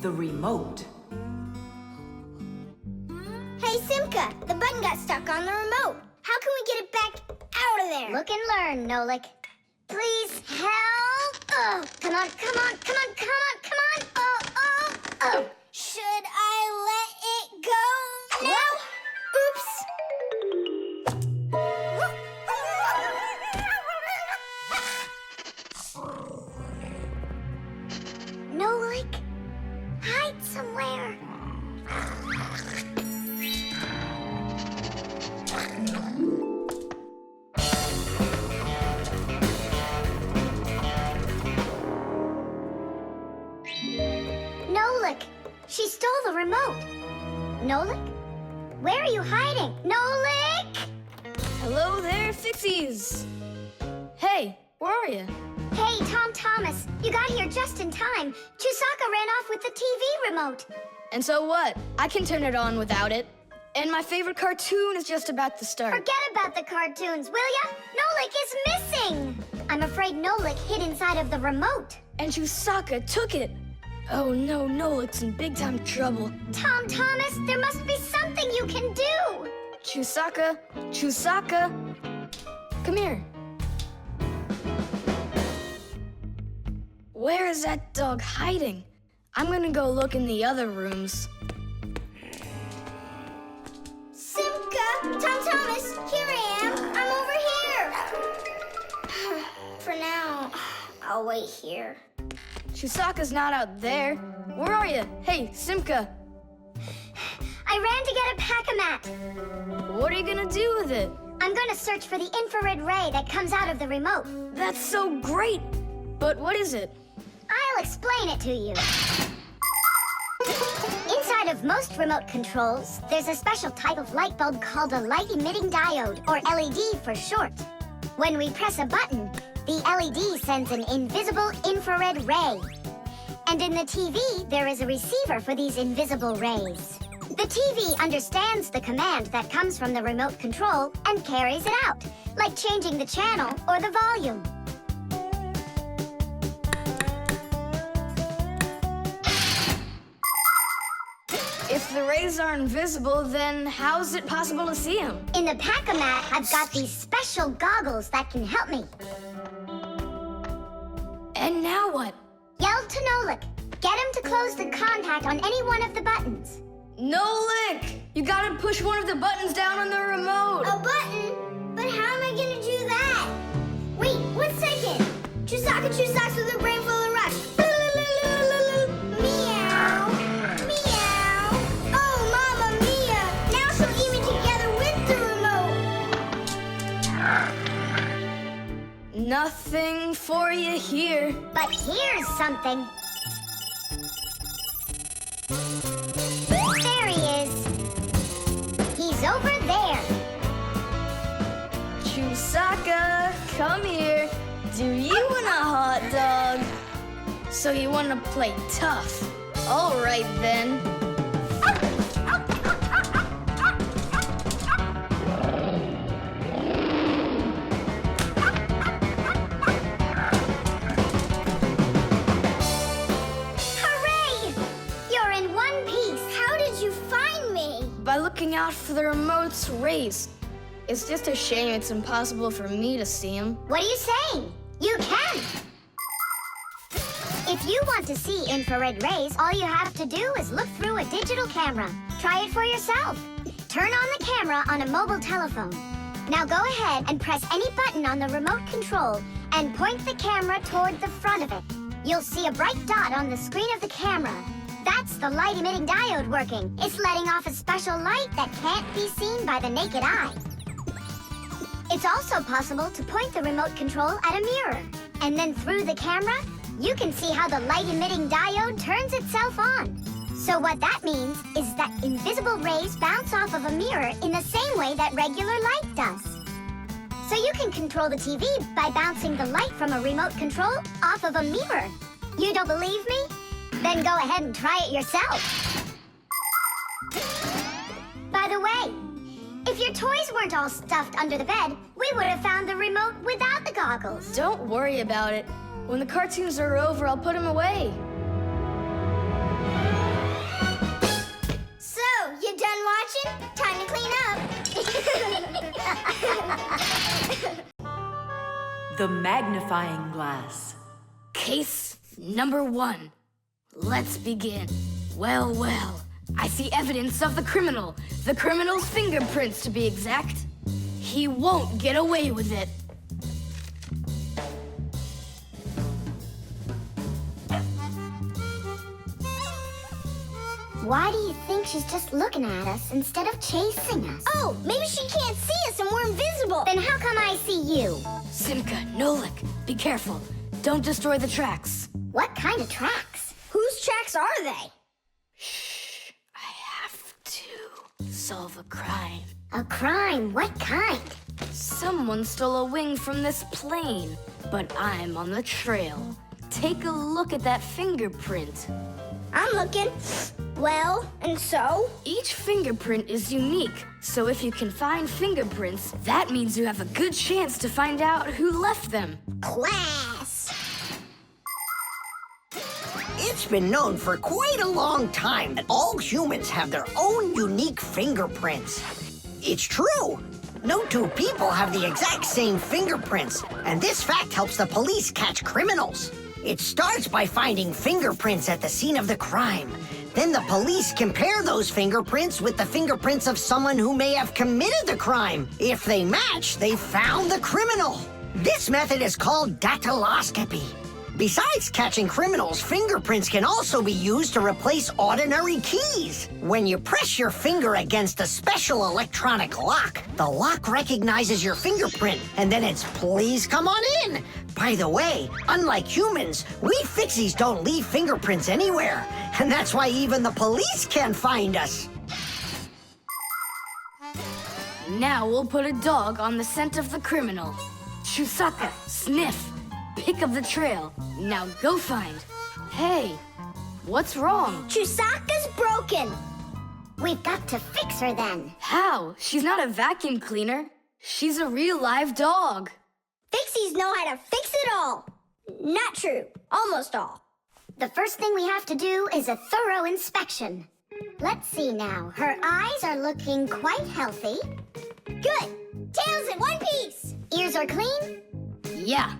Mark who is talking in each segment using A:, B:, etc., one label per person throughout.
A: the remote.
B: Hey, Simka, the button got stuck on the remote. How can we get it back out of there?
C: Look and learn, Nolik. Please help! Oh, come on, come on, come on, come on, come on! Oh, oh, oh!
B: Should I let it go now? Oops!
C: Nolik, hide somewhere. Nolik, she stole the remote. Nolik, where are you hiding? Nolik!
D: Hello there, Fixies! Hey, where are you?
C: Hey, Tom Thomas, you got here just in time. Chusaka ran off with the TV remote.
D: And so what? I can turn it on without it. And my favorite cartoon is just about to start.
C: Forget about the cartoons, will ya? Nolik is missing! I'm afraid Nolik hid inside of the remote.
D: And Chusaka took it. Oh no, Nolik's in big time trouble.
C: Tom Thomas, there must be something you can do!
D: Chusaka, Chusaka, come here. Where is that dog hiding? I'm gonna go look in the other rooms.
B: Simka, Tom Thomas, here I am. I'm over here. For now, I'll wait here.
D: Chusaka's not out there. Where are you? Hey, Simka.
C: I ran to get a pack-a-mat.
D: What are you gonna do with it?
C: I'm gonna search for the infrared ray that comes out of the remote.
D: That's so great! But what is it?
C: I'll explain it to you. Inside of most remote controls, there's a special type of light bulb called a light-emitting diode, or LED for short. When we press a button, the LED sends an invisible infrared ray. And in the TV, there is a receiver for these invisible rays. The TV understands the command that comes from the remote control and carries it out, like changing the channel or the volume.
D: If the rays are invisible, then how is it possible to see them?
C: In the pack-a-mat, I've got these special goggles that can help me.
D: And now what?
C: Yell to Nolik. Get him to close the contact on any one of the buttons.
D: Nolik! You gotta push one of the buttons down on the remote.
B: A button? But how am I gonna do that? Wait, 1 second. Chusaka Chusaks with a brain full of rocks. Meow. Meow. Oh, Mamma Mia. Now she'll eat me together with the remote.
D: Nothing for you here.
C: But here's something. There he is. He's over there.
D: Chusaka, come here. Do you want a hot dog? So you want to play tough? All right then.
C: Hooray! You're in one piece.
B: How did you find me?
D: By looking out for the remote's rays. It's just a shame it's impossible for me to see them.
C: What are you saying? You can! If you want to see infrared rays, all you have to do is look through a digital camera. Try it for yourself. Turn on the camera on a mobile telephone. Now go ahead and press any button on the remote control and point the camera toward the front of it. You'll see a bright dot on the screen of the camera. That's the light-emitting diode working. It's letting off a special light that can't be seen by the naked eye. It's also possible to point the remote control at a mirror. And then through the camera, you can see how the light-emitting diode turns itself on. So what that means is that invisible rays bounce off of a mirror in the same way that regular light does. So you can control the TV by bouncing the light from a remote control off of a mirror. You don't believe me? Then go ahead and try it yourself. By the way, if your toys weren't all stuffed under the bed, we would have found the remote without the goggles.
D: Don't worry about it. When the cartoons are over, I'll put them away.
B: watching. Time to clean up.
A: The magnifying glass.
D: Case number 1. Let's begin. Well, well, I see evidence of the criminal. The criminal's fingerprints, to be exact. He won't get away with it.
C: Why do you think she's just looking at us instead of chasing us?
B: Oh, maybe she can't see us and we're invisible.
C: Then how come I see you?
D: Simka, Nolik, be careful. Don't destroy the tracks.
C: What kind of tracks?
B: Whose tracks are they?
D: Shh, I have to solve a crime.
C: A crime? What kind?
D: Someone stole a wing from this plane, but I'm on the trail. Take a look at that fingerprint.
B: I'm looking. Well, and so?
D: Each fingerprint is unique, so if you can find fingerprints, that means you have a good chance to find out who left them.
B: Class.
E: It's been known for quite a long time that all humans have their own unique fingerprints. It's true. No two people have the exact same fingerprints, and this fact helps the police catch criminals. It starts by finding fingerprints at the scene of the crime. Then the police compare those fingerprints with the fingerprints of someone who may have committed the crime. If they match, they found the criminal. This method is called dactyloscopy. Besides catching criminals, fingerprints can also be used to replace ordinary keys. When you press your finger against a special electronic lock, the lock recognizes your fingerprint, and then it's "please come on in." By the way, unlike humans, we Fixies don't leave fingerprints anywhere, and that's why even the police can't find us.
D: Now we'll put a dog on the scent of the criminal. Chusaka, sniff. Pick up the trail. Now go find. Hey, what's wrong?
B: Chusaka's broken.
C: We've got to fix her then.
D: How? She's not a vacuum cleaner. She's a real live dog.
B: Fixies know how to fix it all. Not true. Almost all.
C: The first thing we have to do is a thorough inspection. Let's see now. Her eyes are looking quite healthy.
B: Good. Tails in one piece.
C: Ears are clean.
D: Yeah.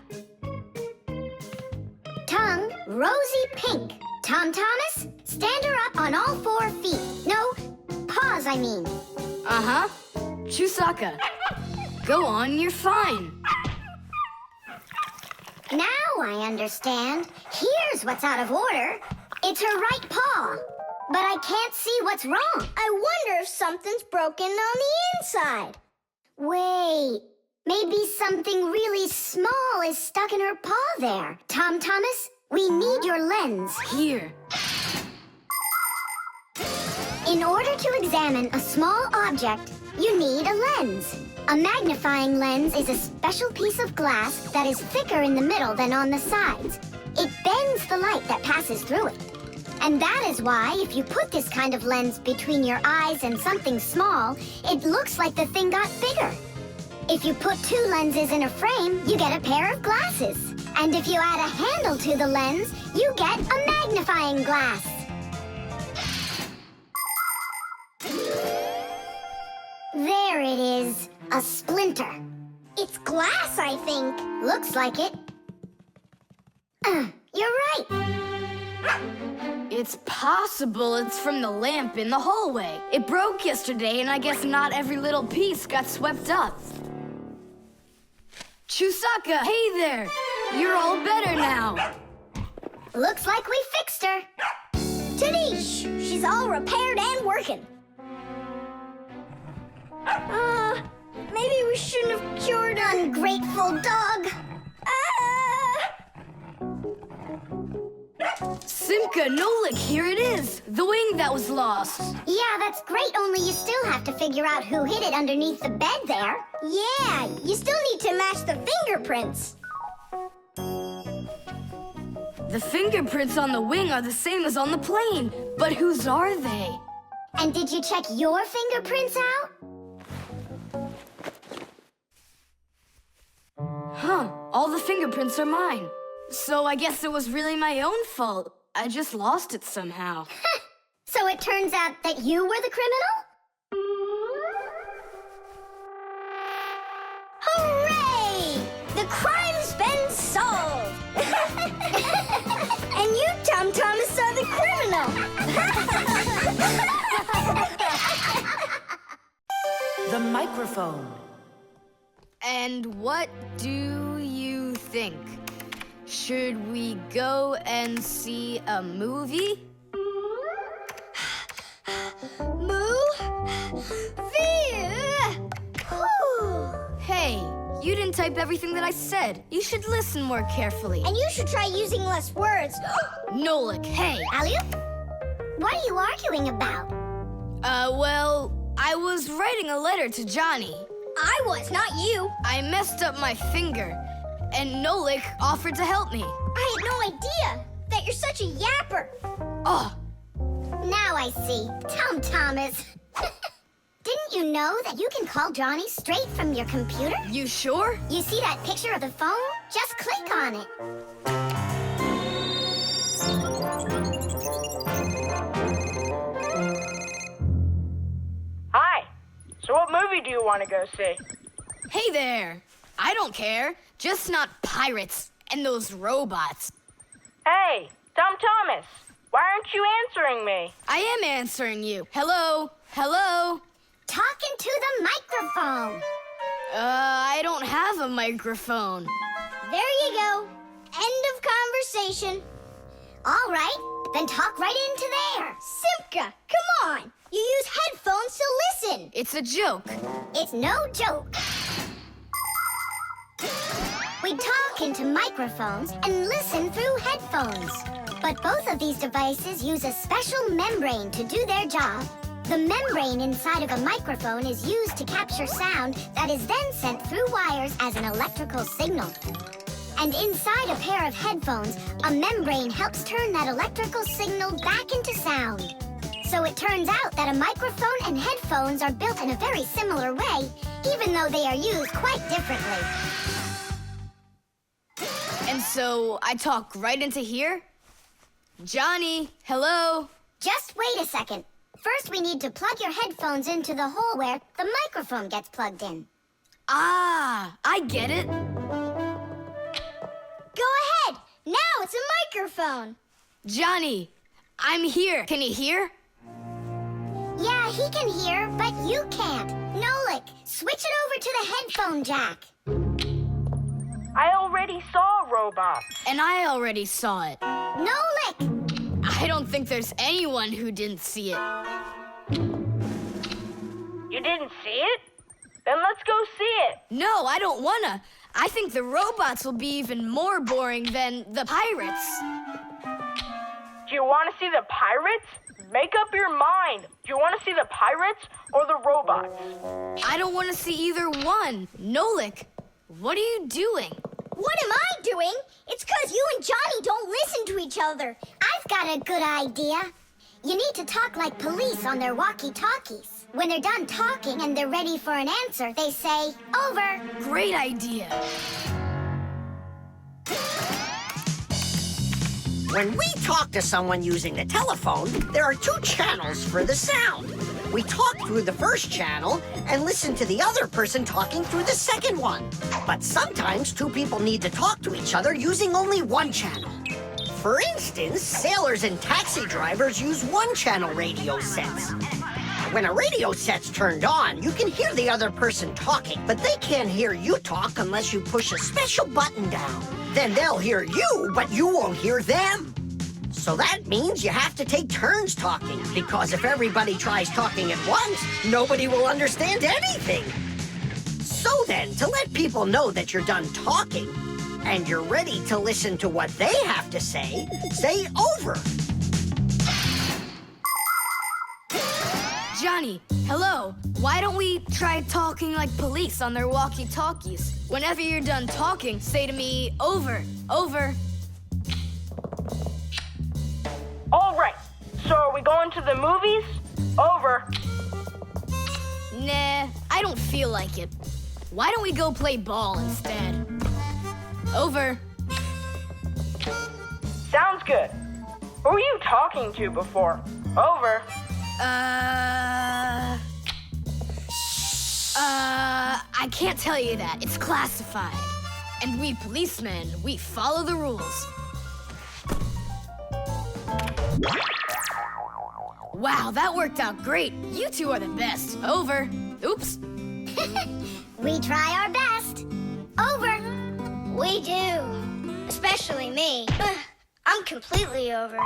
C: Tongue, rosy pink. Tom Thomas, stand her up on all 4 feet. No, paws, I mean.
D: Uh-huh. Chusaka. Go on, you're fine.
C: Now I understand. Here's what's out of order. It's her right paw. But I can't see what's wrong.
B: I wonder if something's broken on the inside.
C: Wait, maybe something really small is stuck in her paw there. Tom Thomas, we need your lens.
D: Here.
C: In order to examine a small object, you need a lens. A magnifying lens is a special piece of glass that is thicker in the middle than on the sides. It bends the light that passes through it. And that is why if you put this kind of lens between your eyes and something small, it looks like the thing got bigger. If you put 2 lenses in a frame, you get a pair of glasses. And if you add a handle to the lens, you get a magnifying glass. There it is, a splinter.
B: It's glass, I think.
C: Looks like it. You're right.
D: It's possible it's from the lamp in the hallway. It broke yesterday, and I guess not every little piece got swept up. Chusaka, hey there! You're all better now.
C: Looks like we fixed her.
B: Tadish! She's all repaired and working. Maybe we shouldn't have cured her.
C: Ungrateful dog.
D: Simka, Nolik, here it is. The wing that was lost.
C: Yeah, that's great, only you still have to figure out who hid it underneath the bed there.
B: Yeah, you still need to match the fingerprints.
D: The fingerprints on the wing are the same as on the plane. But whose are they?
C: And did you check your fingerprints out?
D: Huh, all the fingerprints are mine. So I guess it was really my own fault. I just lost it somehow.
C: So it turns out that you were the criminal?
A: microphone.
D: And what do you think? Should we go and see a movie? Hey, you didn't type everything that I said. You should listen more carefully.
B: And you should try using less words.
D: Nolik, hey.
C: Alley-oop? What are you arguing about?
D: Well, I was writing a letter to Johnny.
B: I was, not you.
D: I messed up my finger, and Nolik offered to help me.
B: I had no idea that you're such a yapper.
D: Oh,
C: Now I see. Tom Thomas. Didn't you know that you can call Johnny straight from your computer?
D: you sure?
C: You see that picture of the phone? Just click on it.
F: Hi. So what movie do you want to go see?
D: Hey there. I don't care. Just not pirates and those robots.
F: Hey, Tom Thomas. Why aren't you answering me?
D: I am answering you. Hello? Hello?
C: Talking to the microphone.
D: I don't have a microphone.
B: There you go. End of conversation.
C: All right, then talk right into there.
B: Simka, come on. You use headphones to listen.
D: It's a joke.
C: It's no joke. We talk into microphones and listen through headphones. But both of these devices use a special membrane to do their job. The membrane inside of a microphone is used to capture sound that is then sent through wires as an electrical signal. And inside a pair of headphones, a membrane helps turn that electrical signal back into sound. So it turns out that a microphone and headphones are built in a very similar way, even though they are used quite differently.
D: And so I talk right into here? Johnny, hello?
C: Just wait a second. First, we need to plug your headphones into the hole where the microphone gets plugged in.
D: Ah, I get it.
B: Go ahead. Now it's a microphone.
D: Johnny, I'm here. Can you hear?
C: Yeah, he can hear, but you can't. Nolik, switch it over to the headphone jack.
F: I already saw a robot.
D: And I already saw it.
C: Nolik!
D: I don't think there's anyone who didn't see it.
F: You didn't see it? Then let's go see it.
D: No, I don't wanna. I think the robots will be even more boring than the pirates.
F: Do you want to see the pirates? Make up your mind. Do you want to see the pirates or the robots?
D: I don't want to see either one. Nolik, what are you doing?
B: What am I doing? It's because you and Johnny don't listen to each other.
C: I've got a good idea. You need to talk like police on their walkie-talkies. When they're done talking and they're ready for an answer, they say, over.
D: Great idea.
E: When we talk to someone using the telephone, there are two channels for the sound. We talk through the first channel and listen to the other person talking through the second one. But sometimes two people need to talk to each other using only one channel. For instance, sailors and taxi drivers use one-channel radio sets. When a radio set's turned on, you can hear the other person talking, but they can't hear you talk unless you push a special button down. Then they'll hear you, but you won't hear them. So that means you have to take turns talking, because if everybody tries talking at once, nobody will understand anything. So then, to let people know that you're done talking, and you're ready to listen to what they have to say over.
D: Johnny, hello. Why don't we try talking like police on their walkie-talkies? Whenever you're done talking, say to me, over, over.
F: All right. So are we going to the movies? Over.
D: Nah, I don't feel like it. Why don't we go play ball instead? Over.
F: Sounds good. Who were you talking to before? Over.
D: I can't tell you that. It's classified. And we policemen, we follow the rules. Wow, that worked out great. You two are the best. Over. Oops.
C: We try our best. Over.
B: We do. Especially me. I'm completely over.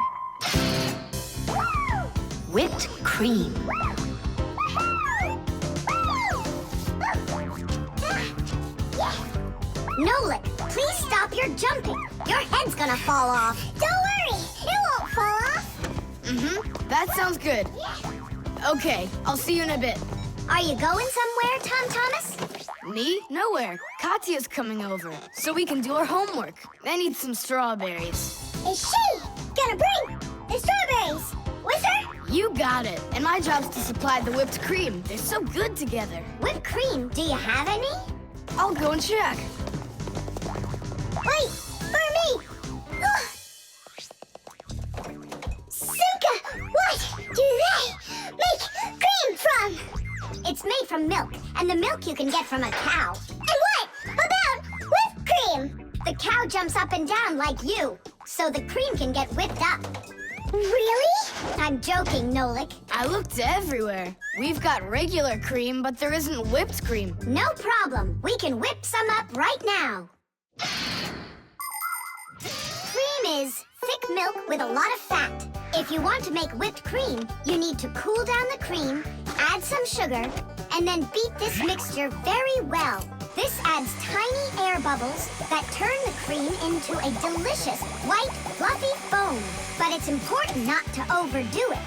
A: Whipped cream.
C: Nolik, please stop your jumping. Your head's gonna fall off.
B: Don't worry, it won't fall off.
D: That sounds good. Okay, I'll see you in a bit.
C: Are you going somewhere, Tom Thomas?
D: Me? Nowhere. Katya's coming over, so we can do our homework. I need some strawberries.
B: Is she gonna bring the strawberries with her?
D: You got it. And my job's to supply the whipped cream. They're so good together.
C: Whipped cream, do you have any?
D: I'll go and check.
B: Wait, for me. Ugh. Simka, what do they make cream from?
C: It's made from milk, and the milk you can get from a cow.
B: And what about whipped cream?
C: The cow jumps up and down like you, so the cream can get whipped up.
B: Really?
C: I'm joking, Nolik.
D: I looked everywhere. We've got regular cream, but there isn't whipped cream.
C: No problem. We can whip some up right now. Cream is thick milk with a lot of fat. If you want to make whipped cream, you need to cool down the cream, add some sugar, and then beat this mixture very well. This adds tiny air bubbles that turn the cream into a delicious, white, fluffy foam. But it's important not to overdo it.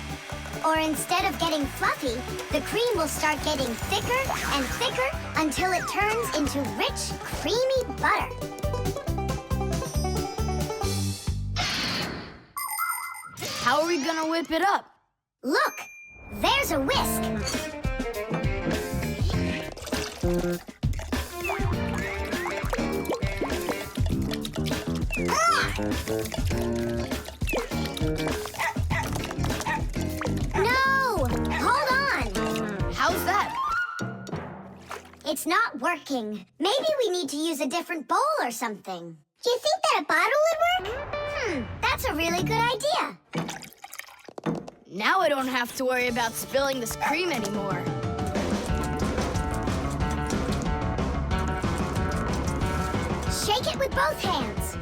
C: Or instead of getting fluffy, the cream will start getting thicker and thicker until it turns into rich, creamy butter.
D: How are we gonna whip it up?
C: Look, there's a whisk. No! Hold on!
D: How's that?
C: It's not working. Maybe we need to use a different bowl or something.
B: Do you think that a bottle would work?
C: That's a really good idea.
D: Now I don't have to worry about spilling this cream anymore.
C: Shake it with both hands.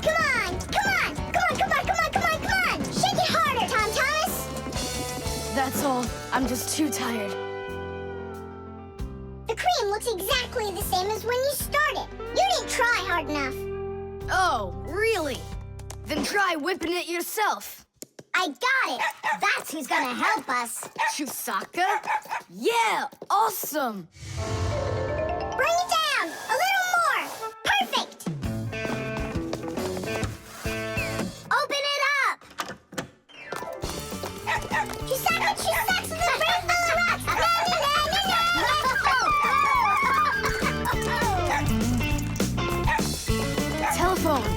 B: Come on, come on, come on, come on, come on, come on, come on! Shake it harder, Tom Thomas!
D: That's all. I'm just too tired.
B: The cream looks exactly the same as when you started. You didn't try hard enough.
D: Oh, really? Then try whipping it yourself.
C: I got it. That's who's gonna help us.
D: Chusaka? Yeah, awesome.
B: Bring it down! A little more! Perfect!
C: Open it up.
B: Chusaka, Chusaka, the brain full of rocks! Na, na, na, na, na!
D: Telephone.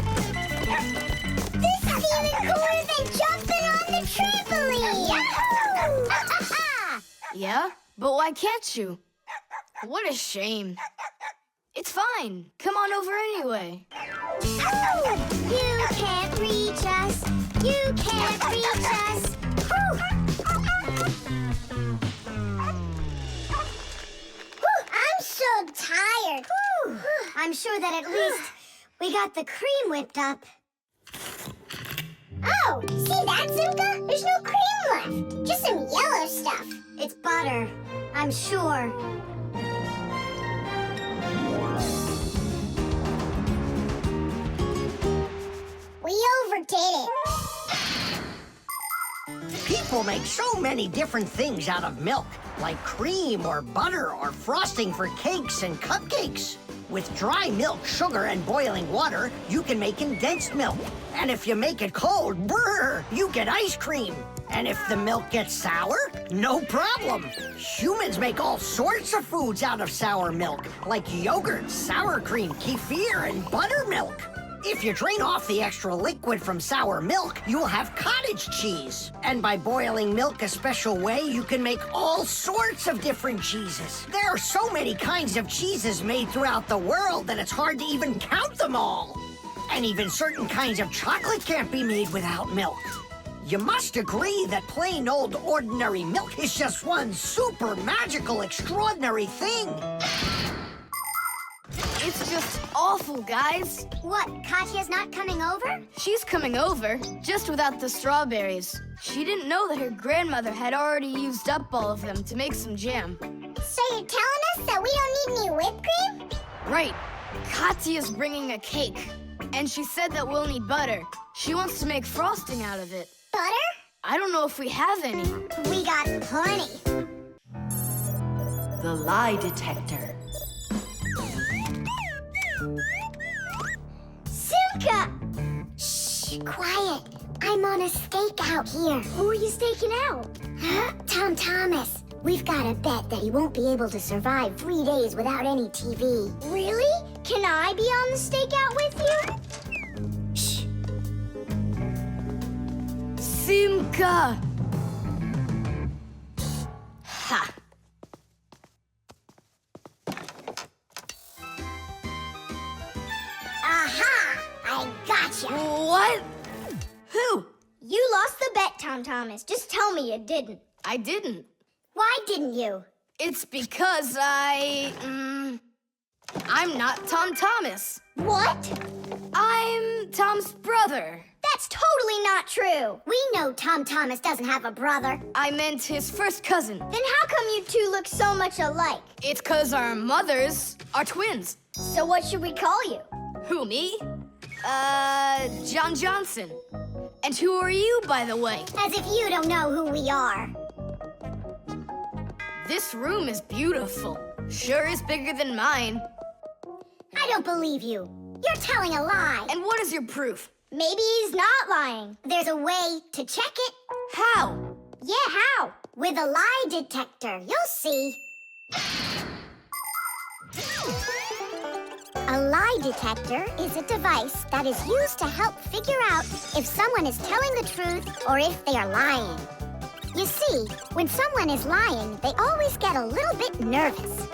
B: This is even cooler than jumping on the trampoline! Yahoo!
D: Yeah? But why can't you? What a shame. It's fine. Come on over anyway.
C: You can't reach us. You can't reach us.
B: Whew, I'm so tired.
C: I'm sure that at least we got the cream whipped up.
B: Oh, see that, Simka? There's no cream left. Just some yellow stuff.
C: It's butter, I'm sure.
B: We overdid it.
E: People make so many different things out of milk, like cream or butter or frosting for cakes and cupcakes. With dry milk, sugar, and boiling water, you can make condensed milk. And if you make it cold, brr, you get ice cream. And if the milk gets sour, no problem. Humans make all sorts of foods out of sour milk, like yogurt, sour cream, kefir, and buttermilk. If you drain off the extra liquid from sour milk, you'll have cottage cheese. And by boiling milk a special way, you can make all sorts of different cheeses. There are so many kinds of cheeses made throughout the world that it's hard to even count them all. And even certain kinds of chocolate can't be made without milk. You must agree that plain old ordinary milk is just one super magical, extraordinary thing.
D: It's just awful, guys.
C: What, Katya's not coming over?
D: She's coming over, just without the strawberries. She didn't know that her grandmother had already used up all of them to make some jam.
B: So you're telling us that we don't need any whipped cream?
D: Right. Katya's bringing a cake, and she said that we'll need butter. She wants to make frosting out of it.
B: Butter?
D: I don't know if we have any.
B: We got plenty.
A: The Lie Detector.
B: Simka! Shh, quiet. I'm on a stake out here. Who are you staking out? Huh? Tom Thomas. We've got a bet that he won't be able to survive 3 days without any TV. Really? Can I be on the stakeout with you? Shh.
D: Simka! Ha!
B: Aha! I gotcha.
D: What? Who?
B: You lost the bet, Tom Thomas. Just tell me you didn't.
D: I didn't.
B: Why didn't you?
D: It's because I'm not Tom Thomas.
B: What?
D: I'm Tom's brother.
B: That's totally not true. We know Tom Thomas doesn't have a brother.
D: I meant his first cousin.
B: Then how come you two look so much alike?
D: It's 'cause our mothers are twins.
B: So what should we call you?
D: Who, me? John Johnson. And who are you, by the way?
B: As if you don't know who we are.
D: This room is beautiful. Sure is bigger than mine.
B: I don't believe you. You're telling a lie.
D: And what is your proof?
B: Maybe he's not lying. There's a way to check it.
D: How?
B: Yeah, how? With a lie detector. You'll see. A lie detector is a device that is used to help figure out if someone is telling the truth or if they are lying. You see, when someone is lying, they always get a little bit nervous.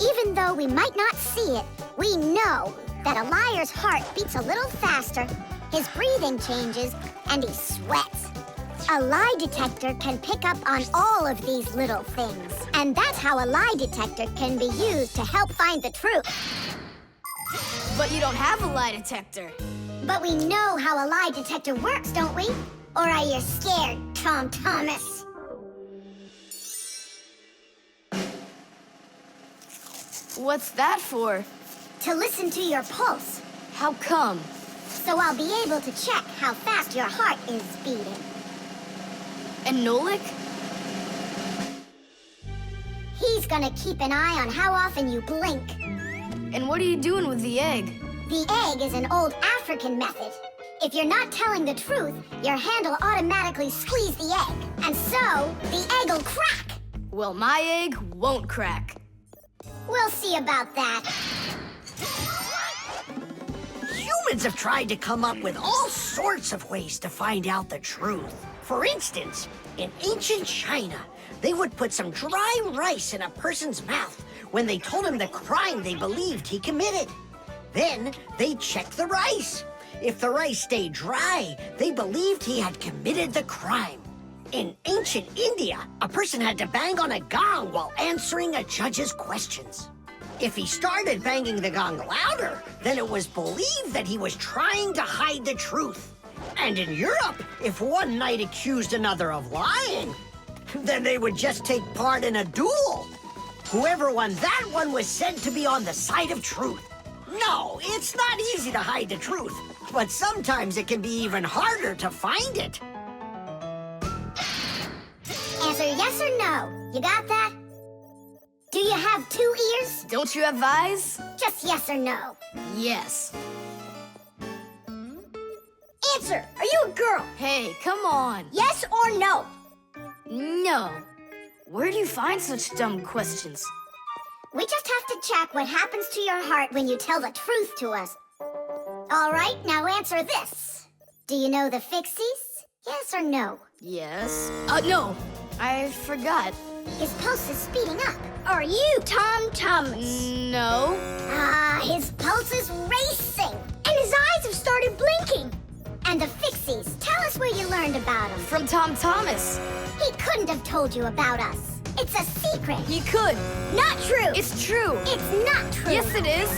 B: Even though we might not see it, we know that a liar's heart beats a little faster, his breathing changes, and he sweats. A lie detector can pick up on all of these little things. And that's how a lie detector can be used to help find the truth.
D: But you don't have a lie detector.
B: But we know how a lie detector works, don't we? Or are you scared, Tom Thomas?
D: What's that for?
B: To listen to your pulse,
D: How come?
B: so I'll be able to check how fast your heart is beating.
D: And Nolik?
B: He's gonna keep an eye on how often you blink.
D: And what are you doing with the egg?
B: The egg is an old African method. If you're not telling the truth, your hand will automatically squeeze the egg. And so, the egg will crack.
D: Well, my egg won't crack.
B: We'll see about that.
E: Humans have tried to come up with all sorts of ways to find out the truth. For instance, in ancient China, they would put some dry rice in a person's mouth when they told him the crime they believed he committed. Then they'd check the rice. If the rice stayed dry, they believed he had committed the crime. In ancient India, a person had to bang on a gong while answering a judge's questions. If he started banging the gong louder, then it was believed that he was trying to hide the truth. And in Europe, if one knight accused another of lying, then they would just take part in a duel. Whoever won that one was said to be on the side of truth. No, it's not easy to hide the truth, but sometimes it can be even harder to find it.
B: Answer yes or no. You got that? Do you have 2 ears?
D: Don't you have eyes?
B: Just yes or no.
D: Yes.
B: Answer. Are you a girl?
D: Hey, come on.
B: Yes or no?
D: No. Where do you find such dumb questions?
B: We just have to check what happens to your heart when you tell the truth to us. All right, now answer this. Do you know the Fixies? Yes or no?
D: Yes. No. I forgot.
B: His pulse is speeding up. Are you Tom Thomas?
D: No.
B: His pulse is racing. And his eyes have started blinking. And the Fixies, tell us where you learned about them.
D: From Tom Thomas.
B: He couldn't have told you about us. It's a secret.
D: He could.
B: Not true.
D: It's true.
B: It's not true.
D: Yes, it is.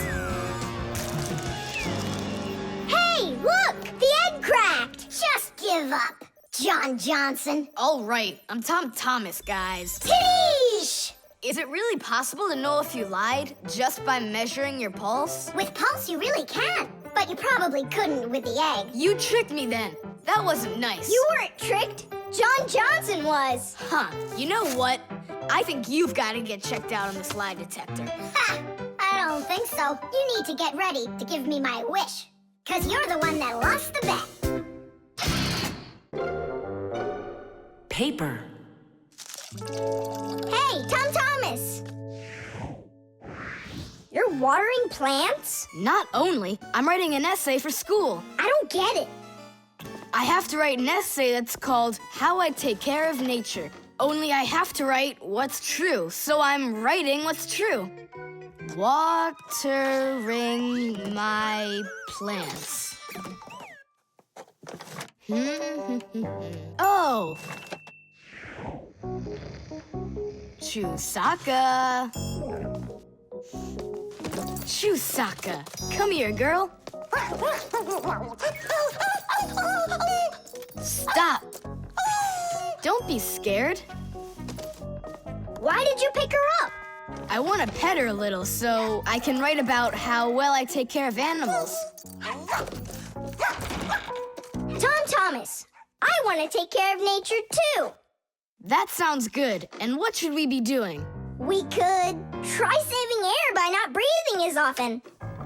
B: Give up, John Johnson.
D: All right, I'm Tom Thomas, guys.
B: Tish!
D: Is it really possible to know if you lied just by measuring your pulse?
B: With pulse, you really can, but you probably couldn't with the egg.
D: You tricked me then. That wasn't nice.
C: You weren't tricked. John Johnson was.
D: Huh, you know what? I think you've got to get checked out on this lie detector.
B: Ha! I don't think so. You need to get ready to give me my wish, 'cause you're the one that lost the bet.
A: Paper.
C: Hey, Tom Thomas. You're watering plants?
D: Not only, I'm writing an essay for school.
C: I don't get it.
D: I have to write an essay that's called How I Take Care of Nature. Only I have to write what's true, so I'm writing what's true. Watering my plants. Oh! Chusaka. Chusaka, come here, girl. Stop. Don't be scared.
C: Why did you pick her up?
D: I want to pet her a little so I can write about how well I take care of animals.
C: Tom Thomas, I want to take care of nature too.
D: That sounds good. And what should we be doing?
C: We could try saving air by not breathing as often.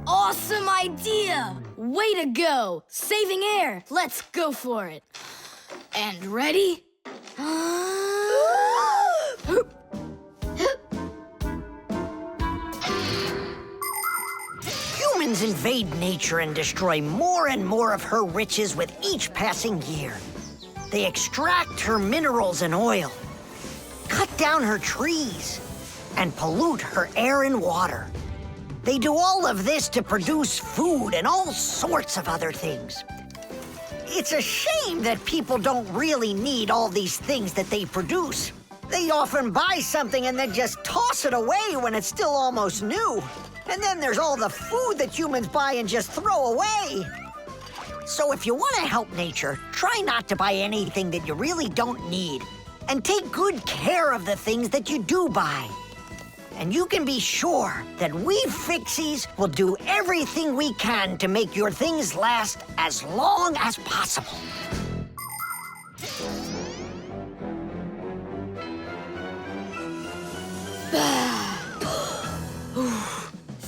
D: Awesome idea! Way to go! Saving air! Let's go for it. And ready?
E: Humans invade nature and destroy more and more of her riches with each passing year. They extract her minerals and oil, cut down her trees, and pollute her air and water. They do all of this to produce food and all sorts of other things. It's a shame that people don't really need all these things that they produce. They often buy something and then just toss it away when it's still almost new. And then there's all the food that humans buy and just throw away. So if you want to help nature, try not to buy anything that you really don't need. And take good care of the things that you do buy. And you can be sure that we Fixies will do everything we can to make your things last as long as possible.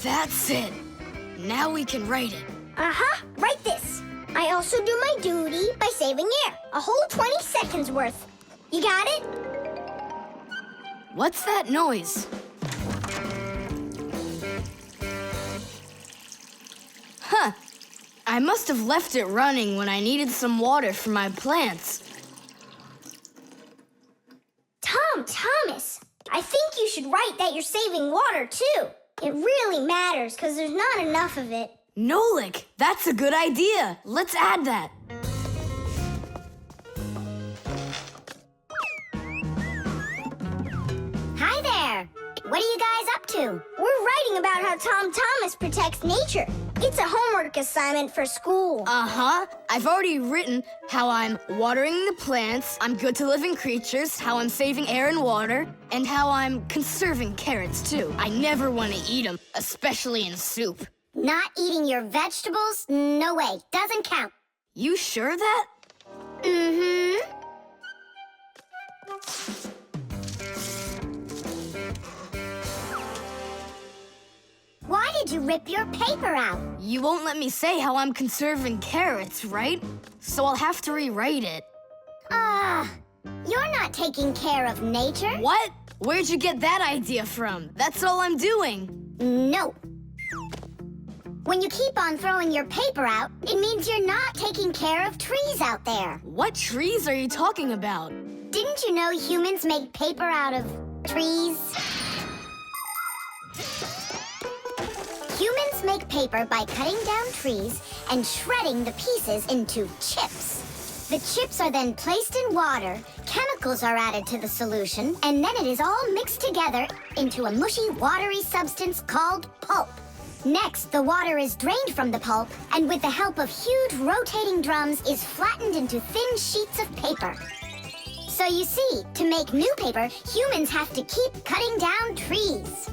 D: That's it. Now we can write it.
C: Uh-huh, write this. I also do my duty by saving air. A whole 20 seconds worth. You got it?
D: What's that noise? Huh. I must have left it running when I needed some water for my plants.
C: Tom Thomas, I think you should write that you're saving water too. It really matters because there's not enough of it.
D: Nolik, that's a good idea. Let's add that.
B: Hi there. What are you guys up to?
C: We're writing about how Tom Thomas protects nature. It's a homework assignment for school.
D: Uh-huh. I've already written how I'm watering the plants, I'm good to living creatures, how I'm saving air and water, and how I'm conserving carrots, too. I never want to eat them, especially in soup.
B: Not eating your vegetables? No way. Doesn't count.
D: You sure that?
B: Mm-hmm. Why did you rip your paper out?
D: You won't let me say how I'm conserving carrots, right? So I'll have to rewrite it.
B: You're not taking care of nature?
D: What? Where'd you get that idea from? That's all I'm doing.
B: No. When you keep on throwing your paper out, it means you're not taking care of trees out there.
D: What trees are you talking about?
B: Didn't you know humans make paper out of trees? Humans make paper by cutting down trees and shredding the pieces into chips. The chips are then placed in water, chemicals are added to the solution, and then it is all mixed together into a mushy, watery substance called pulp.
C: Next, the water is drained from the pulp, and with the help of huge rotating drums, is flattened into thin sheets of paper. So you see, to make new paper, humans have to keep cutting down trees.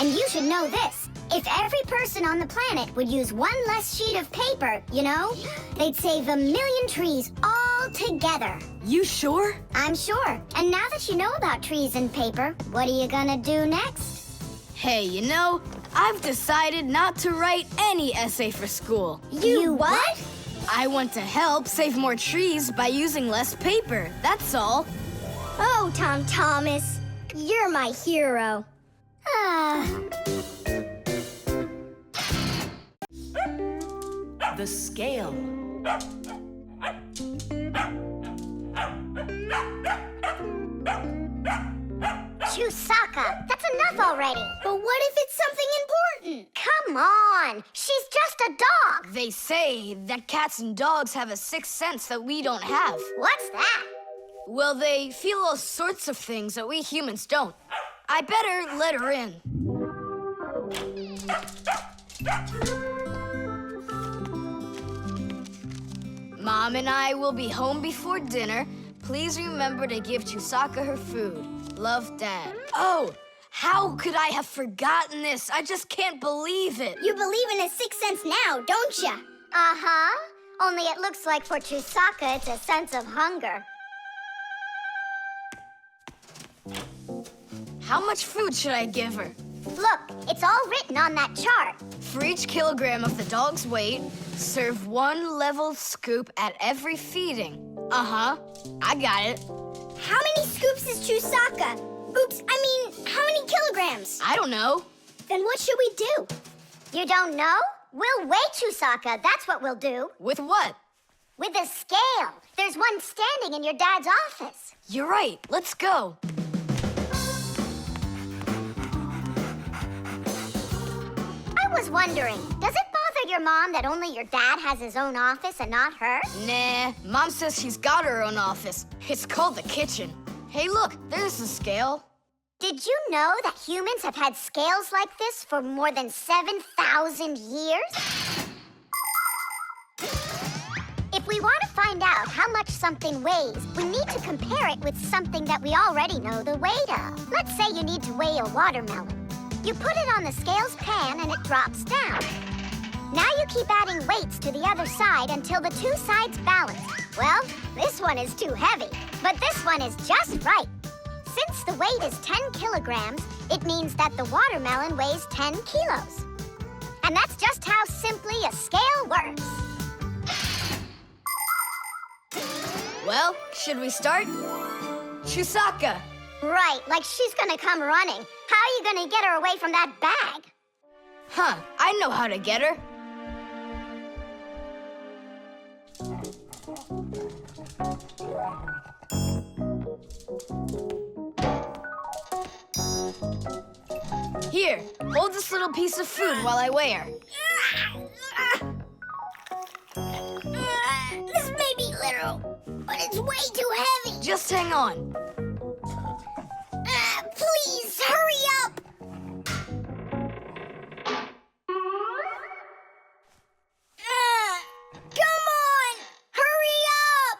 C: And you should know this. If every person on the planet would use one less sheet of paper, you know, they'd save 1 million trees all together.
D: You sure?
C: I'm sure. And now that you know about trees and paper, what are you gonna do next?
D: Hey, you know, I've decided not to write any essay for school.
C: You what?
D: I want to help save more trees by using less paper, that's all.
C: Oh, Tom Thomas, you're my hero.
A: The scale.
C: Chusaka, that's enough already. But what if it's something important? Come on, she's just a dog.
D: They say that cats and dogs have a sixth sense that we don't have.
C: What's that?
D: Well, they feel all sorts of things that we humans don't. I better let her in. Mom and I will be home before dinner. Please remember to give Chusaka her food. Love, Dad. Oh, how could I have forgotten this? I just can't believe it.
C: You believe in a sixth sense now, don't ya? Uh-huh. Only it looks like for Chusaka, it's a sense of hunger.
D: How much food should I give her?
C: Look, it's all written on that chart.
D: For each kilogram of the dog's weight, serve 1 level scoop at every feeding. Uh-huh, I got it.
C: How many scoops is Chusaka? Oops, I mean, how many kilograms?
D: I don't know.
C: Then what should we do? You don't know? We'll weigh Chusaka, that's what we'll do.
D: With what?
C: With a scale. There's one standing in your dad's office.
D: You're right, let's go.
C: I was wondering, does it bother your mom that only your dad has his own office and not her?
D: Nah, Mom says she's got her own office. It's called the kitchen. Hey, look, there's the scale.
C: Did you know that humans have had scales like this for more than 7,000 years? If we want to find out how much something weighs, we need to compare it with something that we already know the weight of. Let's say you need to weigh a watermelon. You put it on the scales pan and it drops down. Now you keep adding weights to the other side until the two sides balance. Well, this one is too heavy, but this one is just right. Since the weight is 10 kilograms, it means that the watermelon weighs 10 kilos. And that's just how simply a scale works.
D: Well, should we start? Chusaka.
C: Right, like she's gonna come running. How are you gonna get her away from that bag?
D: Huh, I know how to get her. Here, hold this little piece of food while I weigh her.
C: This may be literal, but it's way too heavy.
D: Just hang on.
C: Please, hurry up! Come on! Hurry up!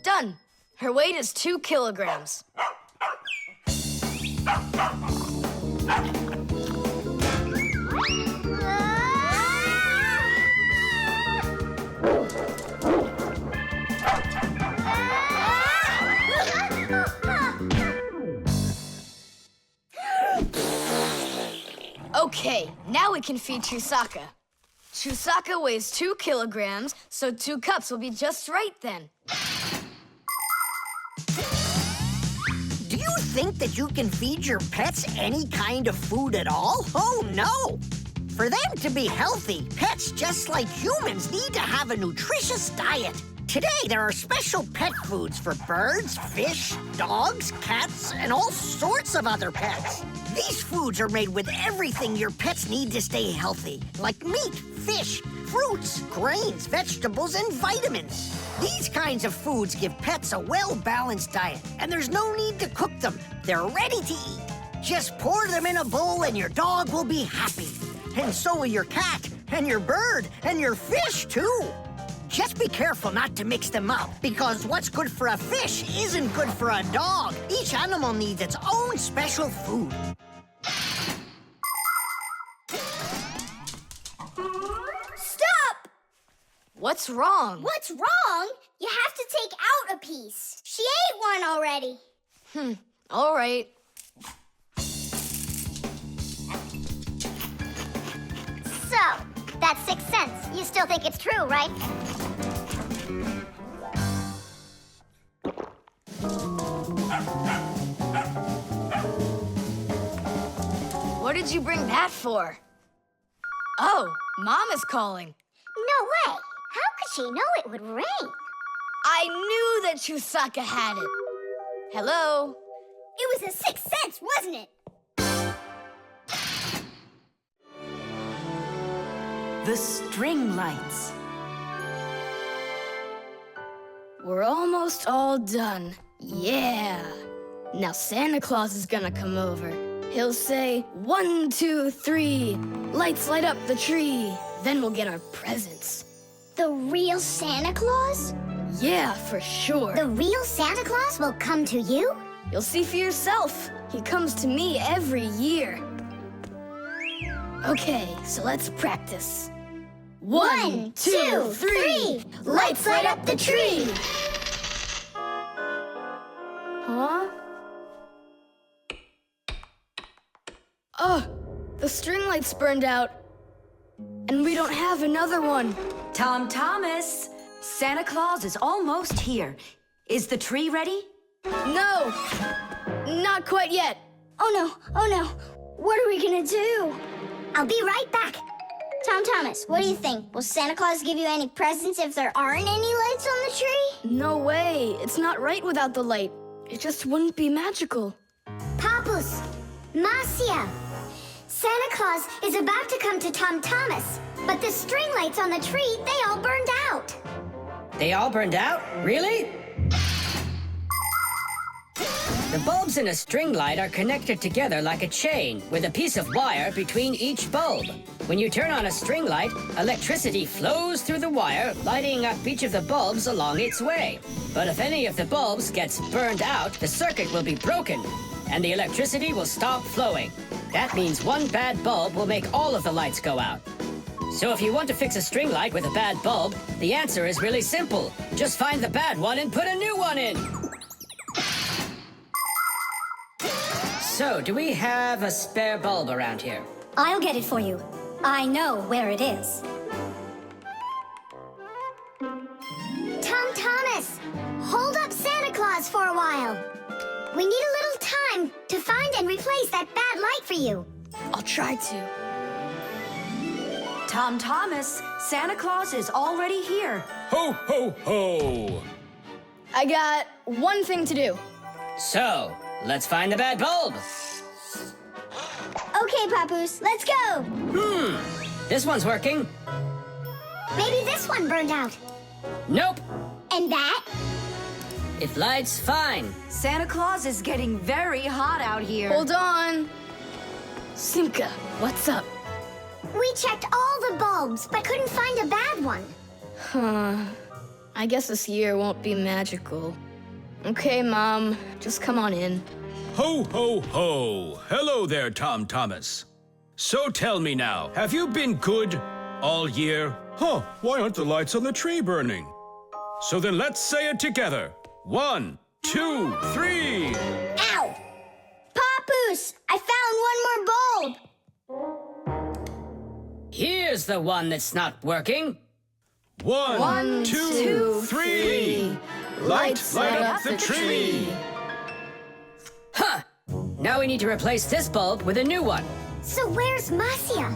D: Done. Her weight is 2 kilograms. Okay, now we can feed Chusaka. Chusaka weighs 2 kilograms, so 2 cups will be just right then.
E: Do you think that you can feed your pets any kind of food at all? Oh, no. For them to be healthy, pets just like humans need to have a nutritious diet. Today, there are special pet foods for birds, fish, dogs, cats, and all sorts of other pets. These foods are made with everything your pets need to stay healthy, like meat, fish, fruits, grains, vegetables, and vitamins. These kinds of foods give pets a well-balanced diet, and there's no need to cook them. They're ready to eat. Just pour them in a bowl and your dog will be happy. And so will your cat, and your bird, and your fish, too. Just be careful not to mix them up, because what's good for a fish isn't good for a dog. Each animal needs its own special food.
C: Stop!
D: What's wrong?
C: What's wrong? You have to take out a piece. She ate one already.
D: All right.
C: So, that's 6 cents. You still think it's true, right?
D: What did you bring that for? Oh, Mom is calling.
C: No way. How could she know it would rain?
D: I knew that Chusaka had it. Hello?
C: It was a 6 cents, wasn't it?
A: The string lights.
D: We're almost all done. Yeah. Now Santa Claus is gonna come over. He'll say, 1, 2, 3, lights light up the tree. Then we'll get our presents.
C: The real Santa Claus?
D: Yeah, for sure.
C: The real Santa Claus will come to you?
D: You'll see for yourself. He comes to me every year. Okay, so let's practice. 1, 2, 3,
C: lights light up the tree.
D: Huh? Oh, the string lights burned out. And we don't have another one.
A: Tom Thomas, Santa Claus is almost here. Is the tree ready?
D: No, not quite yet.
C: Oh no. What are we gonna do? I'll be right back. Tom Thomas, what do you think? Will Santa Claus give you any presents if there aren't any lights on the tree?
D: No way. It's not right without the light. It just wouldn't be magical.
C: Papus, Marcia, Santa Claus is about to come to Tom Thomas, but the string lights on the tree, they all burned out.
G: They all burned out? Really? The bulbs in a string light are connected together like a chain with a piece of wire between each bulb. When you turn on a string light, electricity flows through the wire, lighting up each of the bulbs along its way. But if any of the bulbs gets burned out, the circuit will be broken, and the electricity will stop flowing. That means one bad bulb will make all of the lights go out. So if you want to fix a string light with a bad bulb, the answer is really simple. Just find the bad one and put a new one in. So, do we have a spare bulb around here?
H: I'll get it for you. I know where it is.
C: Tom Thomas, hold up Santa Claus for a while. We need a little time to find and replace that bad light for you.
D: I'll try to.
A: Tom Thomas, Santa Claus is already here.
I: Ho, ho, ho!
D: I got one thing to do.
G: So, let's find the bad bulb.
C: Okay, Papoose, let's go.
G: This one's working.
C: Maybe this one burned out.
G: Nope.
C: And that?
G: It lights fine.
A: Santa Claus is getting very hot out here.
D: Hold on. Simka, what's up?
C: We checked all the bulbs, but couldn't find a bad one.
D: I guess this year won't be magical. Okay, Mom, just come on in.
I: Ho, ho, ho! Hello there, Tom Thomas. So tell me now, have you been good all year? Huh, why aren't the lights on the tree burning? So then let's say it together. 1, 2, 3.
C: Ow! Papoose, I found one more bulb.
G: Here's the one that's not working.
I: 1, 2, 3. Light up the tree.
G: Huh! Now we need to replace this bulb with a new one.
C: So where's Marcia?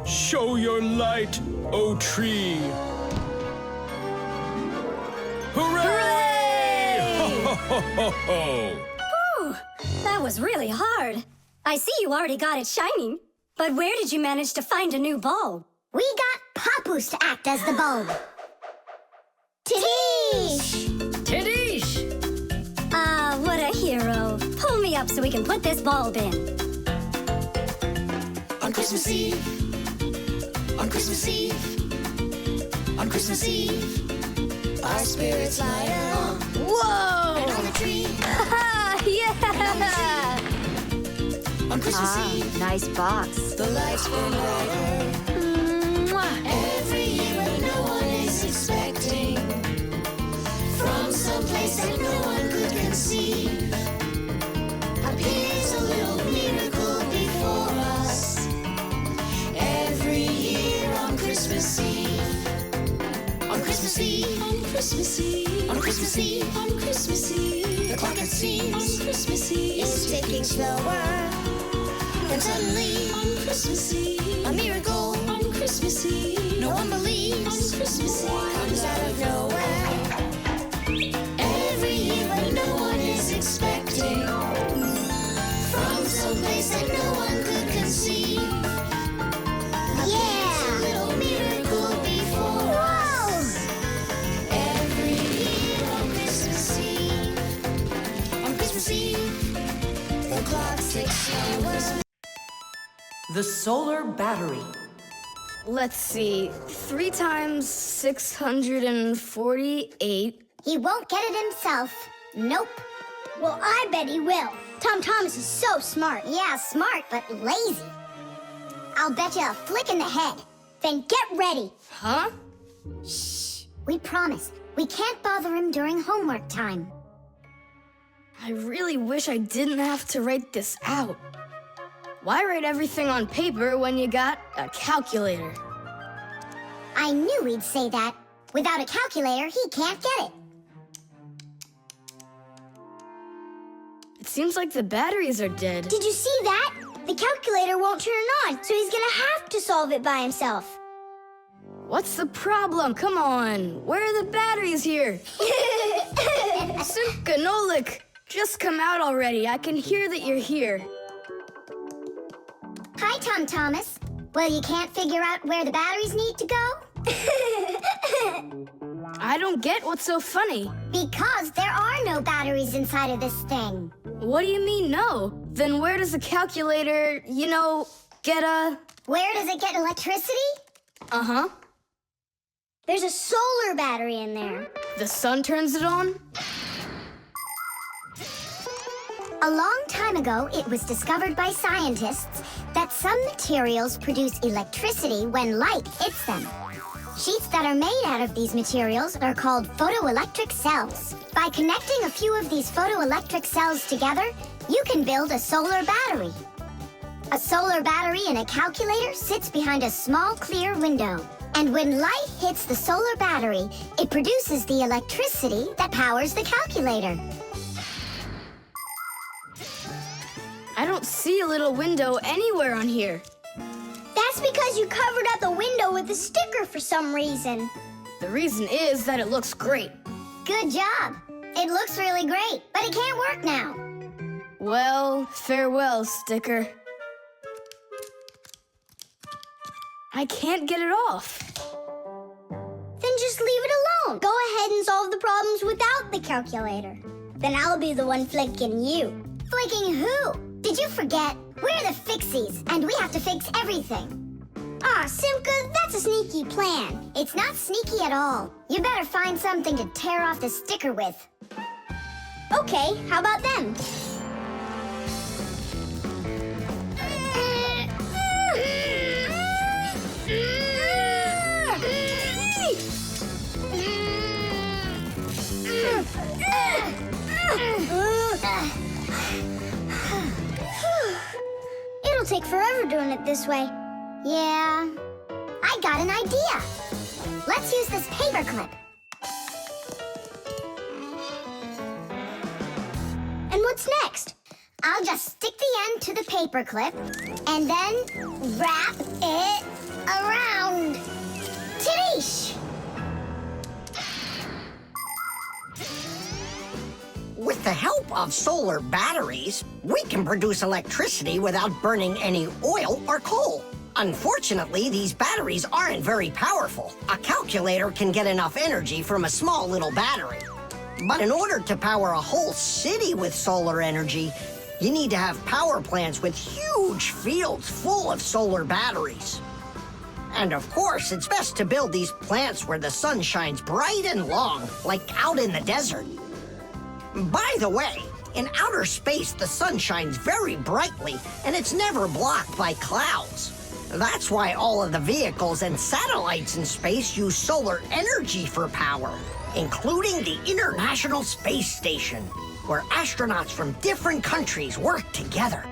I: Show your light, O tree. Hooray! Ho, ho, ho, ho!
H: Whew, that was really hard. I see you already got it shining. But where did you manage to find a new bulb?
B: We got Papoose to act as the bulb. Tidish!
G: Tidish!
H: Ah, what a hero. Pull me up so we can put this bulb in.
J: On Christmas Eve, on Christmas Eve, on Christmas Eve, our spirits light up.
D: Whoa!
J: And on the tree,
H: Yeah!
J: on Christmas Eve,
A: Nice box.
J: the lights burn brighter. Every year when no one is expecting, from someplace that no one could conceive, appears a little miracle before us. Every year on Christmas Eve, on Christmas Eve, on Christmas Eve, on Christmas Eve, on Christmas Eve, the clock it seems on Christmas Eve is ticking slower. And suddenly, on Christmas Eve, a miracle on Christmas Eve, no one believes on Christmas Eve comes out of nowhere. Every year when no one is expecting, from someplace that no one could conceive,
B: Yeah!
J: a little miracle before us. Every year on Christmas Eve, on Christmas Eve, the clock ticks slower.
A: The solar battery.
D: Let's see. 3 times 648.
B: He won't get it himself. Nope. Well, I bet he will. Tom Thomas is so smart. Yeah, smart, but lazy. I'll bet you a flick in the head. Then get ready.
D: Huh?
B: We promise. We can't bother him during homework time.
D: I really wish I didn't have to write this out. Why write everything on paper when you got a calculator?
B: I knew he'd say that. Without a calculator, he can't get it.
D: It seems like the batteries are dead.
B: Did you see that? The calculator won't turn on, so he's gonna have to solve it by himself.
D: What's the problem? Come on. Where are the batteries here? Simka Nolik, just come out already. I can hear that you're here.
B: Hi, Tom Thomas. Well, you can't figure out where the batteries need to go?
D: I don't get what's so funny.
B: Because there are no batteries inside of this thing.
D: What do you mean, no? Then where does the calculator, get a...
B: Where does it get electricity?
D: Uh-huh.
B: There's a solar battery in there.
D: The sun turns it on?
B: A long time ago, it was discovered by scientists that some materials produce electricity when light hits them. Sheets that are made out of these materials are called photoelectric cells. By connecting a few of these photoelectric cells together, you can build a solar battery. A solar battery in a calculator sits behind a small clear window. And when light hits the solar battery, it produces the electricity that powers the calculator.
D: I don't see a little window anywhere on here.
B: That's because you covered up the window with a sticker for some reason.
D: The reason is that it looks great.
B: Good job. It looks really great, but it can't work now.
D: Well, farewell, sticker. I can't get it off.
B: Then just leave it alone. Go ahead and solve the problems without the calculator. Then I'll be the one flicking you. Flicking who? Did you forget? We're the Fixies, and we have to fix everything. Ah, Simka, that's a sneaky plan. It's not sneaky at all. You better find something to tear off the sticker with. Okay, how about them? It'll take forever doing it this way. Yeah, I got an idea. Let's use this paper clip. And what's next? I'll just stick the end to the paper clip and then wrap it around. Tidish!
E: With the help of solar batteries, we can produce electricity without burning any oil or coal. Unfortunately, these batteries aren't very powerful. A calculator can get enough energy from a small little battery. But in order to power a whole city with solar energy, you need to have power plants with huge fields full of solar batteries. And of course, it's best to build these plants where the sun shines bright and long, like out in the desert. By the way, in outer space, the sun shines very brightly, and it's never blocked by clouds. That's why all of the vehicles and satellites in space use solar energy for power, including the International Space Station, where astronauts from different countries work together.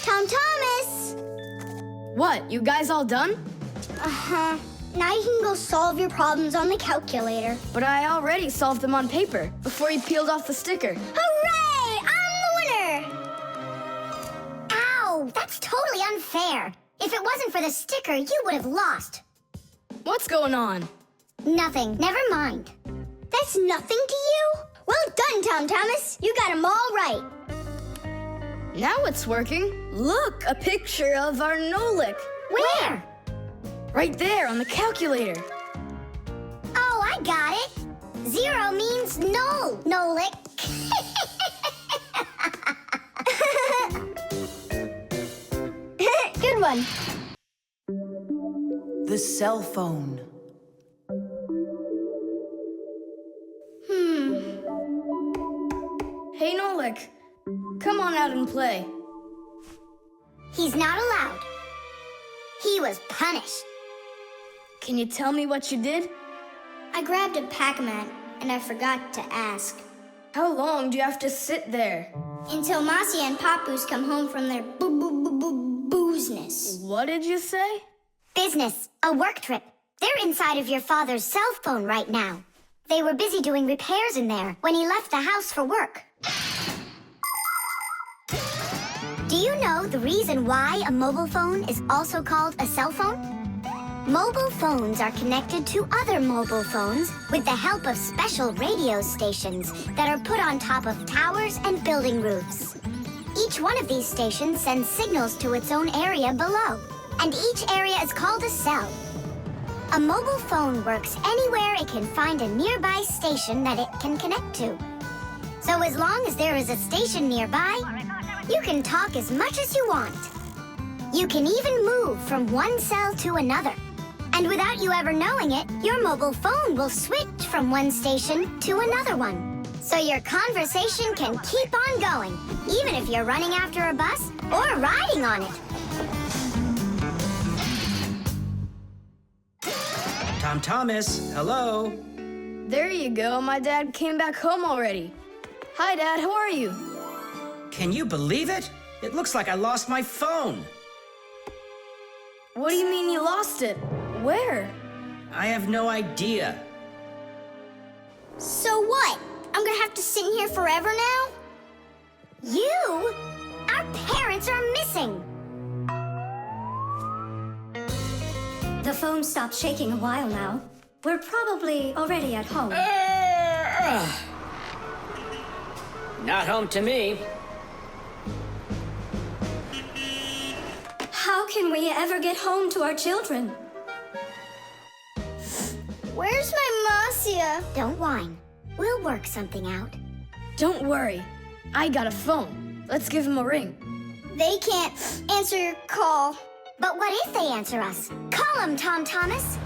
C: Tom Thomas!
D: What, you guys all done?
C: Uh-huh. Now you can go solve your problems on the calculator.
D: But I already solved them on paper before you peeled off the sticker.
C: Hooray! I'm the winner! Ow! That's totally unfair. If it wasn't for the sticker, you would have lost.
D: What's going on?
C: Nothing. Never mind. That's nothing to you? Well done, Tom Thomas. You got them all right.
D: Now it's working. Look, a picture of our Nolik.
C: Where?
D: Right there on the calculator.
C: Oh, I got it. 0 means null, Nolik. Good one.
K: The cell phone.
D: Hey, Nolik. Come on out and play.
C: He's not allowed. He was punished.
D: Can you tell me what you did?
C: I grabbed a Pac-Man and I forgot to ask.
D: How long do you have to sit there?
C: Until Marcia and Papoose come home from their boozness.
D: What did you say?
C: Business, a work trip. They're inside of your father's cell phone right now. They were busy doing repairs in there when he left the house for work. Do you know the reason why a mobile phone is also called a cell phone? Mobile phones are connected to other mobile phones with the help of special radio stations that are put on top of towers and building roofs. Each one of these stations sends signals to its own area below, and each area is called a cell. A mobile phone works anywhere it can find a nearby station that it can connect to. So as long as there is a station nearby, you can talk as much as you want. You can even move from one cell to another. And without you ever knowing it, your mobile phone will switch from one station to another one. So your conversation can keep on going, even if you're running after a bus or riding on it.
G: Tom Thomas, hello.
D: There you go. My dad came back home already. Hi, Dad. How are you?
G: Can you believe it? It looks like I lost my phone.
D: What do you mean you lost it? Where?
G: I have no idea.
C: So what? I'm gonna have to sit in here forever now? You? Our parents are missing.
H: The phone stopped shaking a while now. We're probably already at home.
G: Not home to me.
H: How can we ever get home to our children?
C: Where's my Marcia? Don't whine. We'll work something out.
D: Don't worry. I got a phone. Let's give him a ring.
C: They can't answer your call. But what if they answer us? Call them, Tom Thomas.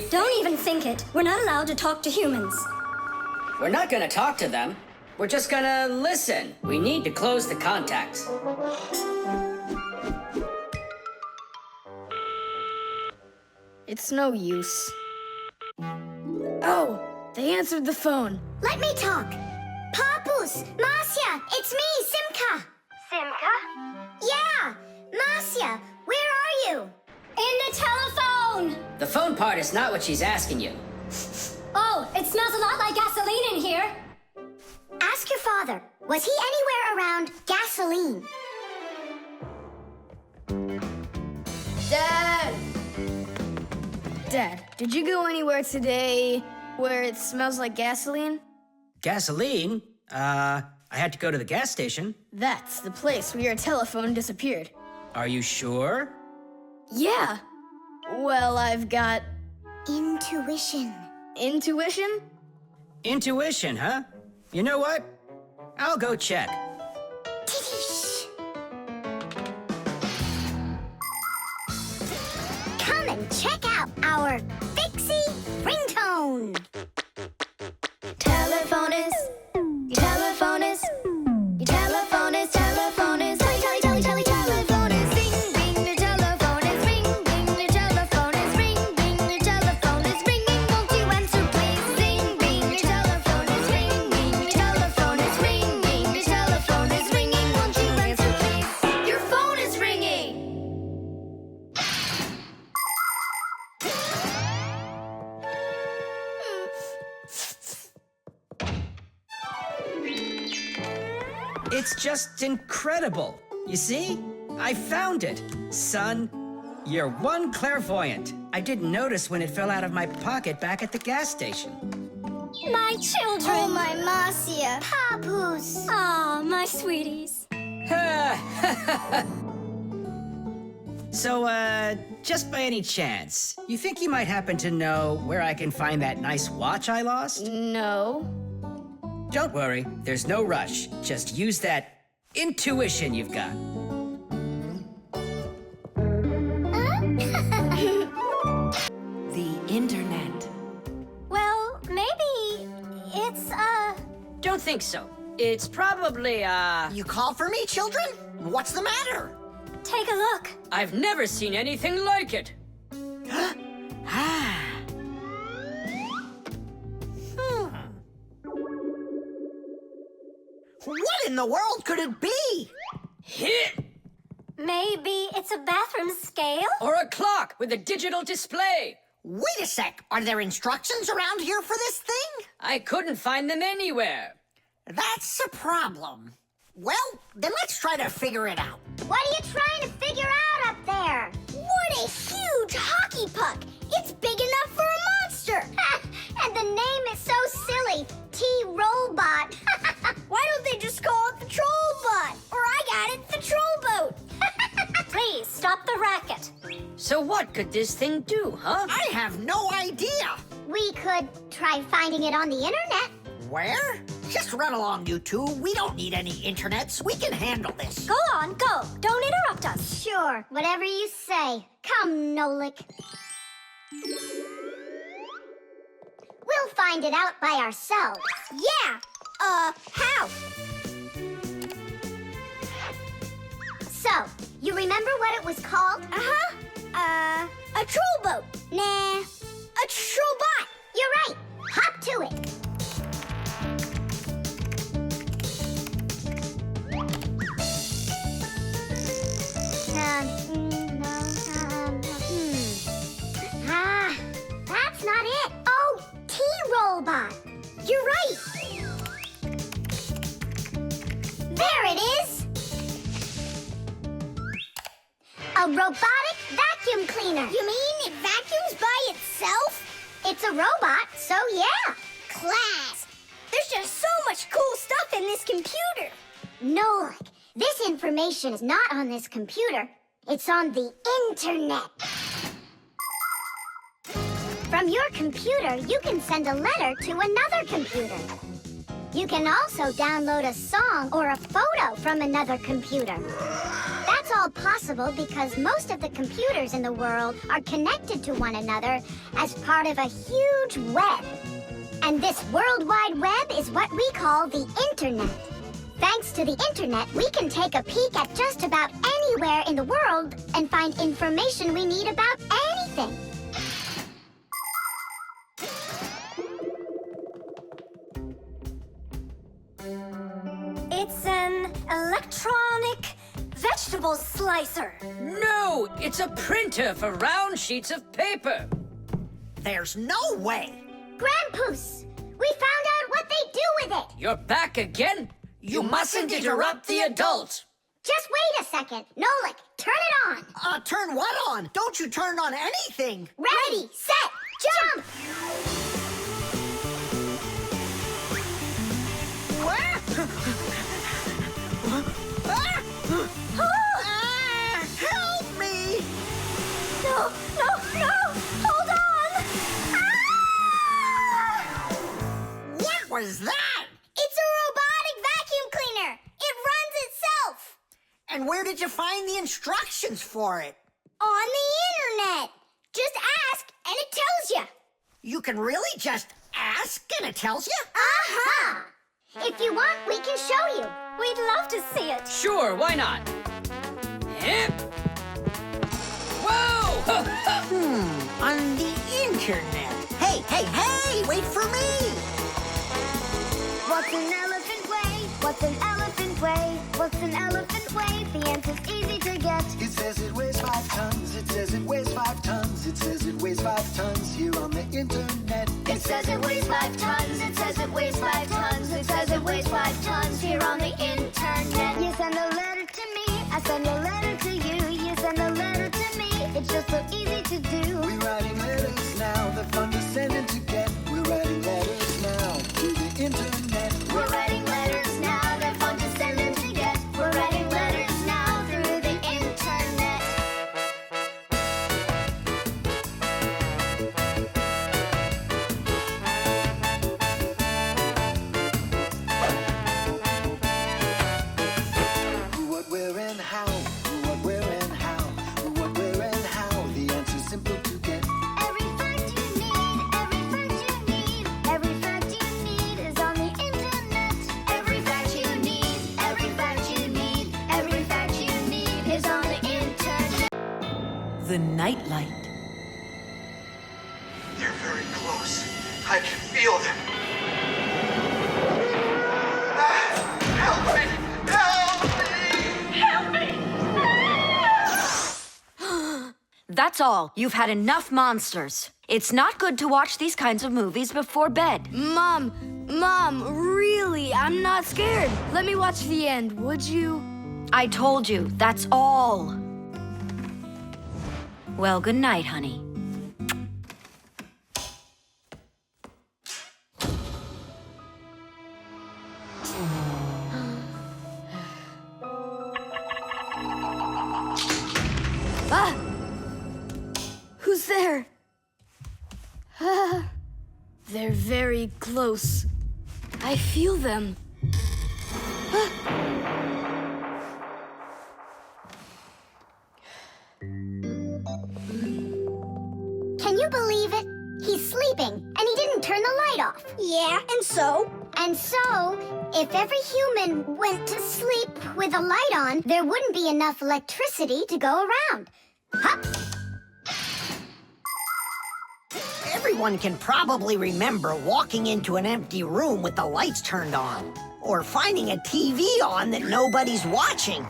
H: Don't even think it. We're not allowed to talk to humans.
G: We're not gonna talk to them. We're just gonna listen. We need to close the contacts.
D: It's no use. Oh, they answered the phone.
C: Let me talk. Papoose, Marcia, it's me, Simka. Simka? Yeah, Marcia, where are you?
H: In the telephone!
G: The phone part is not what she's asking you.
H: Oh, it smells a lot like gasoline in here.
C: Ask your father, was he anywhere around gasoline?
D: Dad, did you go anywhere today where it smells like gasoline?
G: Gasoline? I had to go to the gas station.
D: That's the place where your telephone disappeared.
G: Are you sure?
D: Yeah. Well, I've got
B: Intuition.
D: intuition.
G: Intuition, huh? You know what? I'll go check.
B: Come and check out our Fixie ringtone.
J: Telephone is, your telephone is, your telephone is, telephone is, telephone is, ring, ring, your telephone is, ring, ring, your telephone is, ring, ring, your telephone is ringing, won't you answer please? Ring, ring, your telephone is, ring, ring, your telephone is, ring, ring, your telephone is ringing, won't you answer please? Your phone is ringing!
G: It's just incredible. You see? I found it. Son, you're one clairvoyant. I didn't notice when it fell out of my pocket back at the gas station.
H: My children!
C: Oh, my Marcia.
B: Papoose.
H: Aw, my sweeties.
G: So, just by any chance, you think you might happen to know where I can find that nice watch I lost?
D: No.
G: Don't worry, there's no rush. Just use that intuition you've got.
A: The internet.
H: Well, maybe it's,
G: Don't think so. It's probably,
E: You call for me, children? What's the matter?
H: take a look.
G: I've never seen anything like it.
E: What in the world could it be?
G: Hit!
H: Maybe it's a bathroom scale?
G: Or a clock with a digital display.
E: Wait a sec. Are there instructions around here for this thing?
G: I couldn't find them anywhere.
E: That's a problem. Well, then let's try to figure it out.
C: What are you trying to figure out up there? What a huge hockey puck! It's big enough for a monster! And the name is so silly, T-Robot. Why don't they just call it the Trollbot? Or I got it, the Trollboat.
H: Please, stop the racket.
G: So what could this thing do, huh?
E: I have no idea.
C: We could try finding it on the internet.
E: Where? Just run along, you two. We don't need any internets. We can handle this.
H: Go on, go. Don't interrupt us.
C: Sure, whatever you say. Come, Nolik. We'll find it out by ourselves. Yeah. How? So, you remember what it was called? A trollboat. Nah, a trollbot. You're right. Hop to it. That's not it. Oh, T-Robot. You're right. There it is. A robotic vacuum cleaner. You mean it vacuums by itself? It's a robot, so yeah. Class. There's just so much cool stuff in this computer. Nolik, this information is not on this computer. It's on the internet. From your computer, you can send a letter to another computer. You can also download a song or a photo from another computer. That's all possible because most of the computers in the world are connected to one another as part of a huge web. And this World Wide Web is what we call the Internet. Thanks to the Internet, we can take a peek at just about anywhere in the world and find information we need about anything.
H: It's an electronic vegetable slicer.
G: No, it's a printer for round sheets of paper.
E: There's no way.
C: Grandpoos, we found out what they do with it.
G: You're back again? You mustn't interrupt the adult.
C: Just wait a second. Nolik, turn it on.
E: Turn what on? Don't you turn on anything.
C: Ready, set, jump!
E: Help me!
C: No, hold on!
E: What was that?
C: It's a robotic vacuum cleaner. It runs itself.
E: And where did you find the instructions for it?
C: On the internet. Just ask and it tells you.
E: You can really just ask and it tells you?
C: Uh-huh. If you want, we can show you. We'd love to see it.
G: Sure, why not? Yep. Whoa!
E: On the internet. Hey, wait for me!
C: What's an elephant weigh? What's an elephant weigh? What's an elephant weigh? The answer's easy to get.
J: It says it weighs 5 tons. It says it weighs 5 tons. It says it weighs 5 tons here on the internet.
C: It says it weighs 5 tons. It says it weighs 5 tons. It says it weighs 5 tons here on the internet. You send a letter to me. I send a letter to you. You send a letter to me. It's just so easy to do.
J: We're writing letters now. They're fun to send and to get. We're writing letters now to the internet.
C: We're writing letters now. They're fun to send and to get. We're writing letters now through the internet.
J: Who, what, where, and how. Who, what, where, and how. Who, what, where, and how. The answer's simple to get.
C: Every fact you need, every fact you need, every fact you need is on the internet. Every fact you need, every fact you need, every fact you need is on the internet.
A: The nightlight.
K: They're very close. I can feel them. Help me! Help me! Help me!
A: That's all. You've had enough monsters. It's not good to watch these kinds of movies before bed.
D: Mom, really, I'm not scared. Let me watch the end, would you?
A: I told you, that's all. Well, good night, honey.
D: Ah! Who's there? Ah, they're very close. I feel them.
C: Can you believe it? He's sleeping, and he didn't turn the light off. Yeah, and so? And so, if every human went to sleep with a light on, there wouldn't be enough electricity to go around. Hup!
E: Everyone can probably remember walking into an empty room with the lights turned on, or finding a TV on that nobody's watching.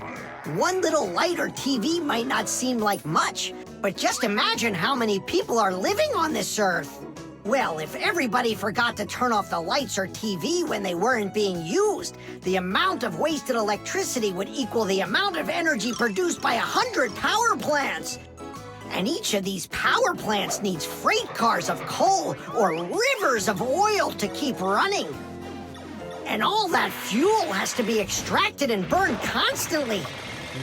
E: One little light or TV might not seem like much, but just imagine how many people are living on this earth. Well, if everybody forgot to turn off the lights or TV when they weren't being used, the amount of wasted electricity would equal the amount of energy produced by 100 power plants. And each of these power plants needs freight cars of coal or rivers of oil to keep running. And all that fuel has to be extracted and burned constantly.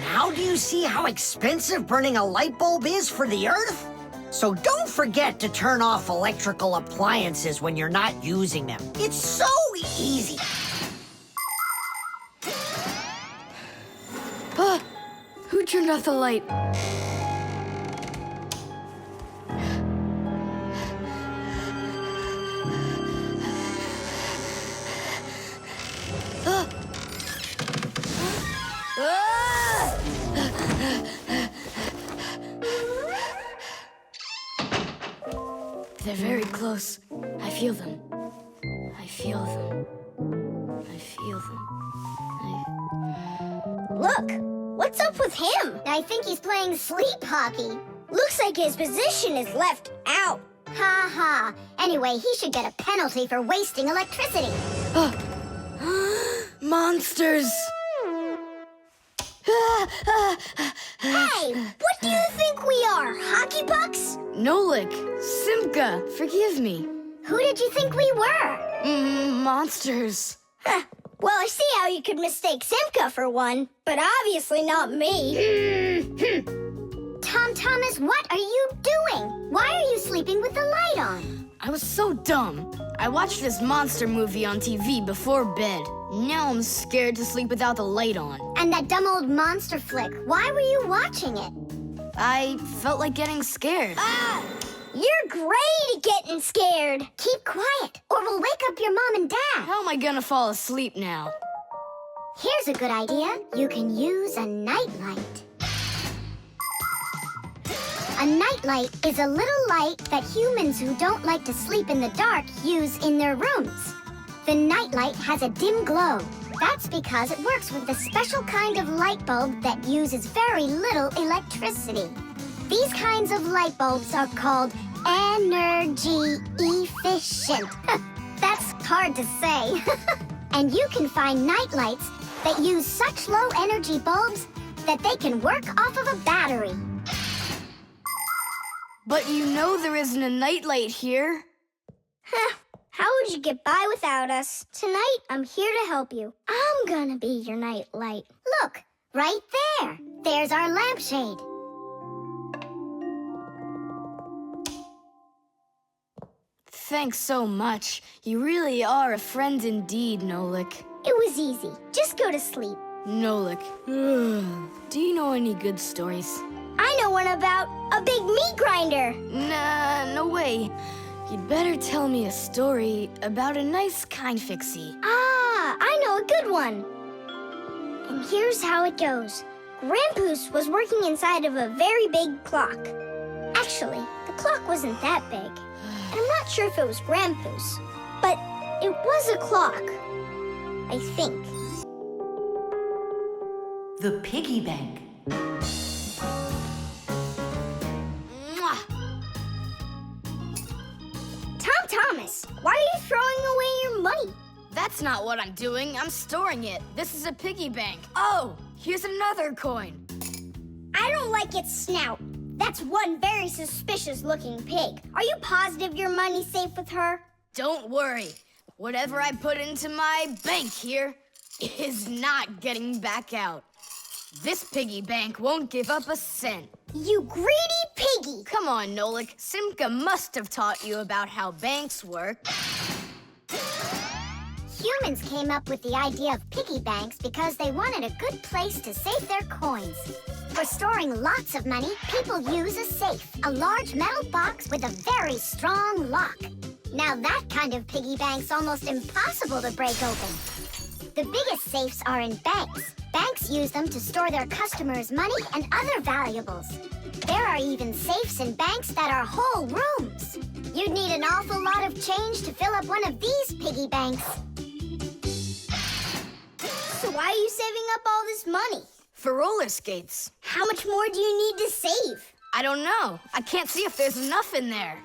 E: Now do you see how expensive burning a light bulb is for the Earth? So don't forget to turn off electrical appliances when you're not using them. It's so easy.
D: Ah, who turned off the light? Ah! Ah! They're very close. I feel them. I feel them. I feel them.
C: Look, what's up with him? I think he's playing sleep hockey. Looks like his position is left out. Ha ha. Anyway, he should get a penalty for wasting electricity.
D: Monsters!
C: Hey, what do you think we are, hockey pucks?
D: Nolik, Simka, forgive me.
C: Who did you think we were?
D: Monsters.
C: Well, I see how you could mistake Simka for one, but obviously not me. Tom Thomas, what are you doing? Why are you sleeping with the light on?
D: I was so dumb. I watched this monster movie on TV before bed. Now I'm scared to sleep without the light on.
C: And that dumb old monster flick, why were you watching it?
D: I felt like getting scared.
C: You're great at getting scared. Keep quiet, or we'll wake up your mom and dad.
D: How am I gonna fall asleep now?
C: Here's a good idea. You can use a nightlight. A nightlight is a little light that humans who don't like to sleep in the dark use in their rooms. The nightlight has a dim glow. That's because it works with a special kind of light bulb that uses very little electricity. These kinds of light bulbs are called energy efficient. That's hard to say. And you can find nightlights that use such low energy bulbs that they can work off of a battery.
D: But you know there isn't a nightlight here.
C: How would you get by without us? Tonight, I'm here to help you. I'm gonna be your nightlight. Look, right there. There's our lampshade.
D: Thanks so much. You really are a friend indeed, Nolik.
C: It was easy. Just go to sleep.
D: Nolik. Do you know any good stories?
C: I know one about a big meat grinder.
D: Nah, no way. You'd better tell me a story about a nice, kind Fixie.
C: I know a good one. And here's how it goes. Grandpoos was working inside of a very big clock. Actually, the clock wasn't that big. And I'm not sure if it was Grandpoos, but it was a clock, I think.
A: The piggy bank.
C: Tom Thomas, why are you throwing away your money?
D: That's not what I'm doing. I'm storing it. This is a piggy bank. Oh, here's another coin.
C: I don't like its snout. That's one very suspicious-looking pig. Are you positive your money's safe with her?
D: Don't worry. Whatever I put into my bank here is not getting back out. This piggy bank won't give up a cent.
C: You greedy piggy!
D: Come on, Nolik. Simka must have taught you about how banks work.
C: Humans came up with the idea of piggy banks because they wanted a good place to save their coins. For storing lots of money, people use a safe, a large metal box with a very strong lock. Now that kind of piggy bank's almost impossible to break open. The biggest safes are in banks. Banks use them to store their customers' money and other valuables. There are even safes in banks that are whole rooms. You'd need an awful lot of change to fill up one of these piggy banks. So why are you saving up all this money?
D: For roller skates.
C: How much more do you need to save?
D: I don't know. I can't see if there's enough in there.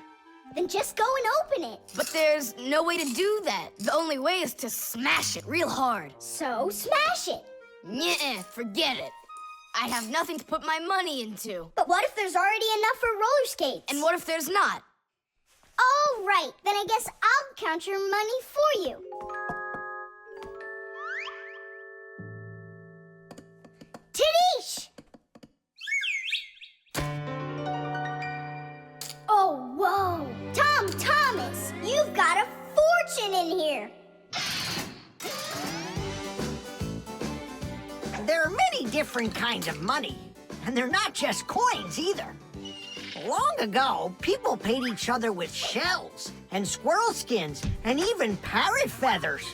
C: Then just go and open it.
D: But there's no way to do that. The only way is to smash it real hard.
C: So smash it.
D: Nuh-uh, forget it. I have nothing to put my money into.
C: But what if there's already enough for roller skates?
D: And what if there's not?
C: All right, then I guess I'll count your money for you. Tadish! Oh, whoa! Tom Thomas, you've got a fortune in here.
E: There are many different kinds of money, and they're not just coins either. Long ago, people paid each other with shells and squirrel skins and even parrot feathers.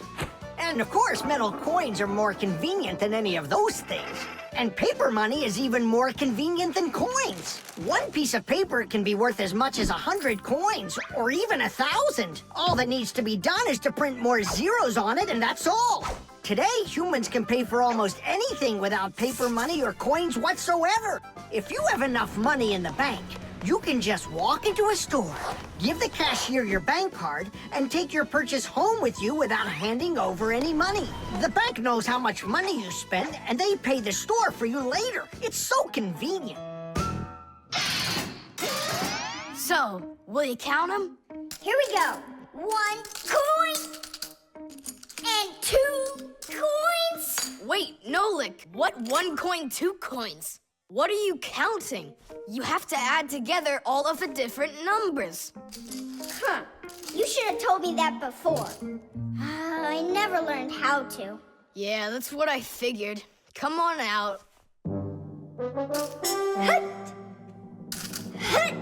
E: And of course, metal coins are more convenient than any of those things. And paper money is even more convenient than coins. One piece of paper can be worth as much as 100 coins, or even 1,000. All that needs to be done is to print more zeros on it, and that's all. Today, humans can pay for almost anything without paper money or coins whatsoever. If you have enough money in the bank, You can just walk into a store, give the cashier your bank card, and take your purchase home with you without handing over any money. The bank knows how much money you spend, and they pay the store for you later. It's so convenient.
D: So, will you count them?
C: Here we go. 1 coin and 2 coins.
D: Wait, Nolik, what 1 coin, 2 coins? What are you counting? You have to add together all of the different numbers.
C: Huh. You should have told me that before. I never learned how to.
D: Yeah, that's what I figured. Come on out.
C: Hut! Hut!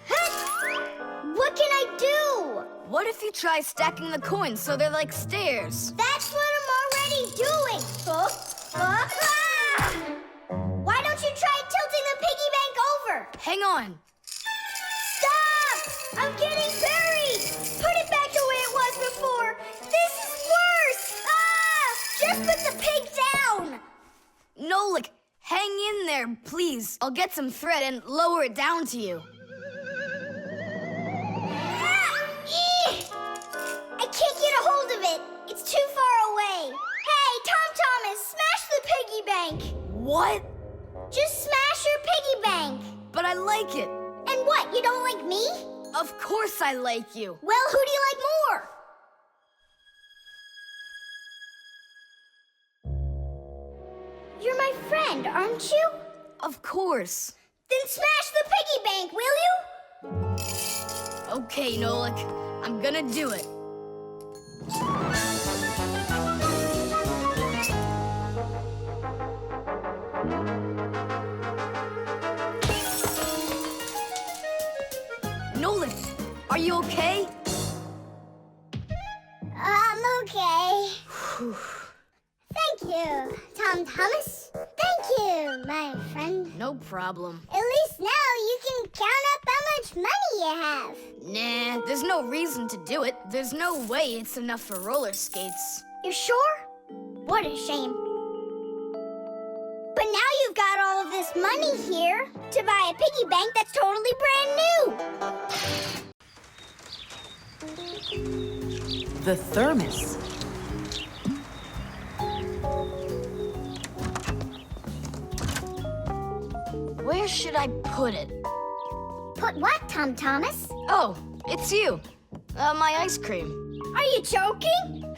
C: Hut! What can I do?
D: What if you try stacking the coins so they're like stairs?
C: That's what I'm already doing. Why don't you try tilting the piggy bank over?
D: Hang on.
C: Stop! I'm getting buried! Put it back the way it was before! This is worse! Just put the pig down!
D: Nolik, hang in there, please. I'll get some thread and lower it down to you.
C: I can't get a hold of it. It's too far away. Hey, Thomas, smash the piggy bank.
D: What?
C: Just smash your piggy bank.
D: But I like it.
C: And what, you don't like me?
D: Of course I like you.
C: Well, who do you like more? You're my friend, aren't you?
D: Of course.
C: Then smash the piggy bank, will you?
D: Okay, Nolik, I'm gonna do it. Nolik, are you okay?
C: I'm okay. Thank you, Thomas. Thank you, my friend.
D: No problem.
C: At least now you can count up how much money you have.
D: Nah, there's no reason to do it. There's no way it's enough for roller skates.
C: You're sure? What a shame. But now you've got all of this money here to buy a piggy bank that's totally brand new.
A: The thermos.
D: Where should I put it?
C: Put what, Thomas?
D: Oh, it's you. My ice cream.
C: Are you joking?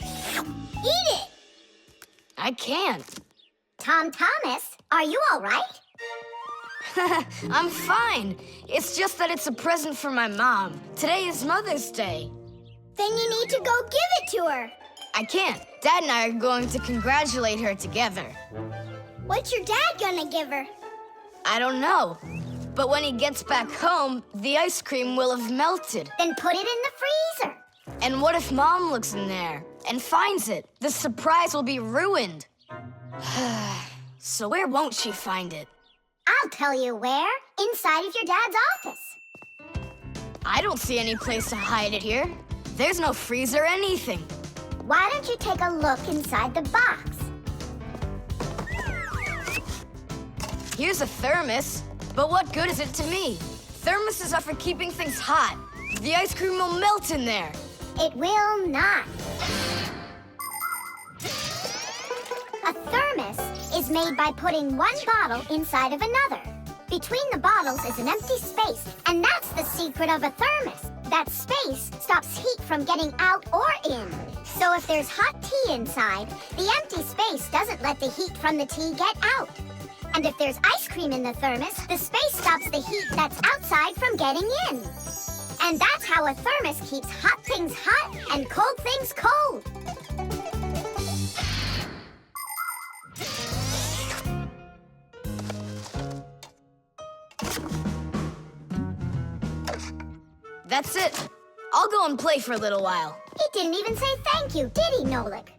C: Eat it!
D: I can't.
C: Thomas, are you all right?
D: I'm fine. It's just that it's a present for my mom. Today is Mother's Day.
C: Then you need to go give it to her.
D: I can't. Dad and I are going to congratulate her together.
C: What's your dad gonna give her?
D: I don't know. But when he gets back home, the ice cream will have melted.
C: Then put it in the freezer.
D: And what if Mom looks in there and finds it? The surprise will be ruined. So where won't she find it?
C: I'll tell you where. Inside of your dad's office.
D: I don't see any place to hide it here. There's no freezer or anything.
C: Why don't you take a look inside the box?
D: Here's a thermos, but what good is it to me? Thermoses are for keeping things hot. The ice cream will melt in there.
C: It will not. A thermos is made by putting one bottle inside of another. Between the bottles is an empty space, and that's the secret of a thermos. That space stops heat from getting out or in. So if there's hot tea inside, the empty space doesn't let the heat from the tea get out. And if there's ice cream in the thermos, the space stops the heat that's outside from getting in. And that's how a thermos keeps hot things hot and cold things cold.
D: That's it. I'll go and play for a little while.
C: He didn't even say thank you, did he, Nolik?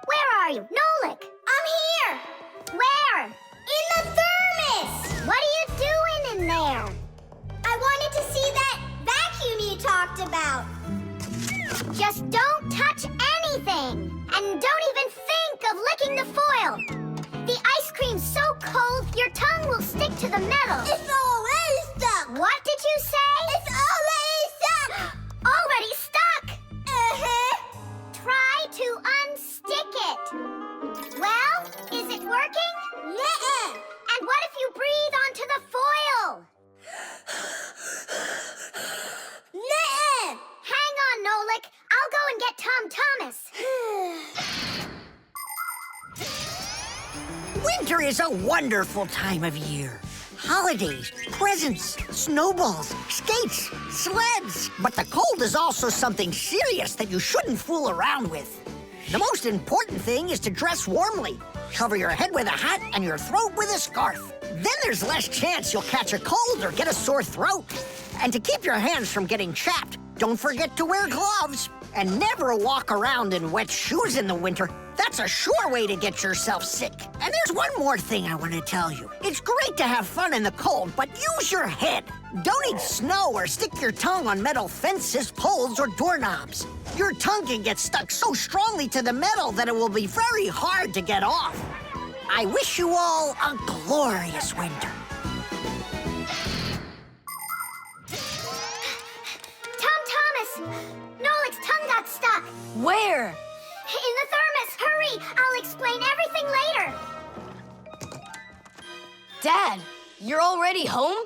C: Where are you? Nolik! I'm here! Where? In the thermos! What are you doing in there? I wanted to see that vacuum you talked about. Just don't touch anything! And don't even think of licking the foil! The ice cream's so cold, your tongue will stick to the metal.
B: It's already stuck.
C: What did you say?
B: It's already stuck.
C: Already stuck.
B: Uh-huh.
C: Try to unstick it. Well, is it working?
B: Nuh-uh.
C: And what if you breathe onto the foil?
B: Nuh-uh.
C: Hang on, Nolik. I'll go and get Tom Thomas.
E: Winter is a wonderful time of year. Holidays, presents, snowballs, skates, sleds. But the cold is also something serious that you shouldn't fool around with. The most important thing is to dress warmly. Cover your head with a hat and your throat with a scarf. Then there's less chance you'll catch a cold or get a sore throat. And to keep your hands from getting chapped, don't forget to wear gloves. And never walk around in wet shoes in the winter. That's a sure way to get yourself sick. And there's one more thing I want to tell you. It's great to have fun in the cold, but use your head. Don't eat snow or stick your tongue on metal fences, poles, or doorknobs. Your tongue can get stuck so strongly to the metal that it will be very hard to get off. I wish you all a glorious winter.
C: Tom Thomas! Nolik's tongue got stuck.
D: Where?
C: In the thermos. Hurry! I'll explain everything later.
D: Dad, you're already home?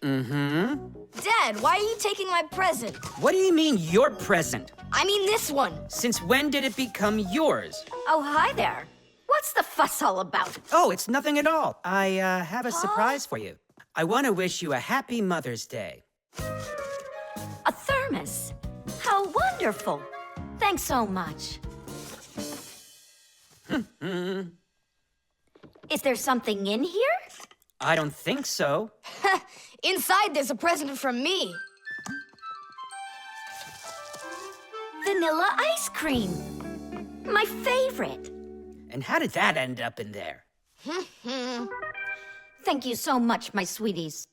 L: Mm-hmm.
D: Dad, why are you taking my present?
L: What do you mean, your present?
D: I mean this one.
L: Since when did it become yours?
A: Oh, hi there. What's the fuss all about?
L: Oh, it's nothing at all. I have a surprise for you. I want to wish you a happy Mother's Day.
A: A thermos. How wonderful. Thanks so much. Is there something in here?
L: I don't think so.
D: Inside there's a present from me.
A: Vanilla ice cream. My favorite.
L: And how did that end up in there?
A: Thank you so much, my sweeties.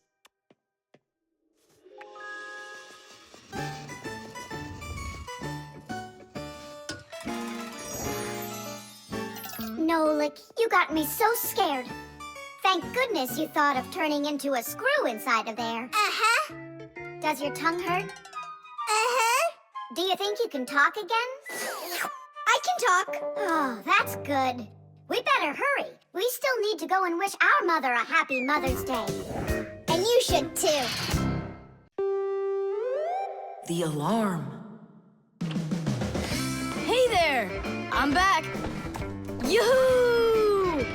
C: Nolik, you got me so scared. Thank goodness you thought of turning into a screw inside of there.
B: Uh-huh.
C: Does your tongue hurt?
B: Uh-huh.
C: Do you think you can talk again?
B: I can talk.
C: Oh, that's good. We better hurry. We still need to go and wish our mother a happy Mother's Day.
B: And you should too.
A: The alarm.
D: Hey there! I'm back. Yoo-hoo!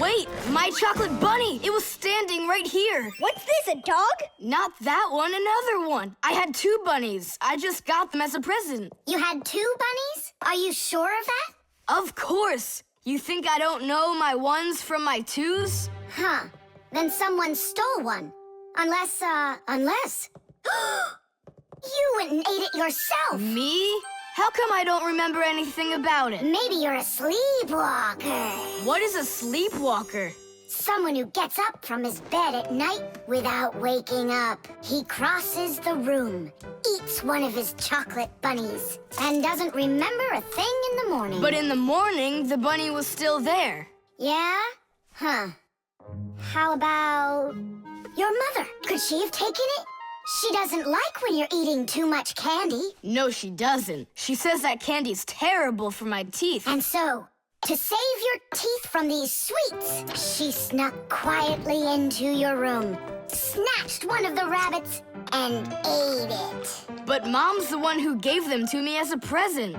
D: Wait, my chocolate bunny! It was standing right here.
B: What's this, a dog?
D: Not that one, another one. I had 2 bunnies. I just got them as a present.
C: You had 2 bunnies? Are you sure of that?
D: Of course. You think I don't know my 1s from my 2s?
C: Huh. Then someone stole one. Unless. You went and ate it yourself.
D: Me? How come I don't remember anything about it?
C: Maybe you're a sleepwalker.
D: What is a sleepwalker?
C: Someone who gets up from his bed at night without waking up. He crosses the room, eats one of his chocolate bunnies, and doesn't remember a thing in the morning.
D: But in the morning, the bunny was still there.
C: Yeah? Huh. How about your mother? Could she have taken it? She doesn't like when you're eating too much candy.
D: No, she doesn't. She says that candy's terrible for my teeth.
C: And so, to save your teeth from these sweets, she snuck quietly into your room, snatched one of the rabbits, and ate it.
D: But Mom's the one who gave them to me as a present.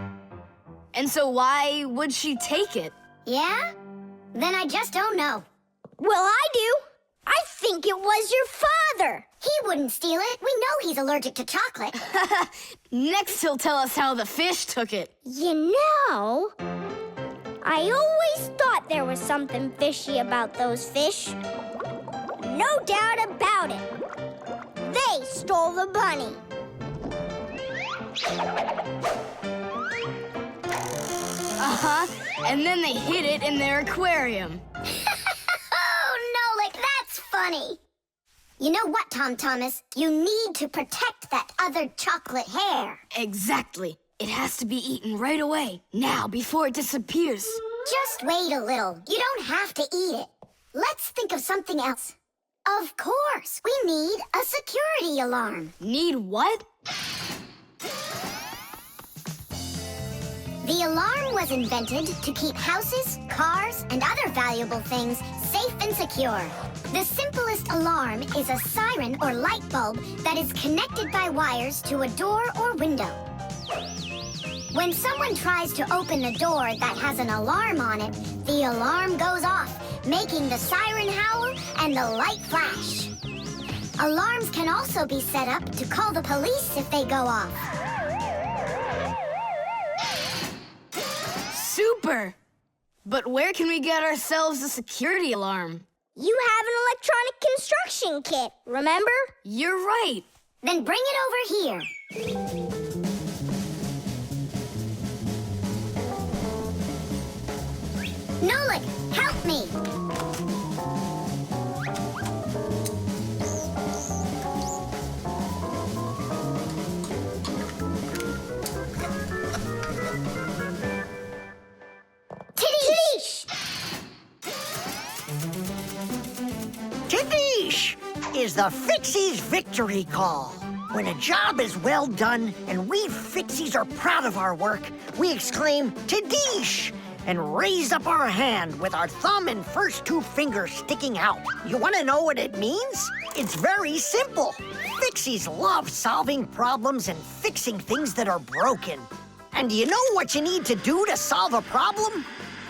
D: And so why would she take it?
C: Yeah? Then I just don't know.
B: Well, I do. I think it was your father.
C: He wouldn't steal it. We know he's allergic to chocolate.
D: Next he'll tell us how the fish took it.
B: You know, I always thought there was something fishy about those fish. No doubt about it. They stole the bunny.
D: Uh-huh. And then they hid it in their aquarium.
C: Oh, Nolik, that's funny. You know what, Tom Thomas? You need to protect that other chocolate hair.
D: Exactly. It has to be eaten right away. Now, before it disappears.
B: Just wait a little. You don't have to eat it. Let's think of something else. Of course, we need a security alarm.
D: Need what?
B: The alarm was invented to keep houses, cars, and other valuable things safe and secure. The simplest alarm is a siren or light bulb that is connected by wires to a door or window. When someone tries to open the door that has an alarm on it, the alarm goes off, making the siren howl and the light flash. Alarms can also be set up to call the police if they go off.
D: Super! But where can we get ourselves a security alarm?
C: You have an electronic construction kit, remember?
D: You're right.
B: Then bring it over here. Nolik, help me. Tidish!
E: Tidish is the Fixies victory call. When a job is well done and we Fixies are proud of our work, we exclaim, Tidish! And raise up our hand with our thumb and first two fingers sticking out. You want to know what it means? It's very simple. Fixies love solving problems and fixing things that are broken. And do you know what you need to do to solve a problem?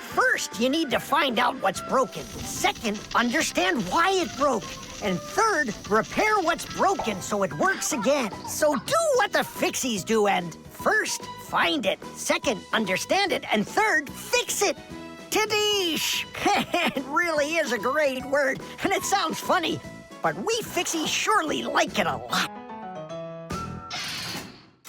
E: First, you need to find out what's broken. Second, understand why it broke. And third, repair what's broken so it works again. So do what the Fixies do and first, find it. Second, understand it. And third, fix it. Tidish! It really is a great word, and it sounds funny. But we Fixies surely like it a lot.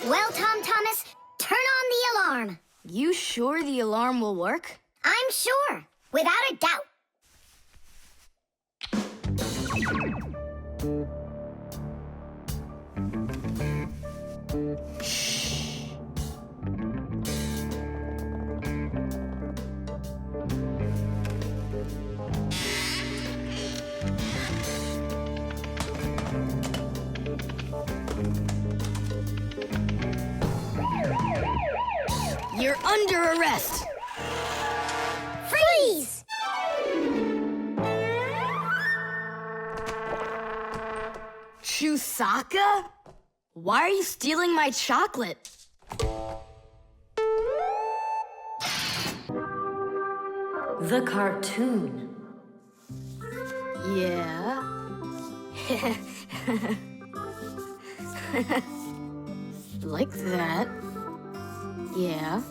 B: Well, Tom Thomas, turn on the alarm.
D: You sure the alarm will work?
B: I'm sure, without a doubt.
D: You're under arrest.
B: Freeze!
D: Chusaka? Why are you stealing my chocolate?
A: The cartoon.
D: Yeah. Like that. Yeah.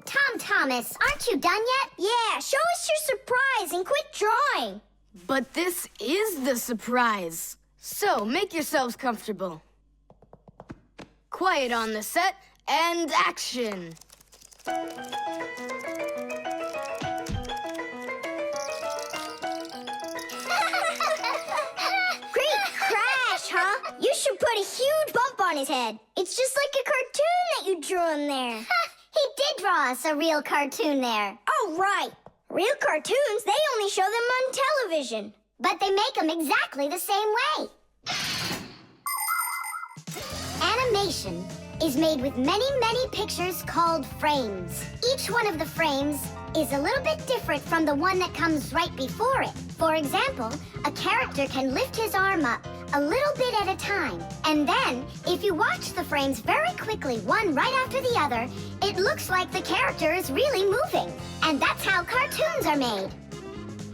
B: Tom Thomas, aren't you done yet?
C: Yeah, show us your surprise and quit drawing.
D: But this is the surprise. So make yourselves comfortable. Quiet on the set and action.
C: Great crash, huh? You should put a huge bump on his head. It's just like a cartoon that you drew in there.
B: He did draw us a real cartoon there.
C: Oh, right. Real cartoons, they only show them on television.
B: But they make them exactly the same way. Animation is made with many, many pictures called frames. Each one of the frames is a little bit different from the one that comes right before it. For example, a character can lift his arm up a little bit at a time. And then, if you watch the frames very quickly, one right after the other, it looks like the character is really moving. And that's how cartoons are made.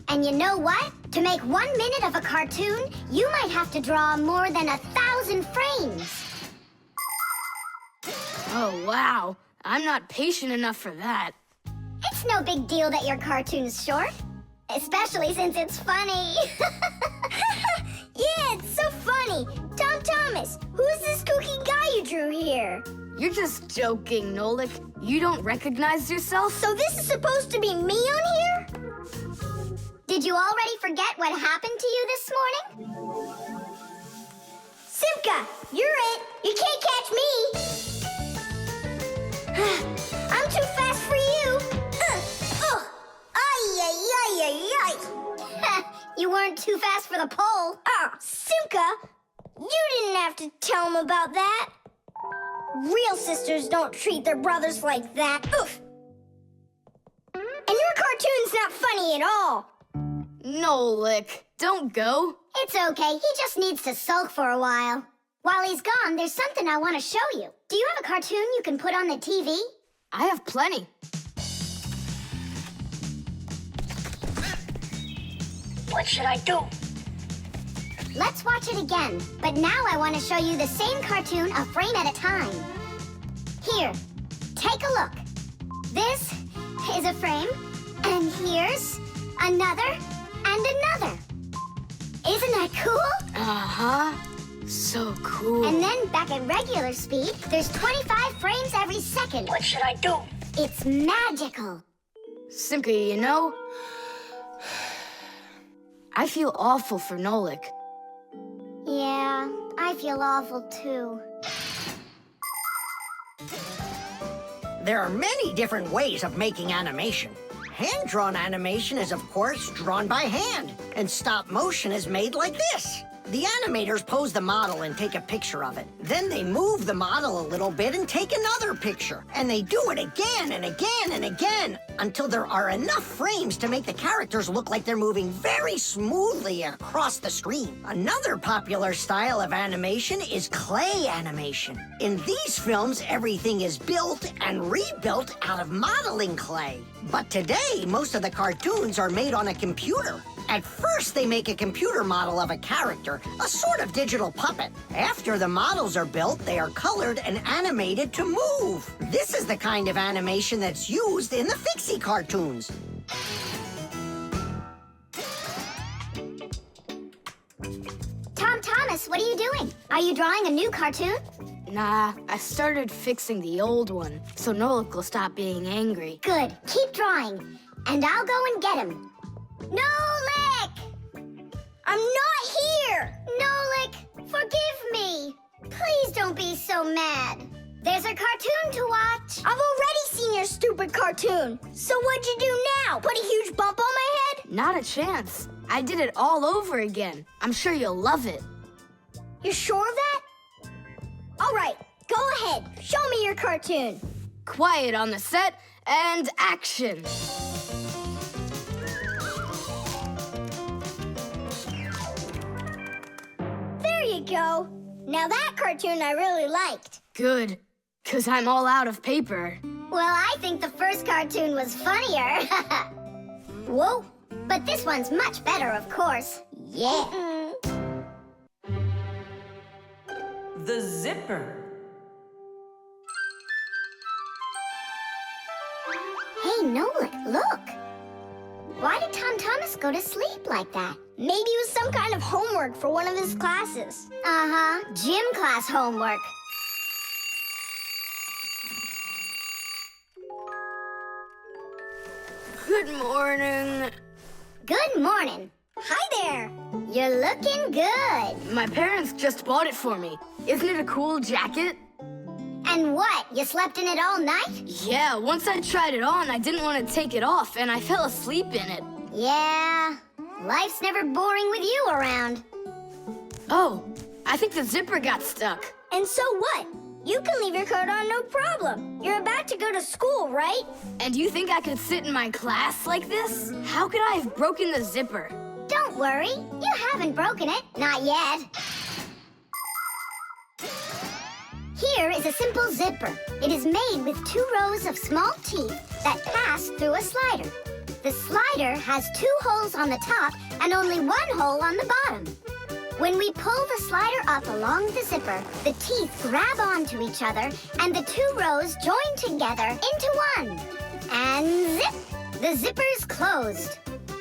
B: And you know what? To make 1 minute of a cartoon, you might have to draw more than 1,000 frames.
D: Oh, wow. I'm not patient enough for that.
B: It's no big deal that your cartoon's short, especially since it's funny.
C: Yeah, it's so funny. Tom Thomas, who's this kooky guy you drew here?
D: You're just joking, Nolik. You don't recognize yourself?
C: So this is supposed to be me on here?
B: Did you already forget what happened to you this morning?
C: Simka, you're it. You can't catch me. I'm too fast for you. aren't too fast for the pole.
B: Simka, you didn't have to tell him about that. Real sisters don't treat their brothers like that. Oof. And your cartoon's not funny at all.
D: Nolik, don't go.
C: It's okay. He just needs to sulk for a while. While he's gone, there's something I want to show you. Do you have a cartoon you can put on the TV?
D: I have plenty.
B: What should I do?
C: Let's watch it again. But now I want to show you the same cartoon a frame at a time. Here, take a look. This is a frame, and here's another and another. Isn't that cool?
D: Uh-huh. So cool.
C: And then back at regular speed, there's 25 frames every second.
B: What should I do?
C: It's magical.
D: Simka, you know, I feel awful for Nolik.
C: Yeah, I feel awful too.
E: There are many different ways of making animation. Hand-drawn animation is, of course, drawn by hand, and stop motion is made like this. The animators pose the model and take a picture of it. Then they move the model a little bit and take another picture. And they do it again and again and again until there are enough frames to make the characters look like they're moving very smoothly across the screen. Another popular style of animation is clay animation. In these films, everything is built and rebuilt out of modeling clay. But today, most of the cartoons are made on a computer. At first, they make a computer model of a character, a sort of digital puppet. After the models are built, they are colored and animated to move. This is the kind of animation that's used in the Fixie cartoons.
C: Tom Thomas, what are you doing? Are you drawing a new cartoon?
D: Nah, I started fixing the old one, so Nolik will stop being angry.
C: Good. Keep drawing, and I'll go and get him. Nolik!
B: I'm not here!
C: Nolik, forgive me. Please don't be so mad. There's a cartoon to watch.
B: I've already seen your stupid cartoon. So what'd you do now? Put a huge bump on my head?
D: Not a chance. I did it all over again. I'm sure you'll love it.
B: You're sure of that? All right, go ahead. Show me your cartoon.
D: Quiet on the set, and action.
B: There you go. Now that cartoon I really liked.
D: Good, 'cause I'm all out of paper.
C: Well, I think the first cartoon was funnier. Whoa, but this one's much better, of course. Yeah.
M: The zipper.
C: Hey, Nolik, look. Why did Tom Thomas go to sleep like that?
B: Maybe it was some kind of homework for one of his classes.
C: Uh-huh, gym class homework.
D: Good morning.
C: Good morning.
B: Hi there.
C: You're looking good.
D: My parents just bought it for me. Isn't it a cool jacket?
C: And what, you slept in it all night?
D: Yeah, once I tried it on, I didn't want to take it off, and I fell asleep in it.
C: Yeah, life's never boring with you around.
D: Oh, I think the zipper got stuck.
B: And so what? You can leave your coat on no problem. You're about to go to school, right?
D: And you think I could sit in my class like this? How could I have broken the zipper?
C: Don't worry, you haven't broken it. Not yet. Here is a simple zipper. It is made with 2 rows of small teeth that pass through a slider. The slider has 2 holes on the top and only 1 hole on the bottom. When we pull the slider up along the zipper, the teeth grab onto each other and the 2 rows join together into one. And zip! The zipper's closed.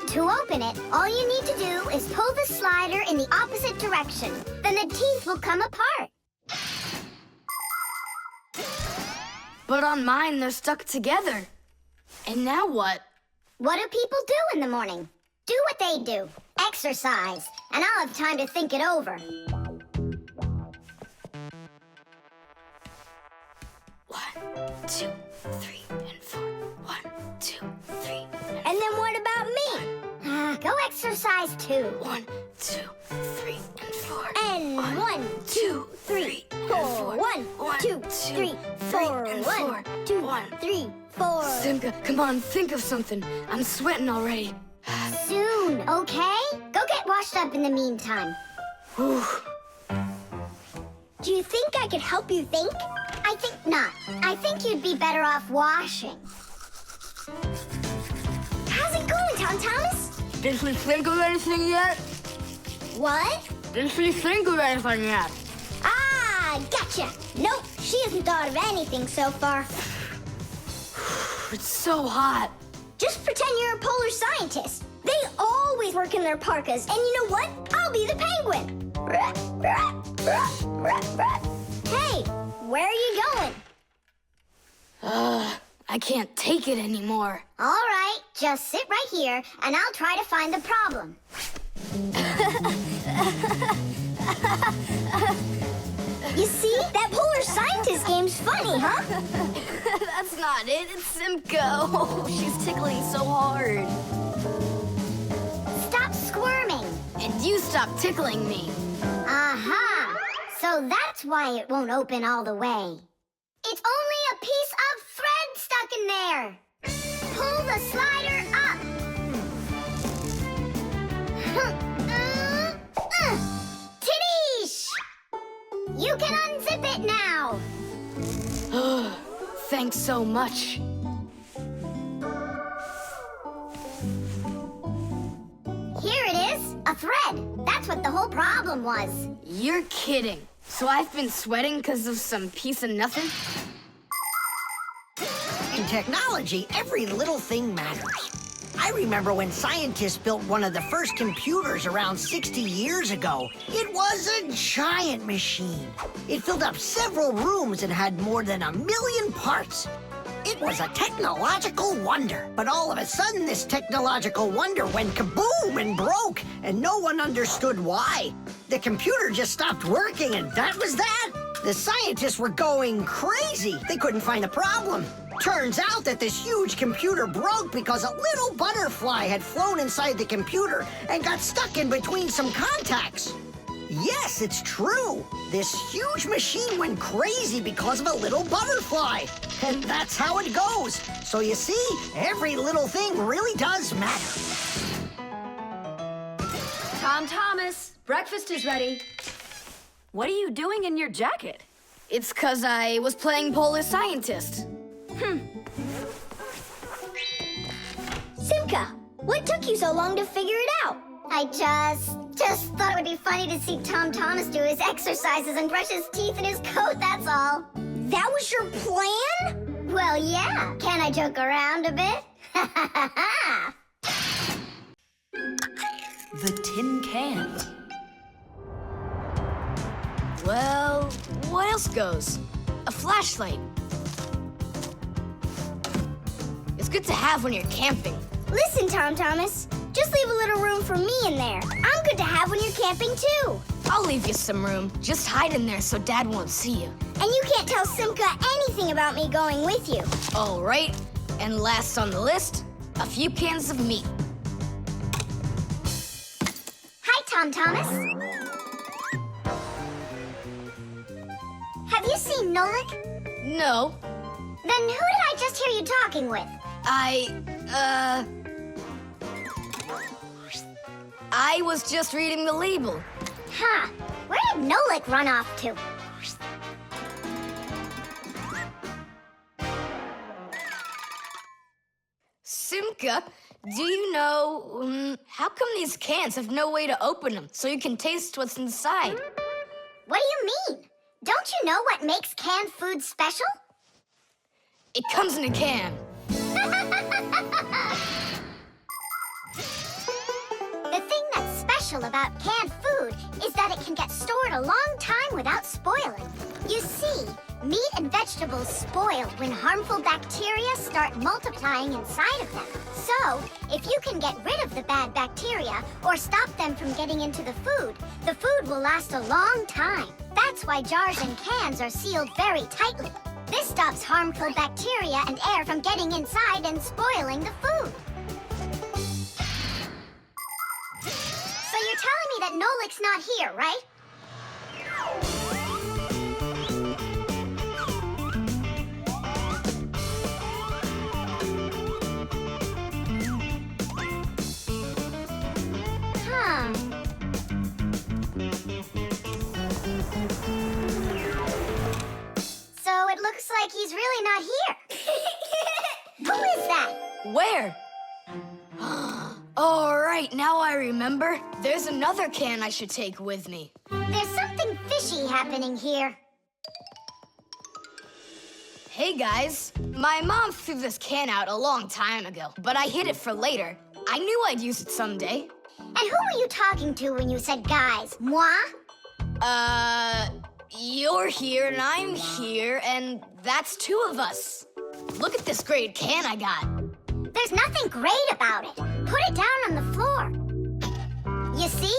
C: To open it, all you need to do is pull the slider in the opposite direction. Then the teeth will come apart.
D: But on mine, they're stuck together. And now what?
C: What do people do in the morning? Do what they do. Exercise. And I'll have time to think it over.
D: 1, 2, 3, and 4. 1, 2, 3, and
B: then what about me?
C: Go exercise. exercise 2.
D: 1, 2, 3, and 4.
C: And 1, 2, 3, 4. 1, 2, 3, 4. 1, 2, 3, 4.
D: Simka, come on, think of something. I'm sweating already.
C: Soon, okay? Go get washed up in the meantime.
D: Whew.
C: Do you think I could help you think? I think not. I think you'd be better off washing. How's it going, Tom Thomas?
D: Did she think of anything yet?
C: What?
D: Did she think of anything yet?
C: Ah, gotcha. Nope, she hasn't thought of anything so far.
D: It's so hot.
C: Just pretend you're a polar scientist. They always work in their parkas, and you know what? I'll be the penguin. Hey, where are you going?
D: I can't take it anymore.
C: All right, just sit right here, and I'll try to find the problem. You see? That polar scientist game's funny, huh?
D: That's not it. It's Simka. Oh, she's tickling so hard.
C: Stop squirming.
D: And you stop tickling me.
C: Aha! So that's why it won't open all the way. It's only a piece of thread stuck in there. Pull the slider up. Titties! You can unzip it now.
D: Thanks so much.
C: Here it is, a thread. That's what the whole problem was.
D: You're kidding. So I've been sweating because of some piece of nothing?
E: In technology, every little thing matters. I remember when scientists built one of the first computers around 60 years ago. It was a giant machine. It filled up several rooms and had more than 1 million parts. It was a technological wonder. But all of a sudden, this technological wonder went kaboom and broke, and no one understood why. The computer just stopped working, and that was that. The scientists were going crazy. They couldn't find a problem. Turns out that this huge computer broke because a little butterfly had flown inside the computer and got stuck in between some contacts. Yes, it's true. This huge machine went crazy because of a little butterfly. And that's how it goes. So you see, every little thing really does matter.
A: Tom Thomas, breakfast is ready. What are you doing in your jacket?
D: It's 'cause I was playing Polar Scientist.
C: Simka, what took you so long to figure it out? I just thought it would be funny to see Tom Thomas do his exercises and brush his teeth in his coat, that's all. That was your plan? Well, yeah. Can I joke around a bit?
M: The tin can.
D: Well, what else goes? A flashlight. It's good to have when you're camping.
C: Listen, Tom Thomas, just leave a little room for me in there. I'm good to have when you're camping, too.
D: I'll leave you some room. Just hide in there so Dad won't see you.
C: And you can't tell Simka anything about me going with you.
D: All right. And last on the list, a few cans of meat.
C: Hi, Tom Thomas. Have you seen Nolik?
D: No.
C: Then who did I just hear you talking with?
D: I was just reading the label.
C: Huh. Where did Nolik run off to?
D: Simka, do you know, how come these cans have no way to open them so you can taste what's inside?
C: What do you mean? Don't you know what makes canned food special?
D: It comes in a can.
C: The thing that's special about canned food is that it can get stored a long time without spoiling. You see, meat and vegetables spoil when harmful bacteria start multiplying inside of them. So, if you can get rid of the bad bacteria or stop them from getting into the food will last a long time. That's why jars and cans are sealed very tightly. This stops harmful bacteria and air from getting inside and spoiling the food. Nolik's not here, right? Huh. So it looks like he's really not here. Who is that?
D: Where? Oh, right, now I remember. There's another can I should take with me.
C: There's something fishy happening here.
D: Hey, guys. My mom threw this can out a long time ago, but I hid it for later. I knew I'd use it someday.
C: And who were you talking to when you said guys? Moi?
D: You're here and I'm here, and that's two of us. Look at this great can I got.
C: There's nothing great about it. Put it down on the floor. You see?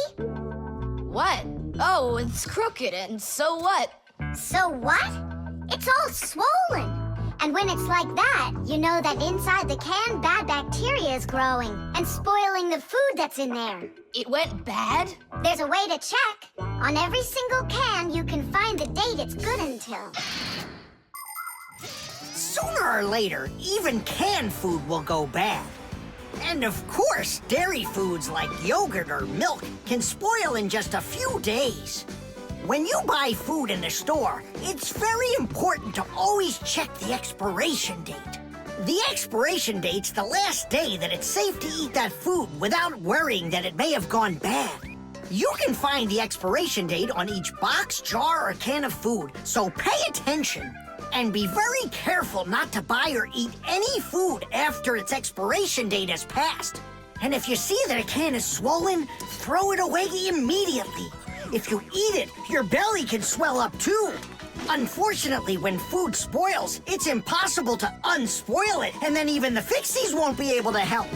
D: What? Oh, it's crooked, and so what?
C: So what? It's all swollen. And when it's like that, you know that inside the can, bad bacteria is growing and spoiling the food that's in there.
D: It went bad?
C: There's a way to check. On every single can, you can find the date it's good until.
E: Sooner or later, even canned food will go bad. And of course, dairy foods like yogurt or milk can spoil in just a few days. When you buy food in the store, it's very important to always check the expiration date. The expiration date's the last day that it's safe to eat that food without worrying that it may have gone bad. You can find the expiration date on each box, jar, or can of food, so pay attention. And be very careful not to buy or eat any food after its expiration date has passed. And if you see that a can is swollen, throw it away immediately. If you eat it, your belly can swell up too. Unfortunately, when food spoils, it's impossible to unspoil it, and then even the Fixies won't be able to help.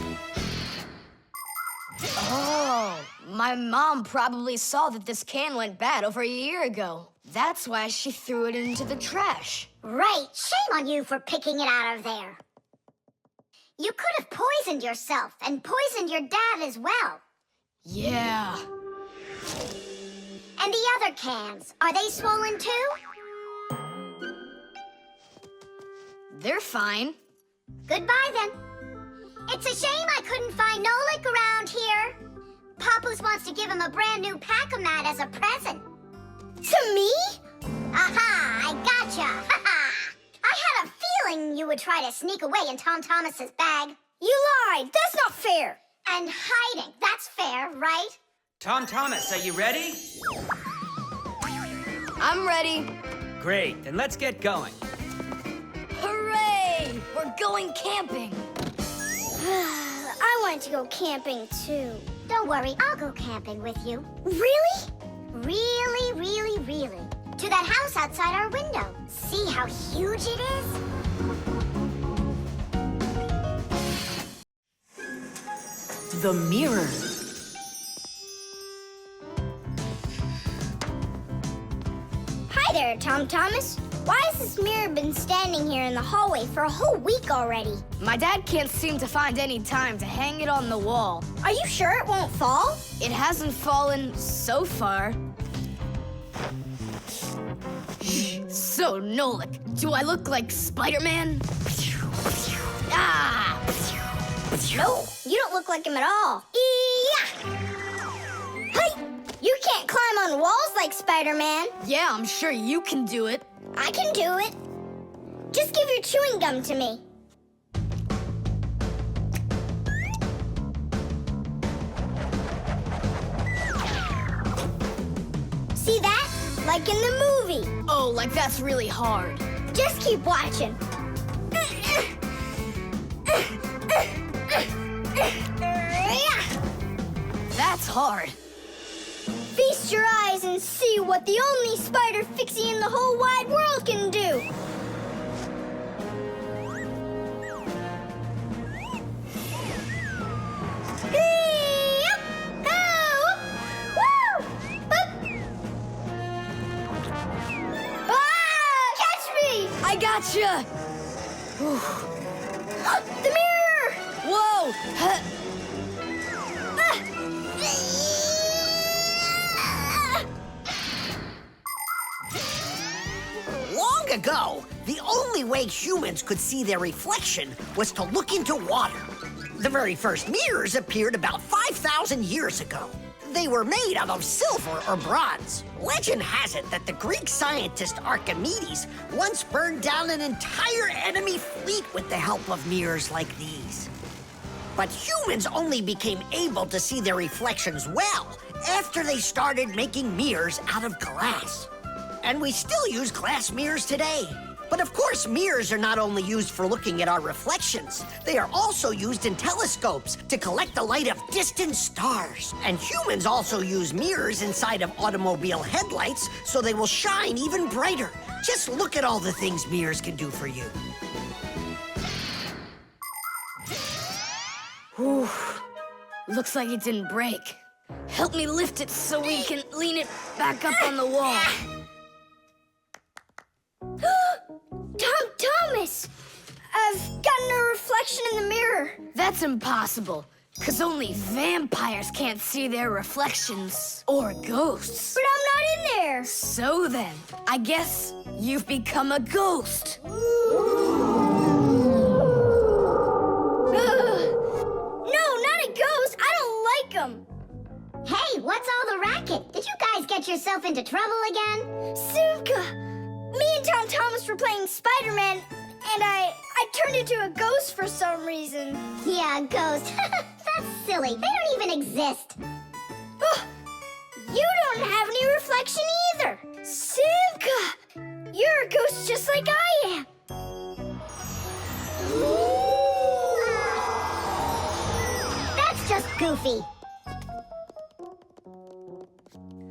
D: Oh, my mom probably saw that this can went bad over a year ago. That's why she threw it into the trash.
C: Right. Shame on you for picking it out of there. You could have poisoned yourself and poisoned your dad as well.
D: Yeah.
C: And the other cans, are they swollen too?
D: They're fine.
C: Goodbye then. It's a shame I couldn't find Nolik around here. Papoose wants to give him a brand new pack-a-mat as a present.
B: To me?
C: Aha! I gotcha! Ha-ha! I had a feeling you would try to sneak away in Tom Thomas's bag.
B: You lied. That's not fair.
C: And hiding, that's fair, right?
L: Tom Thomas, are you ready?
D: I'm ready.
L: Great, then let's get going.
D: Hooray! We're going camping.
B: I wanted to go camping too.
C: Don't worry, I'll go camping with you.
B: Really?
C: Really, really, really. To that house outside our window. See how huge it is?
M: The mirror.
B: Hi there, Tom Thomas. Why has this mirror been standing here in the hallway for a whole week already?
D: My dad can't seem to find any time to hang it on the wall.
B: Are you sure it won't fall?
D: It hasn't fallen so far. So, Nolik, do I look like Spider-Man? Ah!
B: No, you don't look like him at all. Yeah! Hey! You can't climb on walls like Spider-Man.
D: Yeah, I'm sure you can do it.
B: I can do it. Just give your chewing gum to me. See that? Like in the movie.
D: Oh, like that's really hard.
B: Just keep watching.
D: That's hard.
B: Feast your eyes and see what the only spider fixie in the whole wide world can do. Catch me!
D: I gotcha!
B: The mirror!
D: Whoa!
E: Long ago, the only way humans could see their reflection was to look into water. The very first mirrors appeared about 5,000 years ago. They were made out of silver or bronze. Legend has it that the Greek scientist Archimedes once burned down an entire enemy fleet with the help of mirrors like these. But humans only became able to see their reflections well after they started making mirrors out of glass. And we still use glass mirrors today. But of course, mirrors are not only used for looking at our reflections, they are also used in telescopes to collect the light of distant stars. And humans also use mirrors inside of automobile headlights so they will shine even brighter. Just look at all the things mirrors can do for you.
D: Whew. Looks like it didn't break. Help me lift it so we can lean it back up on the wall.
C: Tom Thomas! I've gotten a reflection in the mirror.
D: That's impossible, because only vampires can't see their reflections. Or ghosts.
C: But I'm not in there.
D: So then, I guess you've become a ghost.
C: No, not a ghost. I don't like them. Hey, what's all the racket? Did you guys get yourself into trouble again? Simka! Me and Tom Thomas were playing Spider-Man, and I turned into a ghost for some reason. Yeah, a ghost. That's silly. They don't even exist. Oh, you don't have any reflection either. Simka! You're a ghost just like I am. That's just goofy.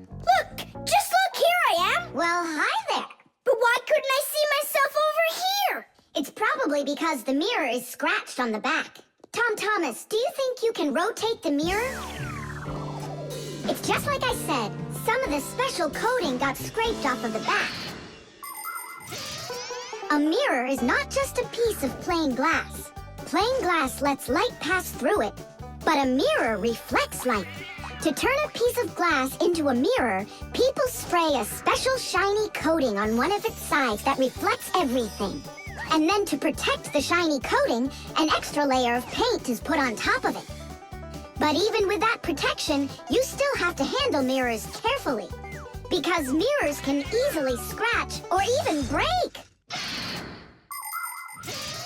C: Look! Just look! Here I am! Well, hi there. But why couldn't I see myself over here? It's probably because the mirror is scratched on the back. Tom Thomas, do you think you can rotate the mirror? It's just like I said. Some of the special coating got scraped off of the back. A mirror is not just a piece of plain glass. Plain glass lets light pass through it, but a mirror reflects light. To turn a piece of glass into a mirror, people spray a special shiny coating on one of its sides that reflects everything. And then to protect the shiny coating, an extra layer of paint is put on top of it. But even with that protection, you still have to handle mirrors carefully. Because mirrors can easily scratch or even break.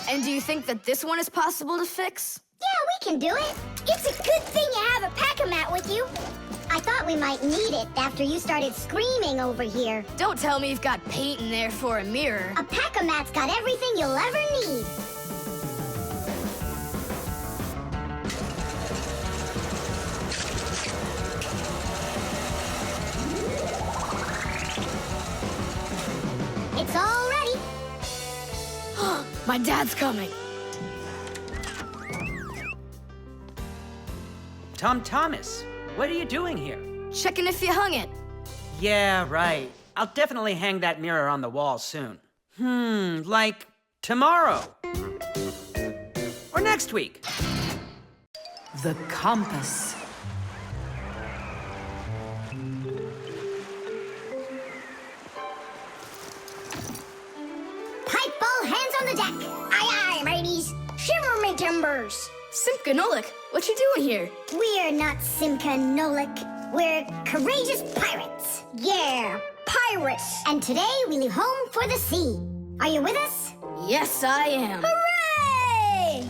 D: And do you think that this one is possible to fix?
C: Yeah, we can do it. It's a good thing you have a pack-a-mat with you. I thought we might need it after you started screaming over here.
D: Don't tell me you've got paint in there for a mirror.
C: A pack-a-mat's got everything you'll ever need. It's all ready.
D: My dad's coming.
L: Tom Thomas, what are you doing here?
D: Checking if you hung it.
L: Yeah, right. I'll definitely hang that mirror on the wall soon. Like tomorrow. Or next week.
M: The compass.
C: Pipe ball, hands on the deck. Aye, aye, mateys. Shimmer me timbers.
D: Simka Nolik, what you doing here?
C: We're not Simka Nolik. We're courageous pirates. Yeah, pirates. And today we leave home for the sea. Are you with us?
D: Yes, I am.
C: Hooray!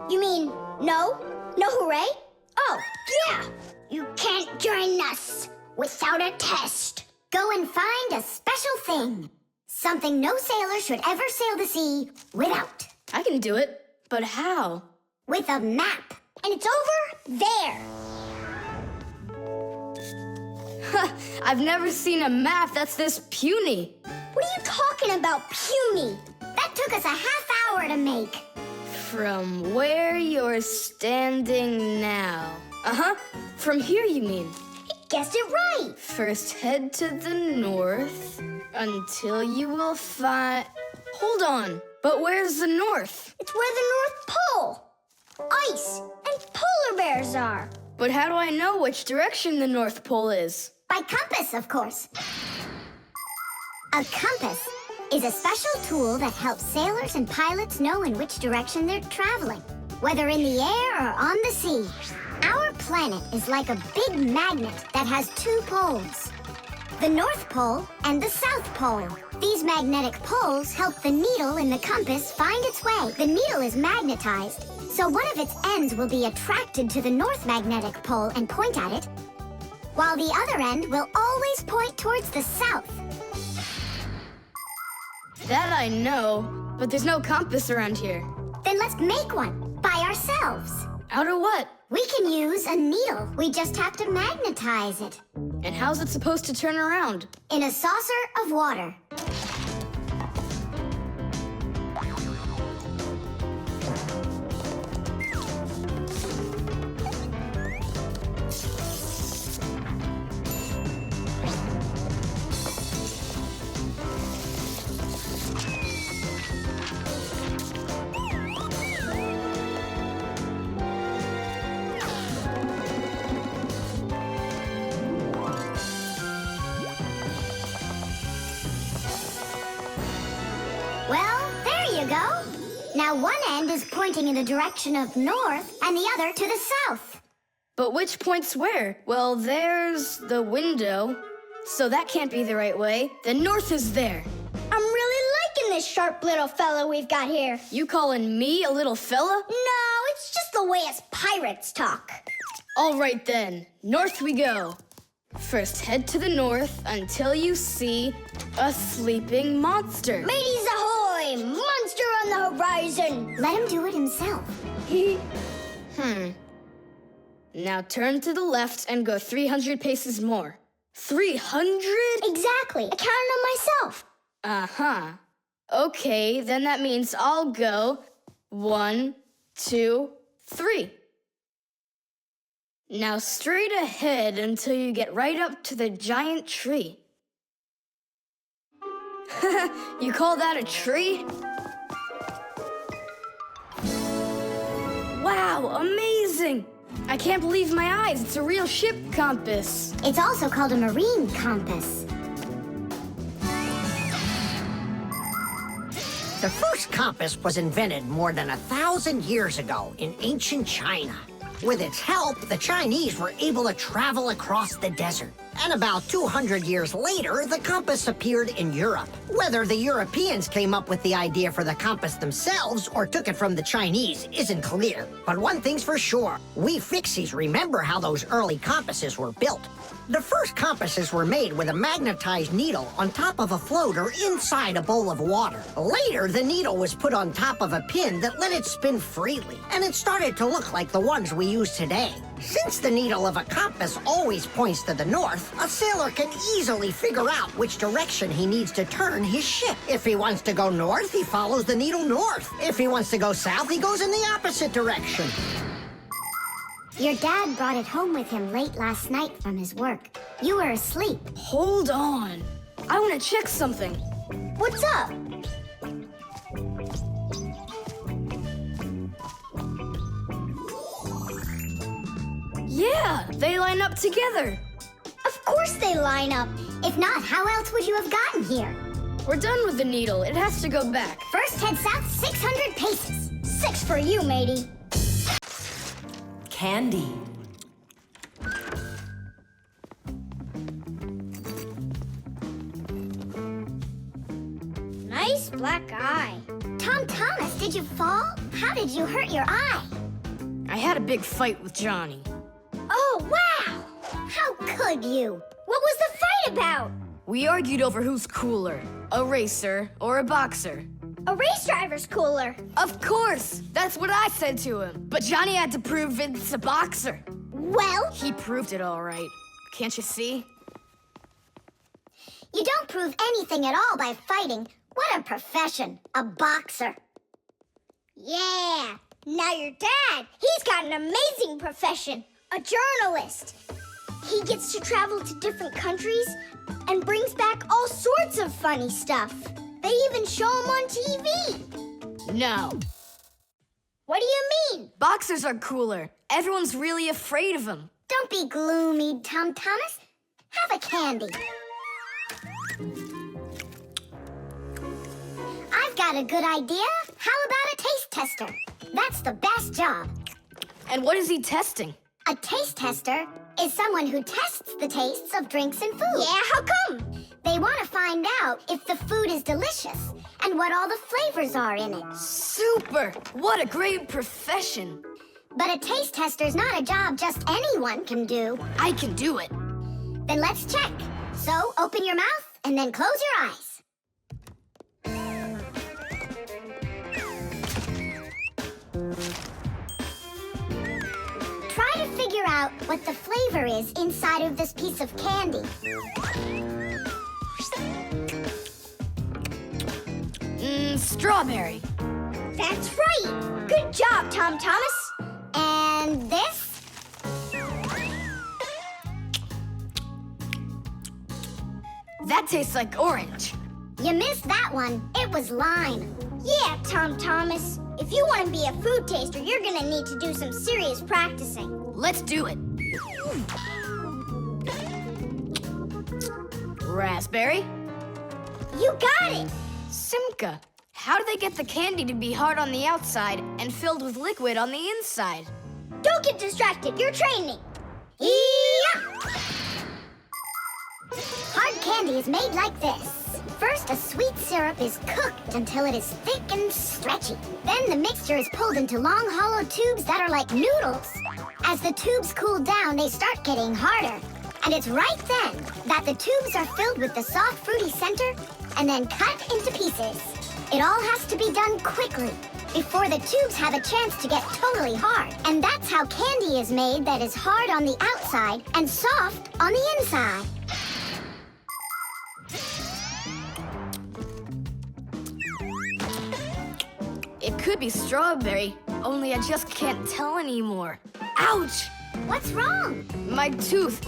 C: You mean no? No hooray? Oh, yeah. You can't join us without a test. Go and find a special thing. Something no sailor should ever sail the sea without.
D: I can do it, but how?
C: With a map. And it's over there.
D: I've never seen a map that's this puny.
C: What are you talking about, puny? That took us a half hour to make.
D: From where you're standing now. Uh-huh. From here, you mean?
C: You guessed it right.
D: First head to the north until you will find... Hold on. But where's the north?
C: It's where the North Pole. Ice and polar bears are.
D: But how do I know which direction the North Pole is?
C: By compass, of course. A compass
B: is a special tool that helps sailors and pilots know in which direction they're traveling, whether in the air or on the sea. Our planet is like a big magnet that has two poles, the North Pole and the South Pole. These magnetic poles help the needle in the compass find its way. The needle is magnetized, so one of its ends will be attracted to the North Magnetic Pole and point at it, while the other end will always point towards the South.
D: That I know, but there's no compass around here.
B: Then let's make one by ourselves.
D: Out of what?
B: We can use a needle. We just have to magnetize it.
D: And how's it supposed to turn around?
B: In a saucer of water. Well, there you go. Now one end is pointing in the direction of north and the other to the south.
D: But which points where? Well, there's the window, so that can't be the right way. The north is there.
C: I'm really liking this sharp little fella we've got here.
D: You calling me a little fella?
C: No, it's just the way us pirates talk.
D: All right then, north we go. First head to the north until you see a sleeping monster.
C: Mateys ahoy! Monster on the horizon!
B: Let him do it himself.
D: Now turn to the left and go 300 paces more. 300?
C: Exactly. I counted on myself.
D: Uh-huh. Okay, then that means I'll go 1, 2, 3. Now straight ahead until you get right up to the giant tree. You call that a tree? Wow, amazing! I can't believe my eyes. It's a real ship compass.
B: It's also called a marine compass.
E: The first compass was invented more than 1,000 years ago in ancient China. With its help, the Chinese were able to travel across the desert. And about 200 years later, the compass appeared in Europe. Whether the Europeans came up with the idea for the compass themselves or took it from the Chinese isn't clear. But one thing's for sure, we Fixies remember how those early compasses were built. The first compasses were made with a magnetized needle on top of a floater inside a bowl of water. Later, the needle was put on top of a pin that let it spin freely, and it started to look like the ones we use today. Since the needle of a compass always points to the north, a sailor can easily figure out which direction he needs to turn his ship. If he wants to go north, he follows the needle north. If he wants to go south, he goes in the opposite direction.
B: Your dad brought it home with him late last night from his work. You were asleep.
D: Hold on. I want to check something.
C: What's up?
D: Yeah, they line up together.
C: Of course they line up.
B: If not, how else would you have gotten here?
D: We're done with the needle. It has to go back.
B: First head south 600 paces.
C: 6 for you, matey.
M: Candy.
C: Nice black eye.
B: Tom Thomas, did you fall? How did you hurt your eye?
D: I had a big fight with Johnny.
C: Oh, wow!
B: How could you?
C: What was the fight about?
D: We argued over who's cooler, a racer or a boxer.
C: A race driver's cooler.
D: Of course! That's what I said to him. But Johnny had to prove it's a boxer.
B: Well,
D: He proved it all right. Can't you see?
B: you don't prove anything at all by fighting. What a profession, a boxer.
C: Yeah. Now your dad, he's got an amazing profession. A journalist. He gets to travel to different countries and brings back all sorts of funny stuff. They even show him on TV.
D: No.
C: What do you mean?
D: Boxers are cooler. Everyone's really afraid of them.
B: Don't be gloomy, Tom Thomas. Have a candy. I've got a good idea. How about a taste tester? That's the best job.
D: And what is he testing?
B: A taste tester is someone who tests the tastes of drinks and food.
C: Yeah, how come?
B: They want to find out if the food is delicious and what all the flavors are in it.
D: Super! What a great profession!
B: But a taste tester's not a job just anyone can do.
D: I can do it.
B: Then let's check. So open your mouth and then close your eyes. Try to figure out what the flavor is inside of this piece of candy.
D: Strawberry.
C: That's right. Good job, Tom Thomas.
B: And this?
D: That tastes like orange.
B: You missed that one. It was lime.
C: Yeah, Tom Thomas. If you want to be a food taster, you're gonna need to do some serious practicing.
D: Let's do it. Raspberry.
C: You got it.
D: Simka, how do they get the candy to be hard on the outside and filled with liquid on the inside?
C: Don't get distracted. You're training. Yeah!
B: Hard candy is made like this. First, a sweet syrup is cooked until it is thick and stretchy. Then the mixture is pulled into long, hollow tubes that are like noodles. As the tubes cool down, they start getting harder. And it's right then that the tubes are filled with the soft, fruity center and then cut into pieces. It all has to be done quickly before the tubes have a chance to get totally hard. And that's how candy is made that is hard on the outside and soft on the inside.
D: It could be strawberry, only I just can't tell anymore. Ouch!
B: What's wrong?
D: My tooth.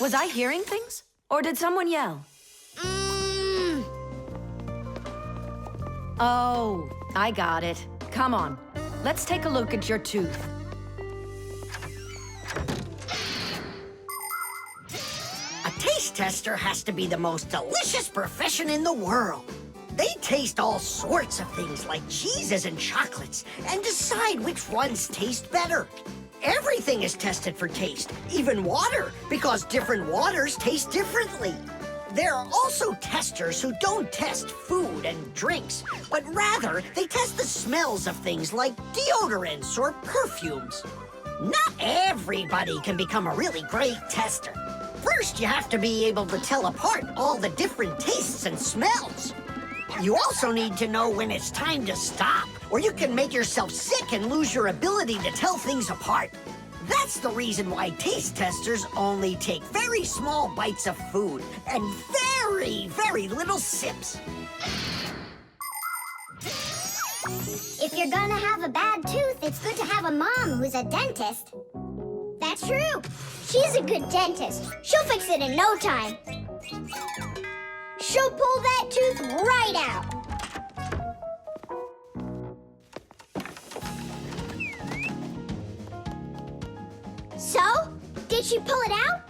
A: Was I hearing things? Or did someone yell? Oh, I got it. Come on. Let's take a look at your tooth.
E: A taste tester has to be the most delicious profession in the world. They taste all sorts of things like cheeses and chocolates and decide which ones taste better. Everything is tested for taste, even water, because different waters taste differently. There are also testers who don't test food and drinks, but rather they test the smells of things like deodorants or perfumes. Not everybody can become a really great tester. First, you have to be able to tell apart all the different tastes and smells. You also need to know when it's time to stop, or you can make yourself sick and lose your ability to tell things apart. That's the reason why taste testers only take very small bites of food and very, very little sips.
B: If you're gonna have a bad tooth, it's good to have a mom who's a dentist.
C: That's true. She's a good dentist. She'll fix it in no time. She'll pull that tooth right out. So, did she pull it out?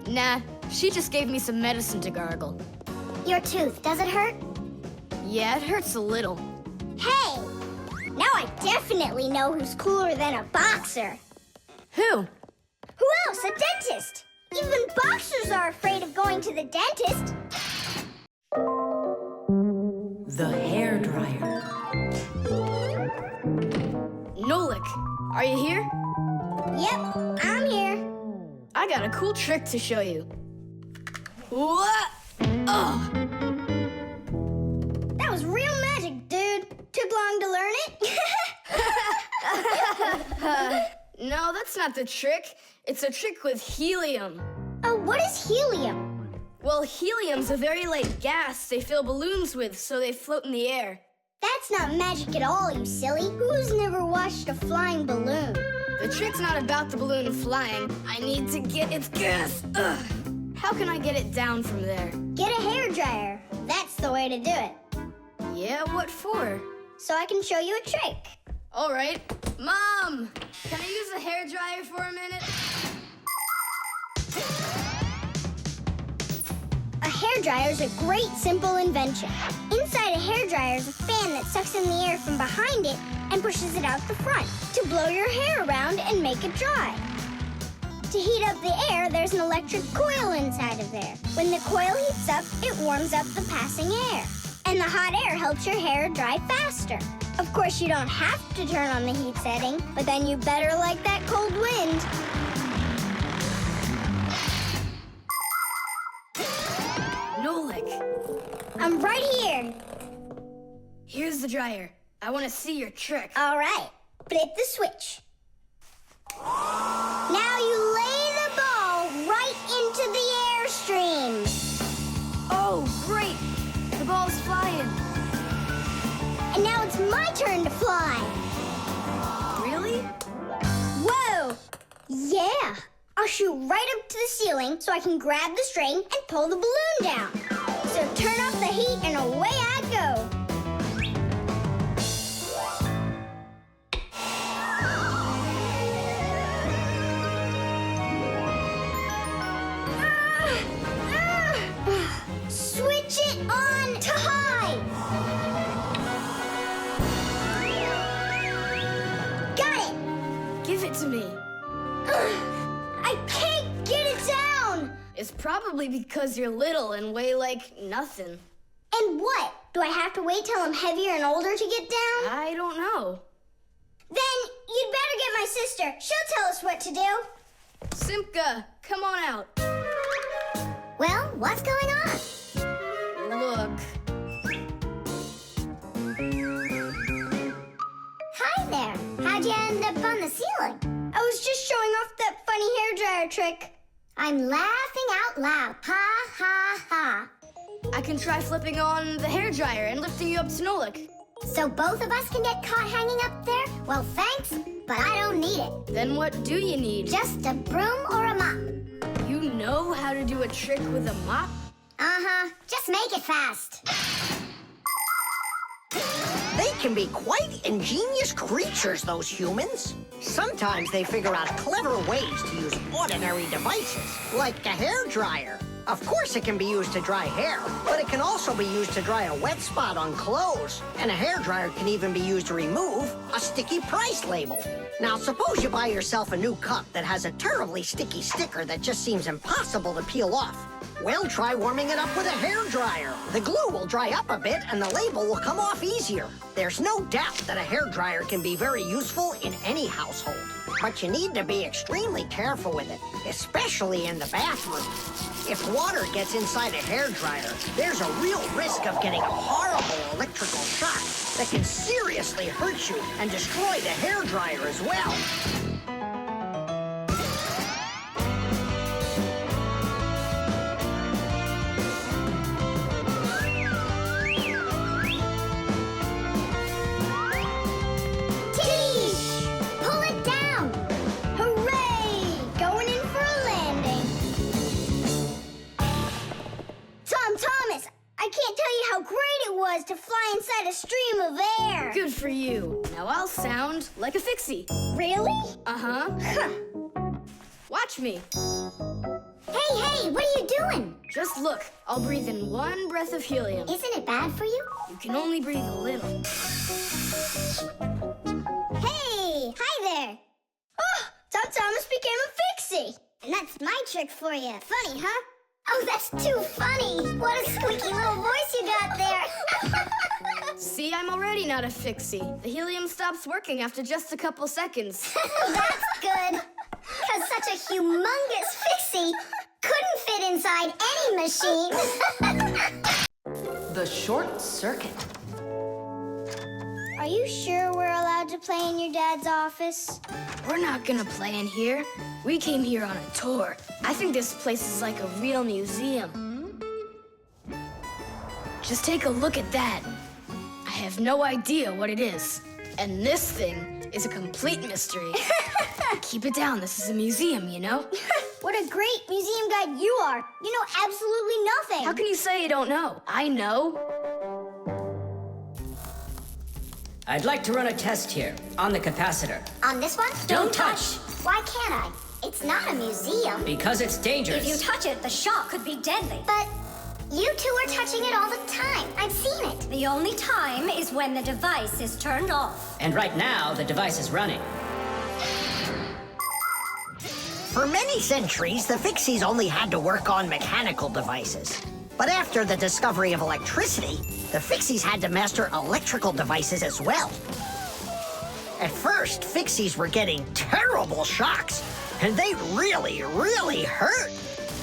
D: Nah, she just gave me some medicine to gargle.
B: Your tooth, does it hurt?
D: Yeah, it hurts a little.
C: Hey, now I definitely know who's cooler than a boxer.
D: Who?
C: Who else? A dentist. Even boxers are afraid of going to the dentist.
M: The hairdryer.
D: Nolik, are you here?
C: Yep, I'm here.
D: I got a cool trick to show you. What? Oh!
C: That was real magic, dude. Took long to learn it?
D: No, that's not the trick. It's a trick with helium.
C: Oh, what is helium?
D: Well, helium's a very light gas they fill balloons with so they float in the air.
C: That's not magic at all, you silly. Who's never watched a flying balloon?
D: The trick's not about the balloon flying. I need to get its gas. Ugh. How can I get it down from there?
C: Get a hairdryer. That's the way to do it.
D: Yeah, what for?
C: So I can show you a trick.
D: All right. Mom, can I use the hairdryer for a minute?
C: A hairdryer is a great, simple invention. Inside a hairdryer is a fan that sucks in the air from behind it and pushes it out the front to blow your hair around and make it dry. To heat up the air, there's an electric coil inside of there. When the coil heats up, it warms up the passing air. And the hot air helps your hair dry faster. Of course, you don't have to turn on the heat setting, but then you better like that cold wind.
D: Nolik,
C: I'm right here.
D: here's the dryer. I want to see your trick.
C: All right, flip the switch. Now you lay the ball right into the airstream.
D: Oh, great! The ball's flying.
C: And now it's my turn to fly.
D: Really?
C: Whoa! Yeah! I'll shoot right up to the ceiling so I can grab the string and pull the balloon down. So turn off the heat and away I go. Switch it on to high. Got it.
D: Give it to me.
C: I can't get it down.
D: It's probably because you're little and weigh like nothing.
C: And what? Do I have to wait till I'm heavier and older to get down?
D: I don't know.
C: Then you'd better get my sister. She'll tell us what to do.
D: Simka, come on out.
B: Well, what's going on?
D: Look.
C: Hi there. How'd you end up on the ceiling? I was just showing off that funny hairdryer trick.
B: I'm laughing out loud. Ha, ha, ha.
D: I can try flipping on the hairdryer and lifting you up to Nolik.
B: So both of us can get caught hanging up there? Well, thanks, but I don't need it.
D: Then what do you need?
B: Just a broom or a mop.
D: You know how to do a trick with a mop?
B: Uh-huh. Just make it fast.
E: They can be quite ingenious creatures, those humans. Sometimes they figure out clever ways to use ordinary devices, like a hairdryer. Of course it can be used to dry hair, but it can also be used to dry a wet spot on clothes. And a hairdryer can even be used to remove a sticky price label. Now, suppose you buy yourself a new cup that has a terribly sticky sticker that just seems impossible to peel off. Well, try warming it up with a hairdryer. The glue will dry up a bit and the label will come off easier. There's no doubt that a hairdryer can be very useful in any household. But you need to be extremely careful with it, especially in the bathroom. If water gets inside a hairdryer, there's a real risk of getting a horrible electrical shock that can seriously hurt you and destroy the hairdryer as well.
C: Pull it down! Hooray! Going in for a landing. Tom Thomas, I can't tell you how great it was to fly inside a stream of air.
D: Good for you. Now I'll sound like a fixie.
C: Really?
D: Uh-huh.
C: Huh.
D: Watch me.
B: Hey, what are you doing?
D: Just look. I'll breathe in one breath of helium.
B: Isn't it bad for you?
D: You can only breathe a little.
C: Hey, hi there. Oh, Tom Thomas became a fixie. And that's my trick for you. Funny, huh? Oh, that's too funny. What a squeaky little voice you got there.
D: See, I'm already not a fixie. The helium stops working after just a couple seconds.
C: That's good. Because such a humongous fixie couldn't fit inside any machine.
M: The short circuit.
C: Are you sure we're allowed to play in your dad's office?
D: We're not gonna play in here. We came here on a tour. I think this place is like a real museum. Just take a look at that. I have no idea what it is. And this thing is a complete mystery. Keep it down. This is a museum, you know?
C: What a great museum guide you are. You know absolutely nothing.
D: How can you say you don't know? I know.
G: I'd like to run a test here on the capacitor.
B: On this one?
G: Don't touch!
B: Why can't I? It's not a museum.
G: Because it's dangerous.
H: If you touch it, the shock could be deadly.
B: But
C: You two are touching it all the time. I've seen it.
H: The only time is when the device is turned off.
G: And right now, the device is running.
E: For many centuries, the Fixies only had to work on mechanical devices. But after the discovery of electricity, the Fixies had to master electrical devices as well. At first, Fixies were getting terrible shocks, and they really, really hurt.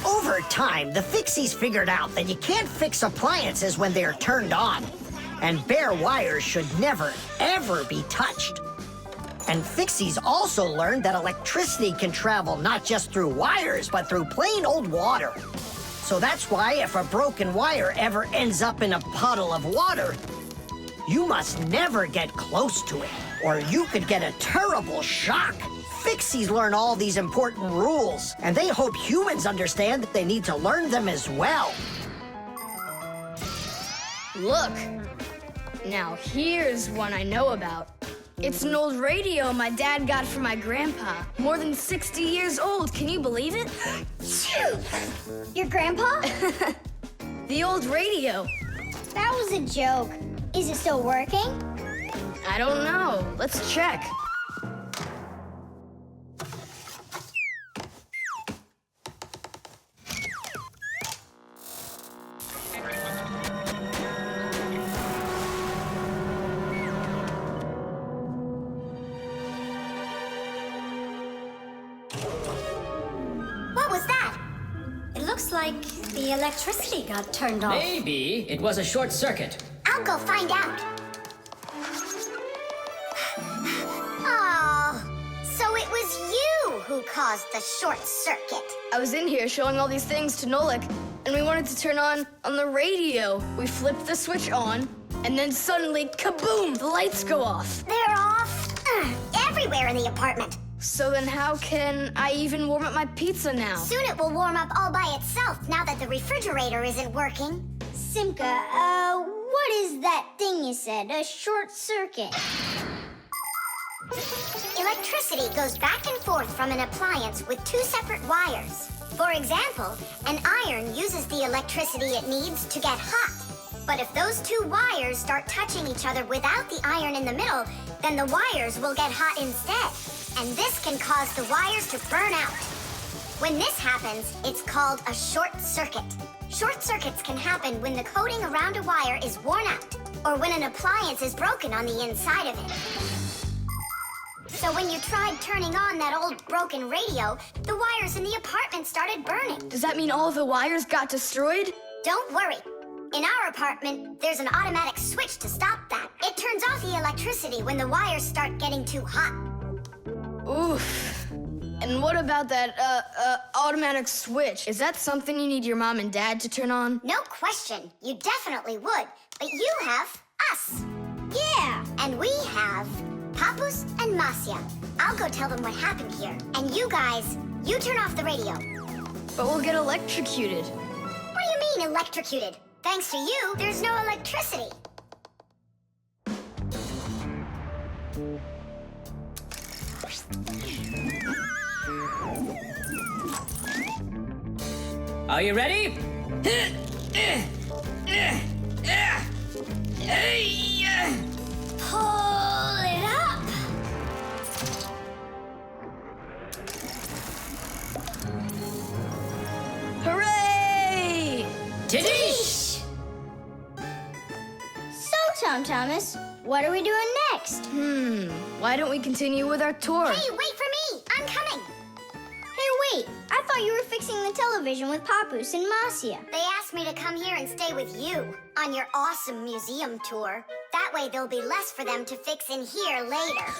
E: Over time, the Fixies figured out that you can't fix appliances when they're turned on, and bare wires should never, ever be touched. And Fixies also learned that electricity can travel not just through wires, but through plain old water. So that's why if a broken wire ever ends up in a puddle of water, you must never get close to it, or you could get a terrible shock. Fixies learn all these important rules, and they hope humans understand that they need to learn them as well.
D: Look. Now here's one I know about. It's an old radio my dad got from my grandpa. More than 60 years old, can you believe it?
C: Your grandpa?
D: The old radio.
C: That was a joke. Is it still working?
D: I don't know. Let's check.
C: What was that?
H: It looks like the electricity got turned off.
G: Maybe it was a short circuit.
C: I'll go find out. Oh, so it was you who caused the short circuit.
D: I was in here showing all these things to Nolik, and we wanted to turn on the radio. We flipped the switch on, and then suddenly, kaboom, the lights go off.
C: They're off everywhere in the apartment.
D: So then how can I even warm up my pizza now?
C: Soon it will warm up all by itself now that the refrigerator isn't working. Simka, what is that thing you said? A short circuit? Electricity goes back and forth from an appliance with two separate wires. For example, an iron uses the electricity it needs to get hot. But if those two wires start touching each other without the iron in the middle, then the wires will get hot instead. And this can cause the wires to burn out. When this happens, it's called a short circuit. Short circuits can happen when the coating around a wire is worn out, or when an appliance is broken on the inside of it. So when you tried turning on that old broken radio, the wires in the apartment started burning.
D: Does that mean all the wires got destroyed?
C: Don't worry. In our apartment, there's an automatic switch to stop that. It turns off the electricity when the wires start getting too hot.
D: Oof. And what about that, automatic switch? Is that something you need your mom and dad to turn on?
C: No question. You definitely would. But you have us. Yeah. And we have Papus and Masya. I'll go tell them what happened here. And you guys, you turn off the radio.
D: But we'll get electrocuted.
C: What do you mean electrocuted? Thanks to you, there's no electricity.
G: Are you ready?
C: Pull it up.
D: Hooray!
G: Tidish!
C: So, Tom Thomas, what are we doing next?
D: Why don't we continue with our tour?
C: Hey, wait for me! I'm coming! Hey, wait! I thought you were fixing the television with Papus and Masya. They asked me to come here and stay with you on your awesome museum tour. That way there'll be less for them to fix in here later.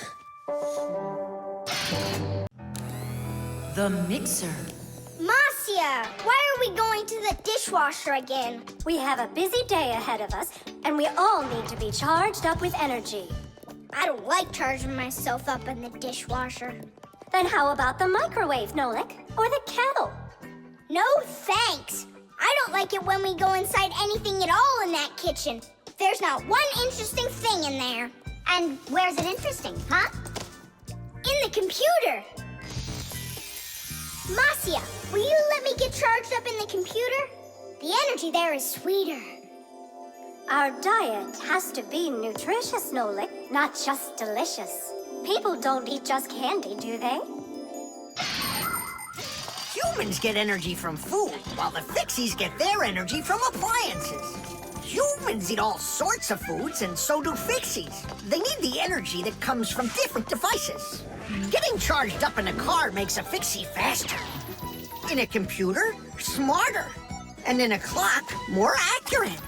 M: The mixer.
C: Masya, why are we going to the dishwasher again?
H: We have a busy day ahead of us, and we all need to be charged up with energy.
C: I don't like charging myself up in the dishwasher.
H: Then how about the microwave, Nolik? Or the kettle?
C: No thanks. I don't like it when we go inside anything at all in that kitchen. There's not one interesting thing in there. And where's it interesting, huh? In the computer. Masya, will you let me get charged up in the computer?
B: The energy there is sweeter.
H: Our diet has to be nutritious, Nolik, not just delicious. People don't eat just candy, do they?
E: Humans get energy from food, while the Fixies get their energy from appliances. Humans eat all sorts of foods, and so do Fixies. They need the energy that comes from different devices. Getting charged up in a car makes a Fixie faster. In a computer, smarter. And in a clock, more accurate.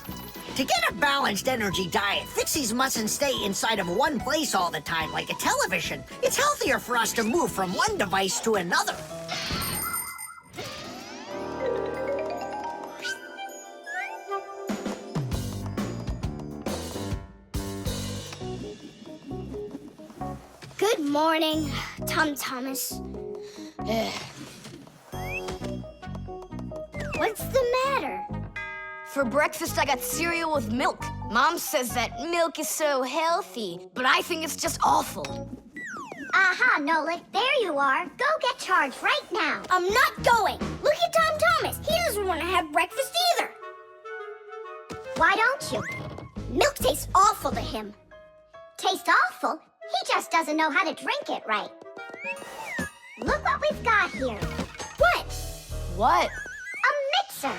E: To get a balanced energy diet, Fixies mustn't stay inside of one place all the time like a television. It's healthier for us to move from one device to another.
B: Good morning, Tom Thomas. What's the matter?
D: For breakfast, I got cereal with milk. Mom says that milk is so healthy, but I think it's just awful.
B: Aha, Nolik, there you are. Go get charged right now. I'm not going. Look at Tom Thomas. He doesn't want to have breakfast either. Why don't you? Milk tastes awful to him. Taste awful? He just doesn't know how to drink it right. Look what we've got here. What?
D: What?
B: A mixer.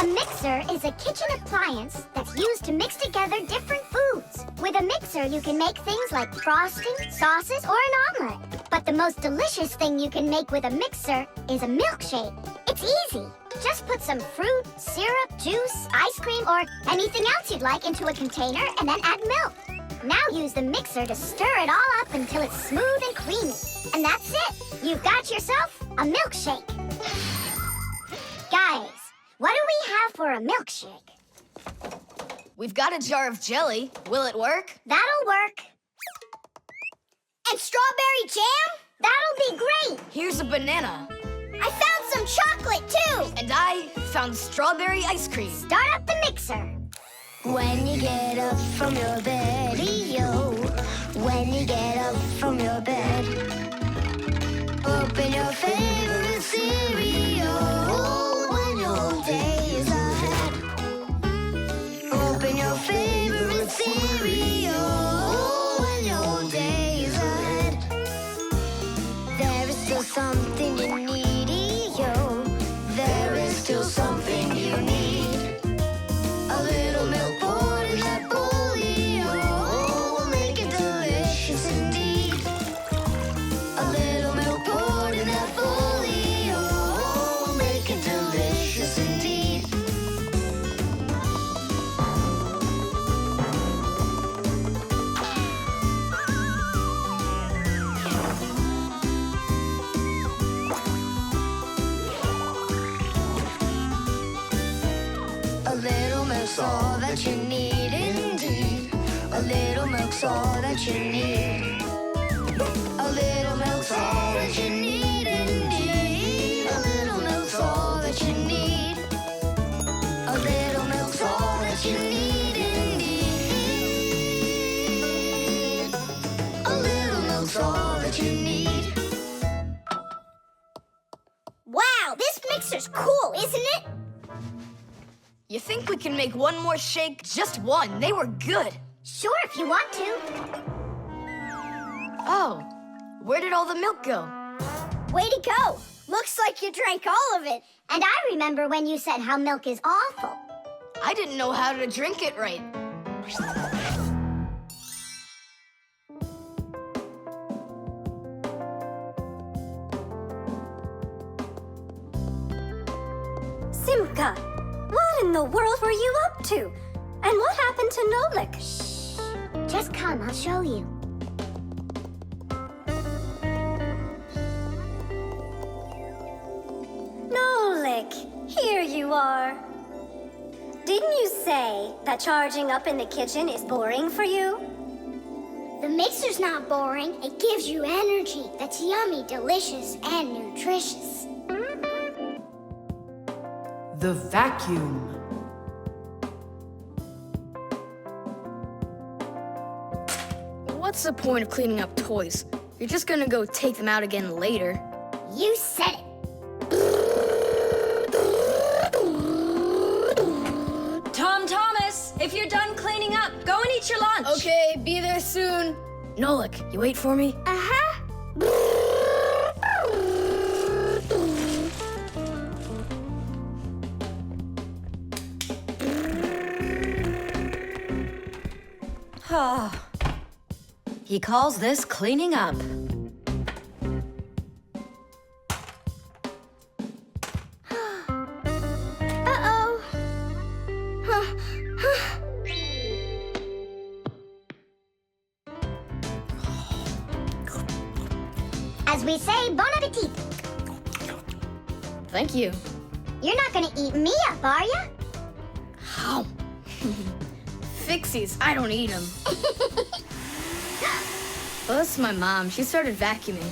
B: A mixer is a kitchen appliance that's used to mix together different foods. With a mixer, you can make things like frosting, sauces, or an omelet. But the most delicious thing you can make with a mixer is a milkshake. It's easy. Just put some fruit, syrup, juice, ice cream, or anything else you'd like into a container and then add milk. Now use the mixer to stir it all up until it's smooth and creamy. And that's it. You've got yourself a milkshake. Guys, what do we have for a milkshake?
D: We've got a jar of jelly. Will it work?
B: That'll work. And strawberry jam? That'll be great.
D: Here's a banana.
B: I found some chocolate, too.
D: And I found strawberry ice cream.
B: Start up the mixer.
C: When you get up from your bed, yo. When you get up from your bed, open your favorite cereal. When your day is ahead, open your favorite cereal. When your day is ahead, there is still something you need, yo. There is still something you need. A little milk poured in that bowl, yo, will make it delicious indeed. A little milk poured in that bowl, yo, will make it delicious indeed. A little milk's all that you need indeed. A little milk's all that you need. A little milk's all that you need indeed. A little milk's all that you need. A little milk's all that you need indeed. A little milk's all that you need.
B: Wow, this mixer's cool, isn't it?
D: You think we can make one more shake? Just one. They were good.
B: Sure, if you want to.
D: Oh, where did all the milk go?
B: Way to go. Looks like you drank all of it. And I remember when you said how milk is awful.
D: I didn't know how to drink it right.
H: Simka, what in the world were you up to? And what happened to Nolik?
B: Shh. Just come, I'll show you.
H: Nolik, here you are. Didn't you say that charging up in the kitchen is boring for you?
B: The mixer's not boring. It gives you energy that's yummy, delicious, and nutritious.
M: The vacuum.
D: What's the point of cleaning up toys? You're just gonna go take them out again later.
B: You said it.
A: lunch.
D: Okay, be there soon. Nolik, you wait for me?
A: He calls this cleaning up.
C: Uh-oh. As we say, bon appetit.
D: Thank you.
C: You're not gonna eat me up, are ya?
D: How? Fixies, I don't eat them. Well, that's my mom. She started vacuuming.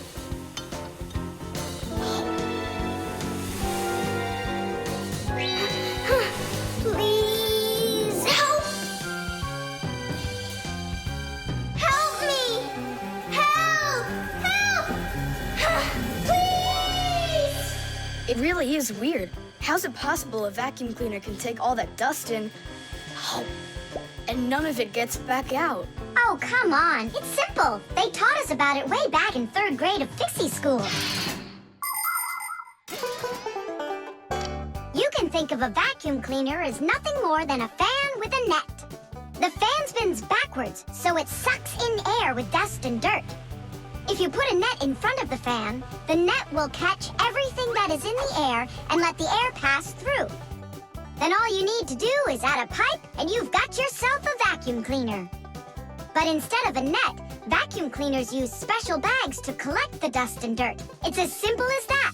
C: Please help! Help me! Help! Help! Please!
D: It really is weird. How's it possible a vacuum cleaner can take all that dust in, and none of it gets back out?
C: Oh, come on. It's simple. They taught us about it way back in 3rd grade of Fixie school. You can think of a vacuum cleaner as nothing more than a fan with a net. The fan spins backwards, so it sucks in air with dust and dirt. If you put a net in front of the fan, the net will catch everything that is in the air and let the air pass through. Then all you need to do is add a pipe and you've got yourself a vacuum cleaner. But instead of a net, vacuum cleaners use special bags to collect the dust and dirt. It's as simple as that.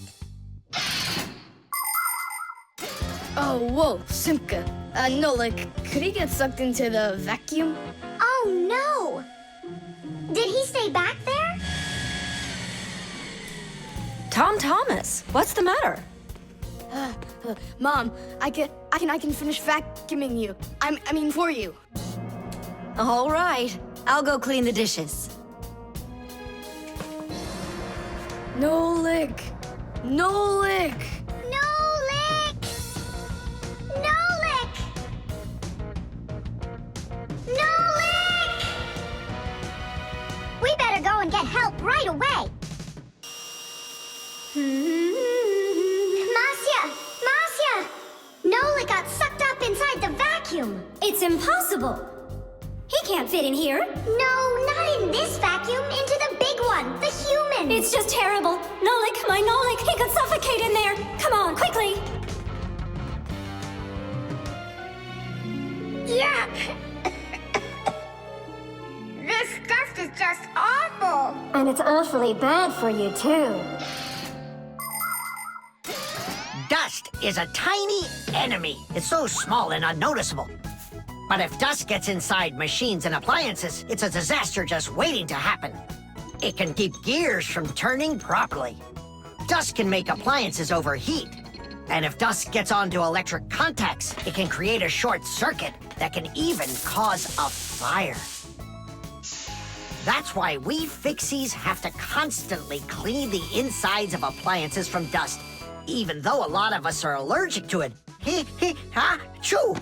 D: Oh, whoa, Simka. Nolik, could he get sucked into the vacuum?
C: Oh, no! Did he stay back there?
A: Tom Thomas, what's the matter?
D: Mom, I can finish vacuuming you. I mean for you.
A: All right, I'll go clean the dishes.
D: Nolik! Nolik!
C: Nolik! Nolik! Nolik! We better go and get help right away. Marcia! Nolik got sucked up inside the vacuum.
H: It's impossible. He can't fit in here.
C: No, not in this vacuum. Into the big one, the human.
H: It's just terrible. Nolik, my Nolik, he could suffocate in there. Come on, quickly.
C: Yuck! This stuff is just awful.
H: And it's awfully bad for you, too.
E: Dust is a tiny enemy. It's so small and unnoticeable. But if dust gets inside machines and appliances, it's a disaster just waiting to happen. It can keep gears from turning properly. Dust can make appliances overheat. And if dust gets onto electric contacts, it can create a short circuit that can even cause a fire. That's why we Fixies have to constantly clean the insides of appliances from dust, even though a lot of us are allergic to it. Choo!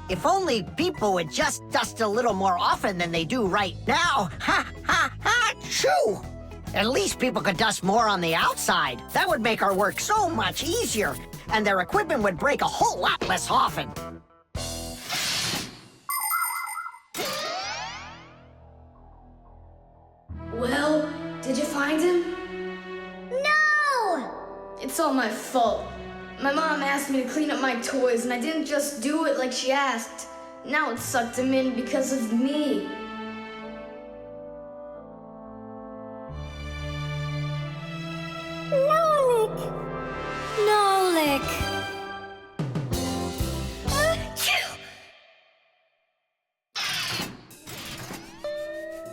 E: If only people would just dust a little more often than they do right now. Choo! At least people could dust more on the outside. That would make our work so much easier, and their equipment would break a whole lot less often.
D: Well, did you find him?
C: No!
D: It's all my fault. My mom asked me to clean up my toys, and I didn't just do it like she asked. Now it sucked him in because of me.
H: Nolik! Nolik!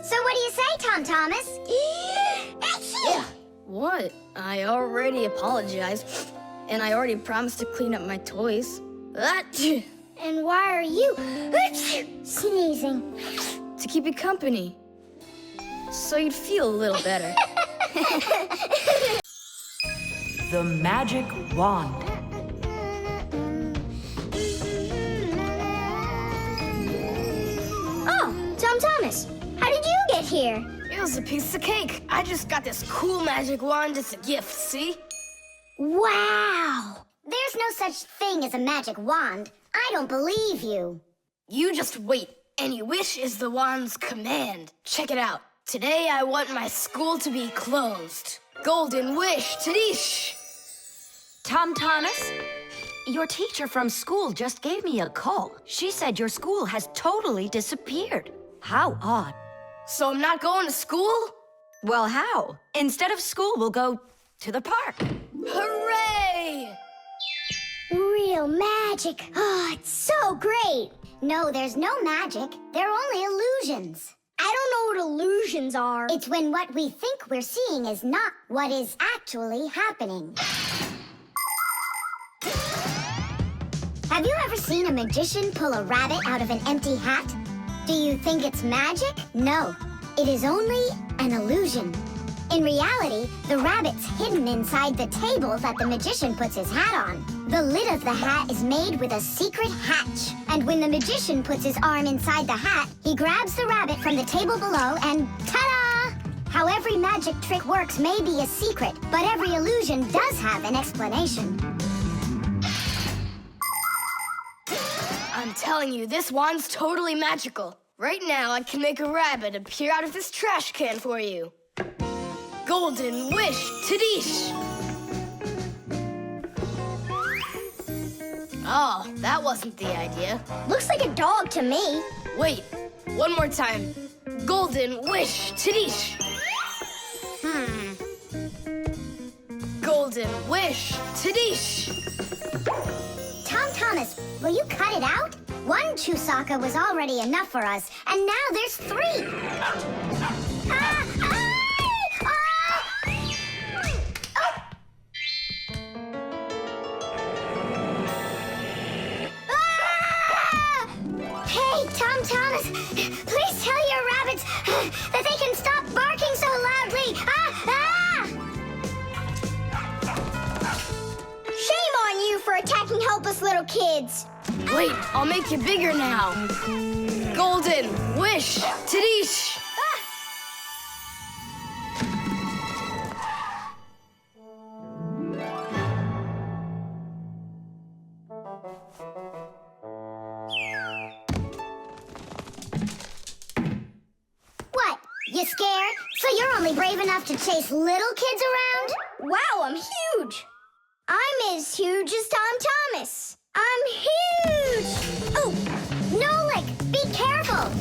C: So what do you say, Tom Thomas?
D: What? I already apologized, and I already promised to clean up my toys.
C: And why are you sneezing?
D: To keep you company, so you'd feel a little better.
M: The magic wand.
C: Oh, here?
D: It was a piece of cake. I just got this cool magic wand as a gift, see?
C: Wow! There's no such thing as a magic wand. I don't believe you.
D: You just wait. Any wish is the wand's command. Check it out. Today I want my school to be closed. Golden wish, Tadish!
A: Tom Thomas, your teacher from school just gave me a call. She said your school has totally disappeared. How odd.
D: So I'm not going to school?
A: Well, how? Instead of school, we'll go to the park.
D: Hooray!
C: Real magic. Oh, it's so great. No, there's no magic. They're only illusions. I don't know what illusions are. It's when what we think we're seeing is not what is actually happening. Have you ever seen a magician pull a rabbit out of an empty hat? Do you think it's magic? No, it is only an illusion. In reality, the rabbit's hidden inside the table that the magician puts his hat on. The lid of the hat is made with a secret hatch. And when the magician puts his arm inside the hat, he grabs the rabbit from the table below and ta-da! How every magic trick works may be a secret, but every illusion does have an explanation.
D: I'm telling you, this wand's totally magical. Right now, I can make a rabbit appear out of this trash can for you. Golden wish, Tadish! Oh, that wasn't the idea.
C: Looks like a dog to me.
D: Wait, one more time. Golden wish, Tadish! Golden wish, Tadish!
C: Tom Thomas, will you cut it out? One Chusaka was already enough for us, and now there's 3. Hey, Tom Thomas, please tell your rabbits that they can stop barking so loudly. Shame on you for attacking helpless little kids.
D: Wait, I'll make you bigger now. Golden wish, Tadish!
C: What? You scared? So you're only brave enough to chase little kids around? Wow, I'm huge. I'm as huge as Tom Thomas. I'm huge! Oh, Nolik, be careful!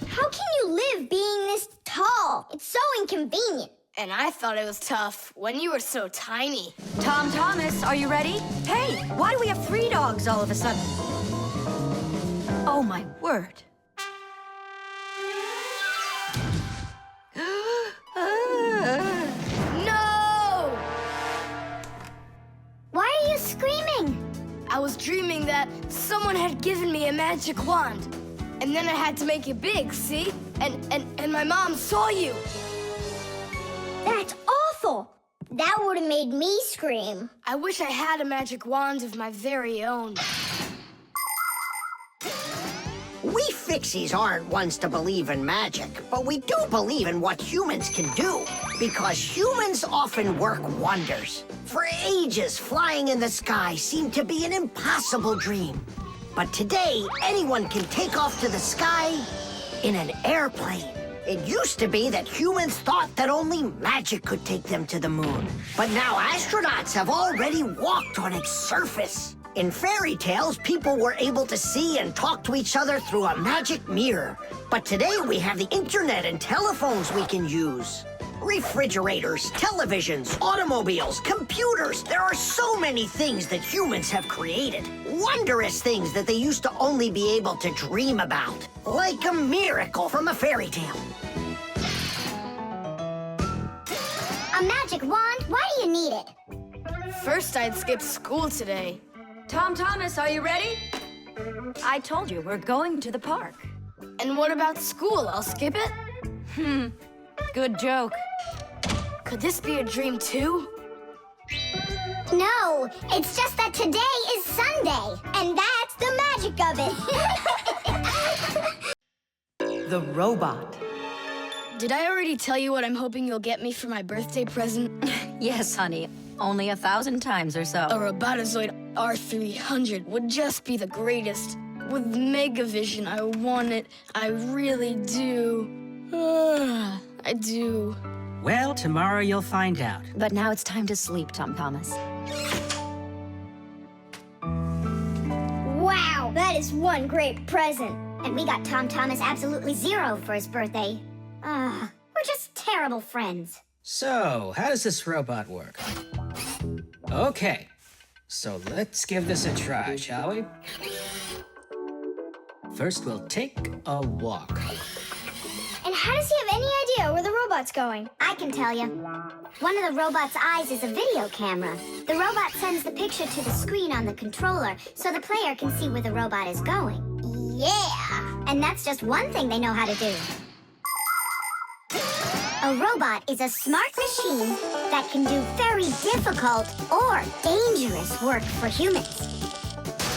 C: How can you live being this tall? It's so inconvenient.
D: And I thought it was tough when you were so tiny.
A: Tom Thomas, are you ready? Hey, why do we have 3 dogs all of a sudden? Oh, my word.
D: No!
C: Why are you screaming?
D: I was dreaming that someone had given me a magic wand. And then I had to make it big, see? And my mom saw you.
C: That's awful. That would have made me scream.
D: I wish I had a magic wand of my very own.
E: We Fixies aren't ones to believe in magic, but we do believe in what humans can do, because humans often work wonders. For ages, flying in the sky seemed to be an impossible dream. But today, anyone can take off to the sky in an airplane. It used to be that humans thought that only magic could take them to the moon. But now astronauts have already walked on its surface. In fairy tales, people were able to see and talk to each other through a magic mirror. But today we have the internet and telephones we can use. Refrigerators, televisions, automobiles, computers. There are so many things that humans have created. Wondrous things that they used to only be able to dream about. Like a miracle from a fairy tale.
C: A magic wand? Why do you need it?
D: First, I'd skip school today.
A: Tom Thomas, are you ready? I told you, we're going to the park.
D: And what about school? I'll skip it?
A: Good joke.
D: Could this be a dream too?
C: No, it's just that today is Sunday, and that's the magic
B: magic of it.
M: The robot.
D: Did I already tell you what I'm hoping you'll get me for my birthday present?
A: Yes, honey. Only 1,000 times or so.
D: A Robotazoid R300 would just be the greatest. With Megavision, I want it. I really do. I do.
L: Well, tomorrow you'll find out.
A: But now it's time to sleep, Tom Thomas.
C: Wow, that is one great present. And we got Tom Thomas absolutely 0 for his birthday. We're just terrible friends.
L: So, how does this robot work? Okay, so let's give this a try, shall we? First, we'll take a walk.
C: And how does he have any idea where the robot's going? I can tell you. One of the robot's eyes is a video camera. The robot sends the picture to the screen on the controller so the player can see where the robot is going. Yeah! And that's just one thing they know how to do. A robot is a smart machine that can do very difficult or dangerous work for humans.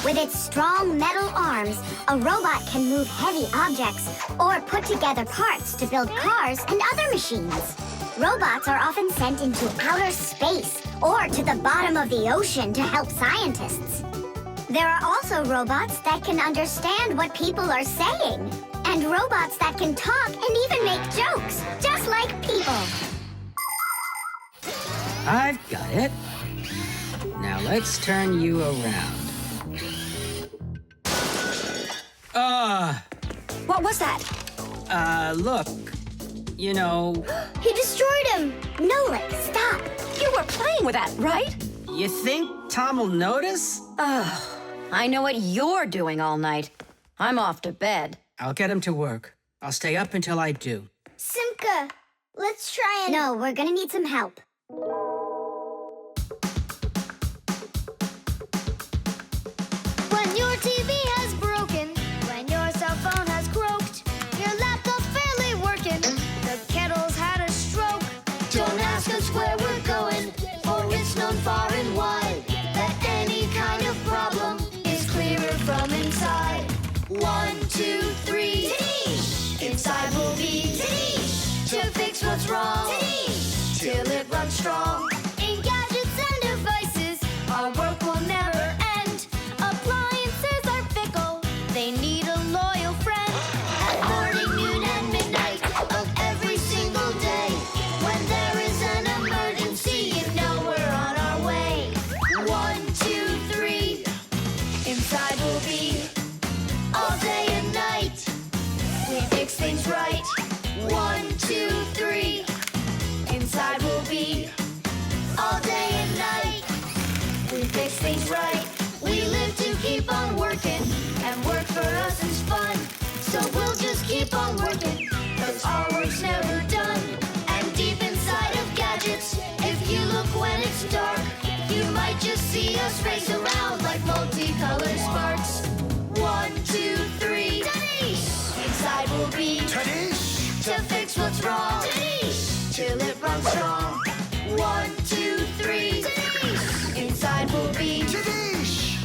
C: With its strong metal arms, a robot can move heavy objects or put together parts to build cars and other machines. Robots are often sent into outer space or to the bottom of the ocean to help scientists. There are also robots that can understand what people are saying, and robots that can talk and even make jokes, just like people.
L: I've got it. Now let's turn you around.
A: What was that?
L: Look. You know,
C: He destroyed him! Nolik, stop!
A: You were playing with that, right?
L: you think Tom will notice?
A: I know what you're doing all night. I'm off to bed.
L: I'll get him to work. I'll stay up until I do.
C: Simka, let's try and... No, we're gonna need some help. When your TV has broken, when your cell phone has croaked, your laptop's barely working, the kettle's had a stroke. Don't ask us where we're going, for it's known far and wide that any kind of problem is clearer from inside. 1, 2, 3. Inside will be to fix what's wrong, till it runs strong. In gadgets and devices, our work will never end. Appliances are fickle, they need a loyal friend. At morning, noon, and midnight of every single day, when there is an emergency, you know we're on our way. 1, 2, 3. Inside will be all day and night. We fix things right. 1, 2, 3. Inside will be all day and night. We fix things right. We live to keep on working, and work for us is fun. So we'll just keep on working, 'cause our work's never done. And deep inside of gadgets, if you look when it's dark, you might just see us race around like multicolored sparks. 1, 2, 3. Inside will be to fix what's wrong, till it runs strong. 1, 2, 3. Inside will be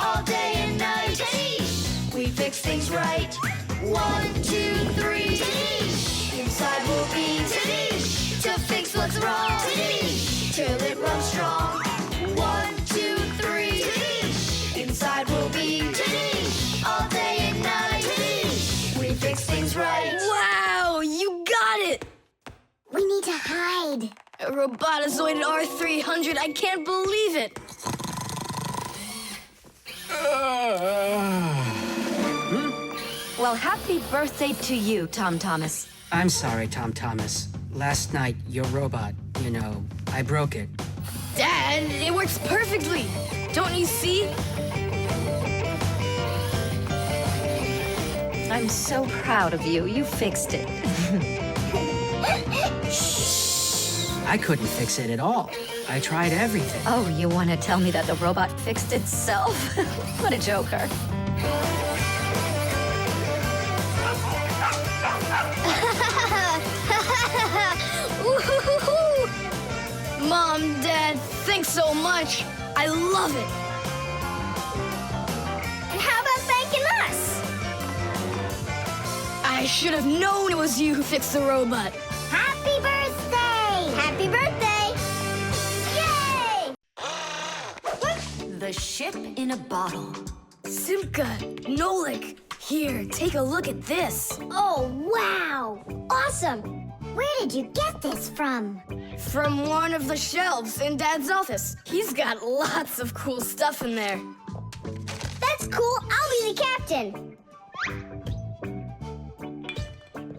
C: all day and night. We fix things right. 1, 2, 3. Inside will be to fix what's wrong, till it runs strong. 1, 2, 3. Inside will be all day and night. We fix things right.
D: Wow, you got it!
C: We need to hide.
D: A Robotazoid R300, I can't believe it!
A: Well, happy birthday to you, Tom Thomas.
L: I'm sorry, Tom Thomas. Last night, your robot, you know, I broke it.
D: Dad, it works perfectly! Don't you see?
A: I'm so proud of you. You fixed it.
L: I couldn't fix it at all. I tried everything.
A: Oh, you want to tell me that the robot fixed itself? What a joker.
D: Mom, Dad, thanks so much. I love it.
C: And how about thanking us?
D: I should have known it was you who fixed the robot.
C: Happy birthday! Happy birthday! Yay!
A: The ship in a bottle.
D: Simka, Nolik, here, take a look at this.
C: Oh, wow! Awesome! Where did you get this from?
D: From one of the shelves in Dad's office. He's got lots of cool stuff in there.
C: That's cool. I'll be the captain.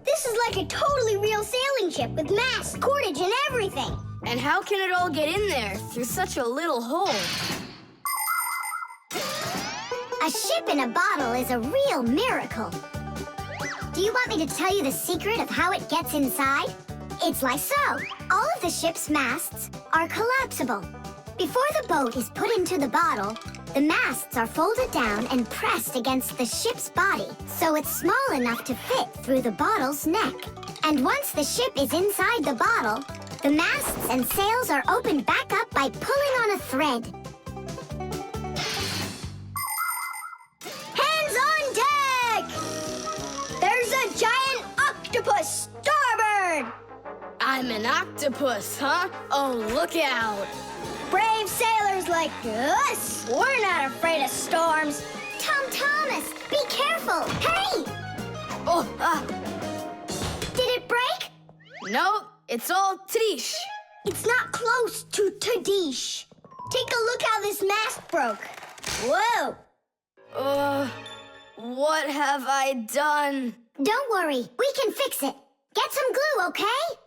C: This is like a totally real sailing ship with masts, cordage, and everything.
D: And how can it all get in there through such a little hole?
C: A ship in a bottle is a real miracle. Do you want me to tell you the secret of how it gets inside? It's like so. All of the ship's masts are collapsible. Before the boat is put into the bottle, the masts are folded down and pressed against the ship's body, so it's small enough to fit through the bottle's neck. And once the ship is inside the bottle, the masts and sails are opened back up by pulling on a thread. Hands on deck! There's a giant octopus starboard!
D: I'm an octopus, huh? Oh, look out.
C: Brave sailors like us, we're not afraid of storms. Tom Thomas, be careful! Hey!
D: Oh,
C: Did it break?
D: no, it's all Trish.
C: It's not close to Tadish. Take a look how this mast broke. Whoa!
D: What have I done?
C: Don't worry, we can fix it. Get some glue, okay?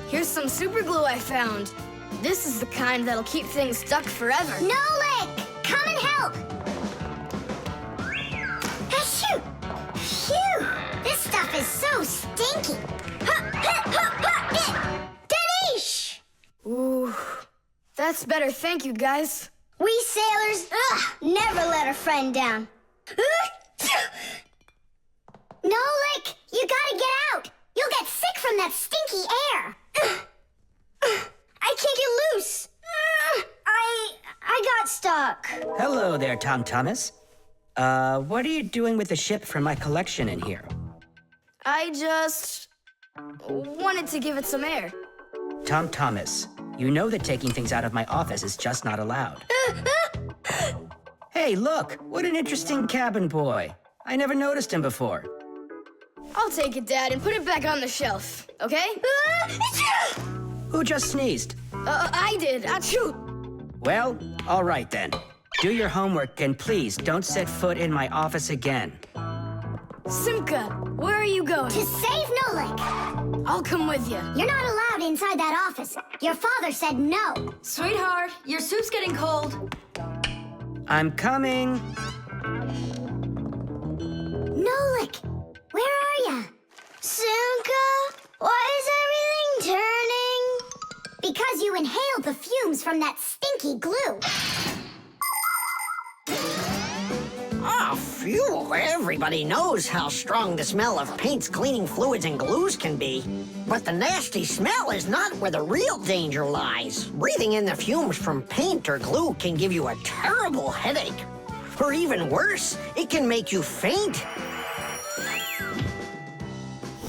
D: Here's some super glue I found. This is the kind that'll keep things stuck forever.
C: Nolik, come and help! Achoo! Phew! This stuff is so stinky. Danish!
D: Ooh, that's better. Thank you, guys.
C: We sailors, never let a friend down. Nolik, you gotta get out. You'll get sick from that stinky air. I can't get loose. I got stuck.
L: Hello there, Tom Thomas. What are you doing with the ship from my collection in here?
D: I just wanted to give it some air.
L: Tom Thomas, you know that taking things out of my office is just not allowed. Hey, look, what an interesting cabin boy. I never noticed him before.
D: I'll take it, Dad, and put it back on the shelf, okay?
L: Who just sneezed?
D: I did. Achoo!
L: Well, all right then. Do your homework and please don't set foot in my office again.
D: Simka, where are you going?
C: To save Nolik.
D: I'll come with you.
C: You're not allowed inside that office. Your father said no.
A: Sweetheart, your soup's getting cold.
L: I'm coming.
C: Nolik, where are ya? Simka, why is everything turning? Because you inhaled the fumes from that stinky glue.
E: Ah, phew. Everybody knows how strong the smell of paints, cleaning fluids, and glues can be. But the nasty smell is not where the real danger lies. Breathing in the fumes from paint or glue can give you a terrible headache. Or even worse, it can make you faint.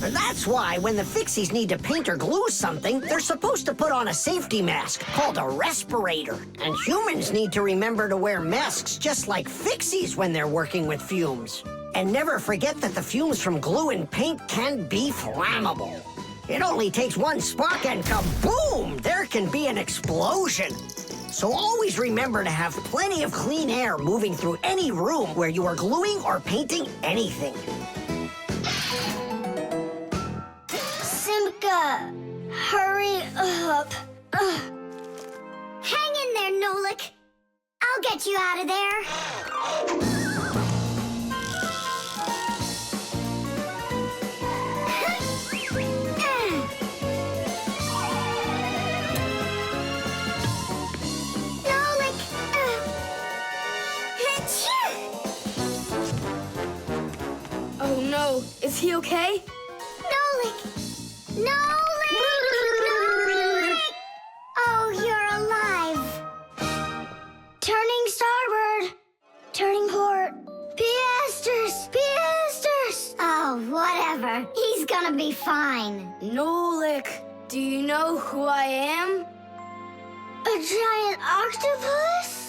E: That's why when the Fixies need to paint or glue something, they're supposed to put on a safety mask called a respirator. And humans need to remember to wear masks just like Fixies when they're working with fumes. And never forget that the fumes from glue and paint can be flammable. It only takes one spark and kaboom! There can be an explosion. So always remember to have plenty of clean air moving through any room where you are gluing or painting anything.
C: Simka, hurry up. Hang in there, Nolik. I'll get you out of there. Nolik.
D: Oh no, is he okay?
C: Nolik! Nolik! Oh, you're alive. Turning starboard. Turning port. Piasters! Piasters! Oh, whatever. He's gonna be fine.
D: Nolik, do you know who I am?
C: A giant octopus?